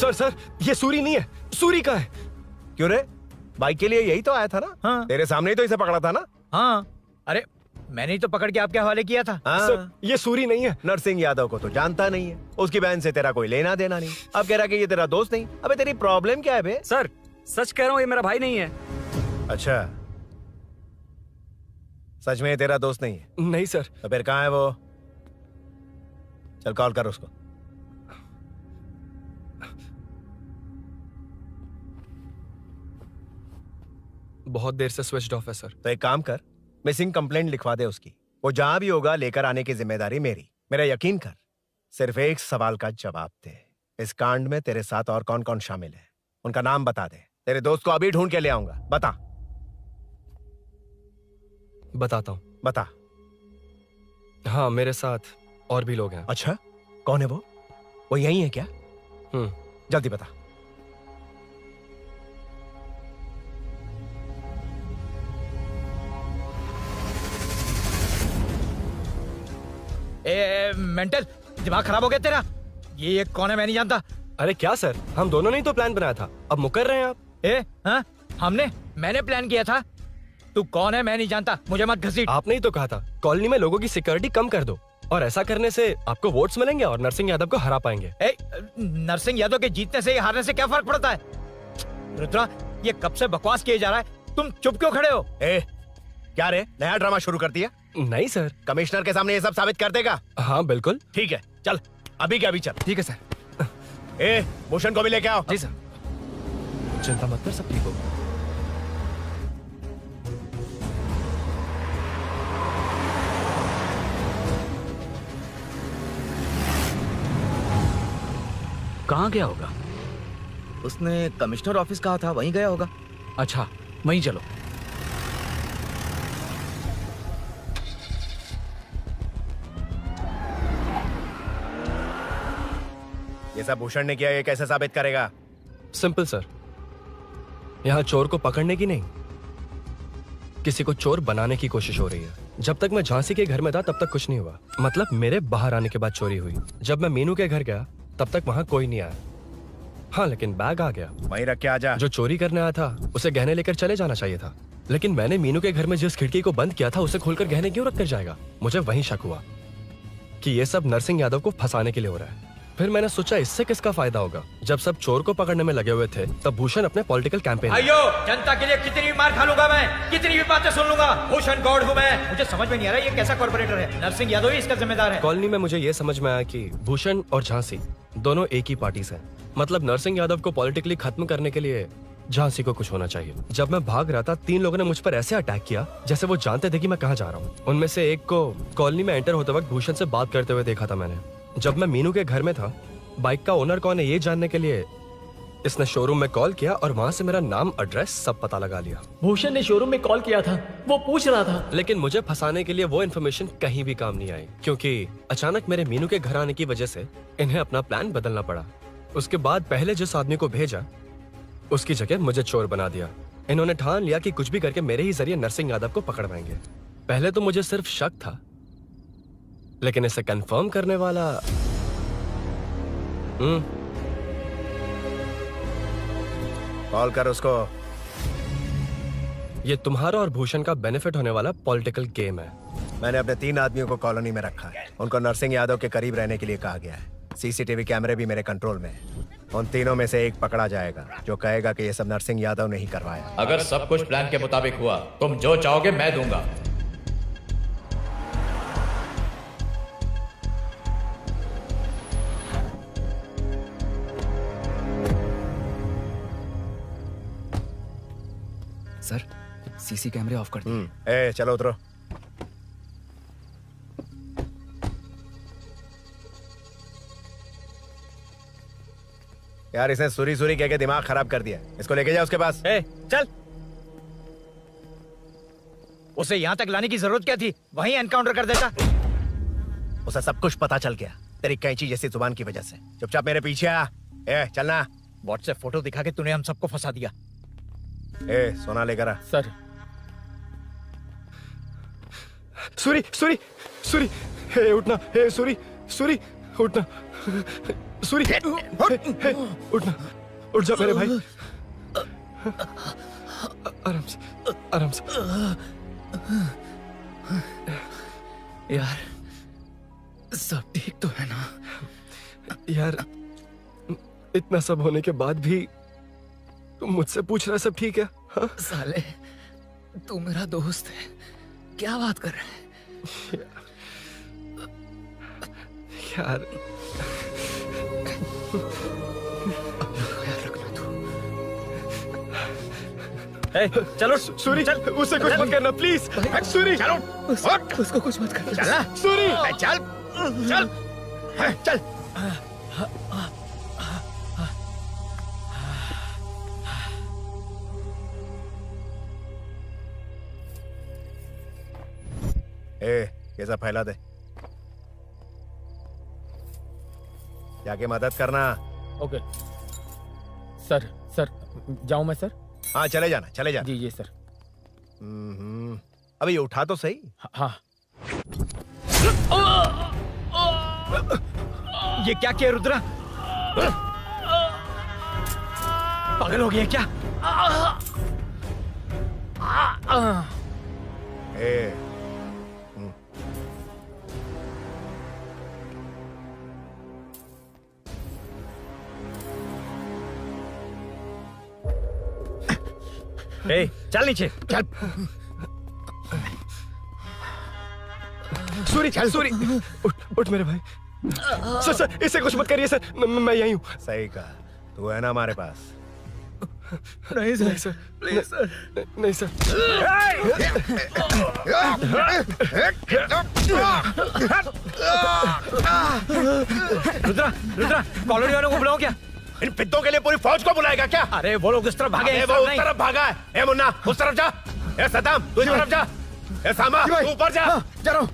सर ये सूरी नहीं है, सूरी का है। क्यों रे, बाइक के लिए यही तो आया था ना? हाँ। तेरे सामने ही तो इसे पकड़ा था ना? हाँ, अरे मैंने ही तो पकड़ के आपके हवाले किया था। हाँ। सर ये सूरी नहीं है। नरसिंह यादव को तो जानता नहीं है, उसकी बहन से तेरा कोई लेना देना नहीं। अब कह रहा कि ये तेरा दोस्त नहीं। अबे तेरी प्रॉब्लम क्या है बे? सर सच कह रहा हूँ, ये मेरा भाई नहीं है। अच्छा, सच में ये तेरा दोस्त नहीं है? नहीं सर। तो फिर कहाँ है वो? चल कॉल कर उसको। बहुत देर से स्विच ऑफ है सर। तो एक काम कर, मिसिंग कंप्लेंट लिखवा दे उसकी। वो जहां भी होगा लेकर आने की जिम्मेदारी मेरी। मेरा यकीन कर, सिर्फ एक सवाल का जवाब दे। इस कांड में तेरे साथ और कौन कौन शामिल है, उनका नाम बता दे। तेरे दोस्त को अभी ढूंढ के ले आऊंगा। बता। बताता हूँ। बता। हाँ मेरे साथ और भी लोग हैं। अच्छा, कौन है वो? वो यही है क्या? जल्दी बता। मेंटल दिमाग खराब हो गया तेरा? ये कौन है, मैं नहीं जानता। अरे क्या सर, हम दोनों ने ही तो प्लान बनाया था, अब मुकर रहे हैं आप? हाँ, मैंने प्लान किया था। तू कौन है मैं नहीं जानता, मुझे मत घसीट। आपने ही तो कहा था कॉलोनी में लोगों की सिक्योरिटी कम कर दो, और ऐसा करने से आपको वोट्स मिलेंगे और नरसिंह यादव को हरा पाएंगे। नरसिंह यादव के जीतने से या हारने से क्या फर्क पड़ता है? रुद्रा, ये कब से बकवास किए जा रहा है, तुम चुप क्यों खड़े हो? क्या रे, नया ड्रामा शुरू कर दिया? नहीं सर। कमिश्नर के सामने ये सब साबित कर देगा? हाँ बिल्कुल। ठीक है, चल अभी क्या अभी चल। ठीक है सर। भूषण को भी लेके आओ। जी सर। चिंता मत कर, सब ठीक होगा। कहाँ गया होगा? उसने कमिश्नर ऑफिस कहा था, वहीं गया होगा। अच्छा वहीं चलो। ये सब भूषण ने किया, ये कैसे साबित करेगा? सिंपल सर, यहाँ चोर को पकड़ने की नहीं, किसी को चोर बनाने की कोशिश हो रही है। जब तक मैं झांसी के घर में था तब तक कुछ नहीं हुआ, मतलब मेरे बाहर आने के बाद चोरी हुई। जब मैं मीनू के घर गया तब तक वहां कोई नहीं आया। हाँ लेकिन बैग आ गया। वहीं रख के आ जा। जो चोरी करने आया था उसे गहने लेकर चले जाना चाहिए था, लेकिन मैंने मीनू के घर में जिस खिड़की को बंद किया था उसे खोलकर गहने क्यों रख कर जाएगा? मुझे वहीं शक हुआ कि ये सब नरसिंह यादव को फंसाने के लिए हो रहा है। फिर मैंने सोचा इससे किसका फायदा होगा। जब सब चोर को पकड़ने में लगे हुए थे तब भूषण अपने पॉलिटिकल कैंपेन। अयो, जनता के लिए कितनी भी मार खा लूंगा मैं, कितनी भी बातें सुन लूंगा। भूषण गॉड हूँ मैं। मुझे समझ में नहीं आ रहा ये कैसा कॉर्पोरेटर है। नरसिंह यादव ही इसका जिम्मेदार है। कॉलोनी में मुझे ये समझ में आया कि भूषण और झांसी दोनों एक ही पार्टी से हैं। मतलब नरसिंह यादव को पॉलिटिकली खत्म करने के लिए झांसी को कुछ होना चाहिए। जब मैं भाग रहा था 3 लोगों ने मुझ पर ऐसे अटैक किया जैसे वो जानते थे कि मैं कहाँ जा रहा हूँ। उनमें से एक को कॉलोनी में एंटर होते वक्त भूषण से बात करते हुए देखा था मैंने। जब मैं मीनू के घर में था, बाइक का ओनर कौन है ये जानने के लिए इसने शोरूम में कॉल किया और वहां से मेरा नाम, एड्रेस सब पता लगा लिया। भूषण ने शोरूम में कॉल किया था, वो पूछ रहा था। लेकिन मुझे फंसाने के लिए वो इन्फॉर्मेशन कहीं भी काम नहीं आई, क्योंकि अचानक मेरे मीनू के घर आने की वजह से इन्हें अपना प्लान बदलना पड़ा। उसके बाद पहले जिस आदमी को भेजा उसकी जगह मुझे चोर बना दिया। इन्होंने ठान लिया कि कुछ भी करके मेरे ही जरिए नरसिंह यादव को पकड़वाएंगे। पहले तो मुझे सिर्फ शक था, लेकिन इसे कंफर्म करने वाला कॉल कर उसको। ये तुम्हारा और भूषण का बेनिफिट होने वाला पॉलिटिकल गेम है। मैंने अपने 3 आदमियों को कॉलोनी में रखा है। उनको नरसिंह यादव के करीब रहने के लिए कहा गया है। सीसीटीवी कैमरे भी मेरे कंट्रोल में है। उन तीनों में से एक पकड़ा जाएगा जो कहेगा कि ये सब नरसिंह यादव ने ही करवाया। अगर सब कुछ प्लान के मुताबिक हुआ, तुम जो चाहोगे मैं दूंगा। सर, सीसी कैमरे ऑफ कर दिए। ए चलो उतरो। यार इसने सुरी सुरी कह के दिमाग खराब कर दिया। इसको लेके जाओ उसके पास। चल। उसे यहाँ तक लाने की जरूरत क्या थी? वहीं एनकाउंटर कर देता। उसे सब कुछ पता चल गया तेरी कैंची जैसी जुबान की वजह से। चुपचाप मेरे पीछे आ। चलना। व्हाट्सएप फोटो दिखा के तूने हम सबको फंसा दिया। सोना लेकर आ। सर। सूरी सूरी सूरी, हे उठना। हे सूरी सूरी उठना। सूरी उठना, उठ जा मेरे भाई। आराम से आराम से। यार सब ठीक तो है ना? यार इतना सब होने के बाद भी तुम मुझसे पूछ रहा सब ठीक है? हाँ? साले तू मेरा दोस्त है, क्या बात कर रहा है? यार चलो सूरी, चल उसे कुछ मत करना प्लीज। सूरी चलो, उसको कुछ मत करना। चलना सूरी, चल चल चल। ये सब फैला दे। जाके मदद करना। Okay sir. सर जाऊं मैं? सर हाँ चले जाना, चले जाना। जी सर। अभी उठा तो सही। हाँ। ये क्या किया रुद्रा? पागल हो गया क्या? चल नीचे चल। सूरी चल। सूरी उठ मेरे भाई। सर सर इसे कुछ मत करिए सर, मैं यहीं हूँ। सही कहा, तू है ना हमारे पास? नहीं सर, नहीं सर, प्लीज सर, नहीं सर। रुद्रा रुद्रा कॉलोनी वालों को बुलाओ क्या? इन पिद्दों के लिए पूरी फौज को बुलाएगा क्या? अरे वो लोग उस तरफ भागे। वो उस तरफ भागा है। ए मुन्ना उस तरफ जा। ए सदाम तू इस तरफ जा। ए सामा तू ऊपर जा। जा रहा हूं।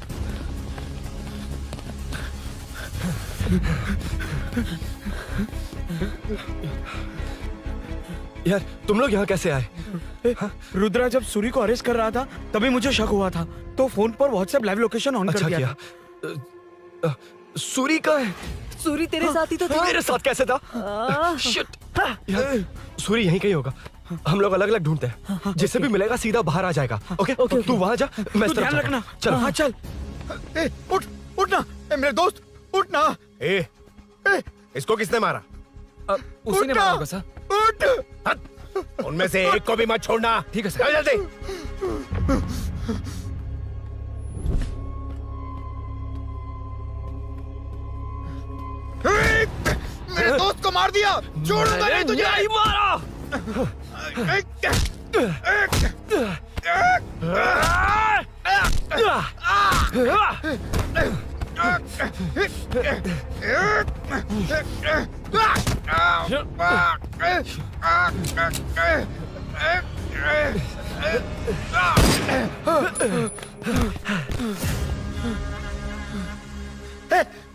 यार तुम लोग यहाँ कैसे आए? रुद्रा जब सूरी को अरेस्ट कर रहा था तभी मुझे शक हुआ था, तो फोन पर व्हाट्सएप लाइव लोकेशन ऑन कर दिया था। सूरी का है? सूरी तेरे साथ ही तो था। मेरे साथ कैसे था? शिट। यार सूरी यहीं कहीं होगा, हम लोग अलग अलग ढूंढते हैं। जिसे भी मिलेगा सीधा बाहर आ जाएगा। ओके तू वहां जा, मैं इस तरफ ध्यान रखना। चल। हाँ चल। उठ उठना मेरे दोस्त, उठना। इसको किसने मारा? उसी ने मारा होगा सर। उठ। उनमें से एक को भी मत छोड़ना। ठीक है सर। जल्दी। मेरे दोस्त को मार दिया, छोड़ूंगा नहीं तुझे। नहीं मारा।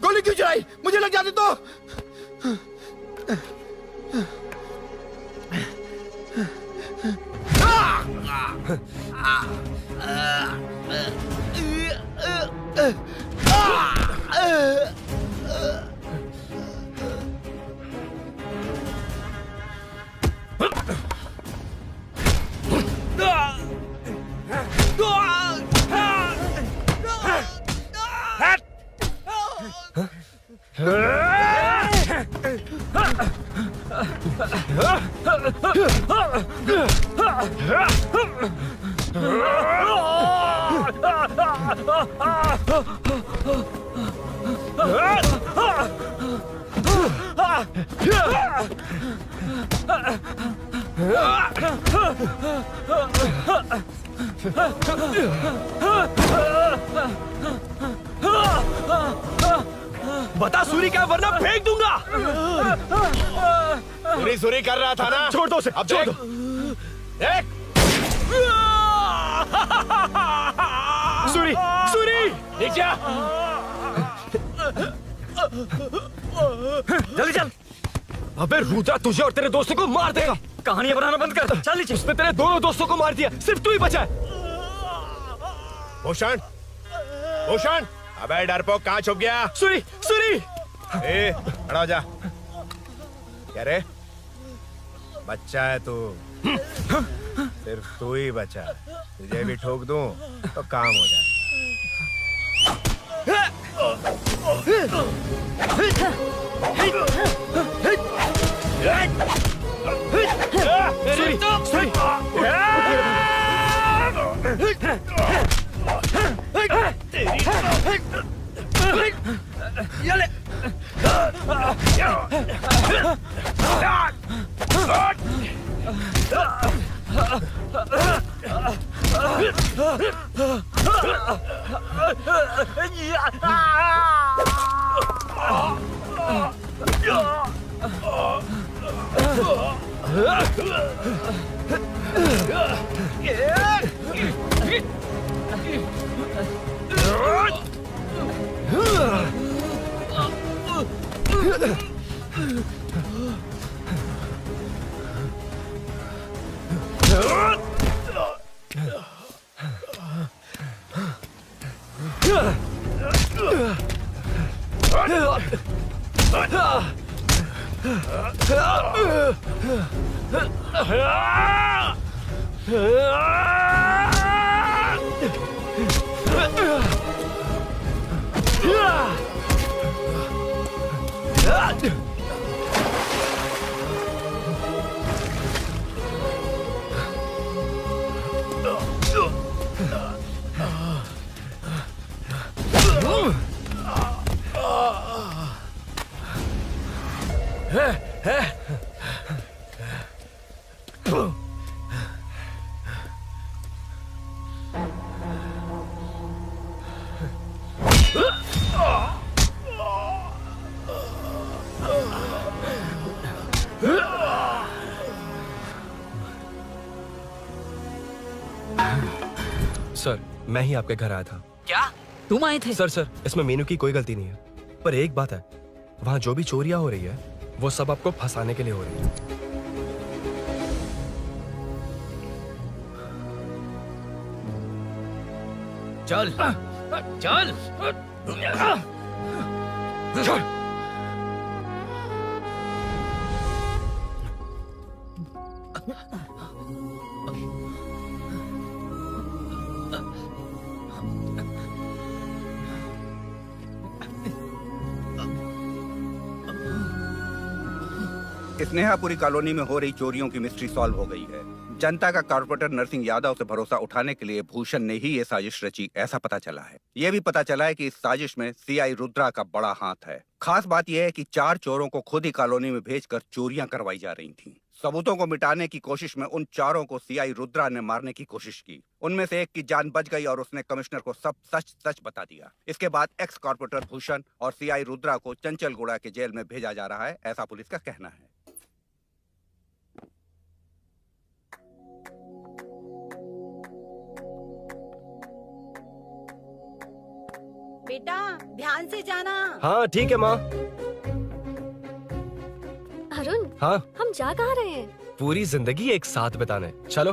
गोली क्यों चलाई? मुझे लग जाती तो। बता सूरी क्या, वरना फेंक दूंगा। सूरी सूरी कर रहा था ना? छोड़ दो उसे, अब छोड़ देख। दो। देख। सूरी, सूरी, देख जा। जल्दी चल। अबे रुद्रा तुझे और तेरे दोस्तों को मार देगा। कहानियां बनाना बंद कर। चल नीचे। उसने तेरे दोनों दोस्तों को मार दिया, सिर्फ तू ही बचा है। भूषण, भूषण, अबे डरपोक कहाँ छुप गया? सूरी, सूरी। खड़ा हो जा। क्या रे? बच्चा है तू, सिर्फ तू ही बचा। तुझे भी ठोक दूं तो काम हो जाए। सर, मैं ही आपके घर आया था। क्या तुम आए थे? सर, इसमें मीनू की कोई गलती नहीं है, पर एक बात है, वहाँ जो भी चोरियां हो रही है वो सब आपको फंसाने के लिए हो रही है। चल चल चल। स्नेहापुरी कॉलोनी में हो रही चोरियों की मिस्ट्री सॉल्व हो गई है। जनता का कॉर्पोरेटर नरसिंह यादव से भरोसा उठाने के लिए भूषण ने ही ये साजिश रची, ऐसा पता चला है। ये भी पता चला है कि इस साजिश में सीआई रुद्रा का बड़ा हाथ है। खास बात यह है कि 4 चोरों को खुद ही कॉलोनी में भेजकर चोरियां करवाई जा रही थीं। सबूतों को मिटाने की कोशिश में उन 4 को सीआई रुद्रा ने मारने की कोशिश की। उनमें से एक की जान बच गई और उसने कमिश्नर को सब सच सच बता दिया। इसके बाद एक्स कॉर्पोरेटर भूषण और सीआई रुद्रा को चंचलगुड़ा के जेल में भेजा जा रहा है, ऐसा पुलिस का कहना है। बेटा ध्यान से जाना। हाँ ठीक है माँ। अरुण, हाँ हम जा कहाँ रहे हैं? पूरी जिंदगी एक साथ बिताने, चलो।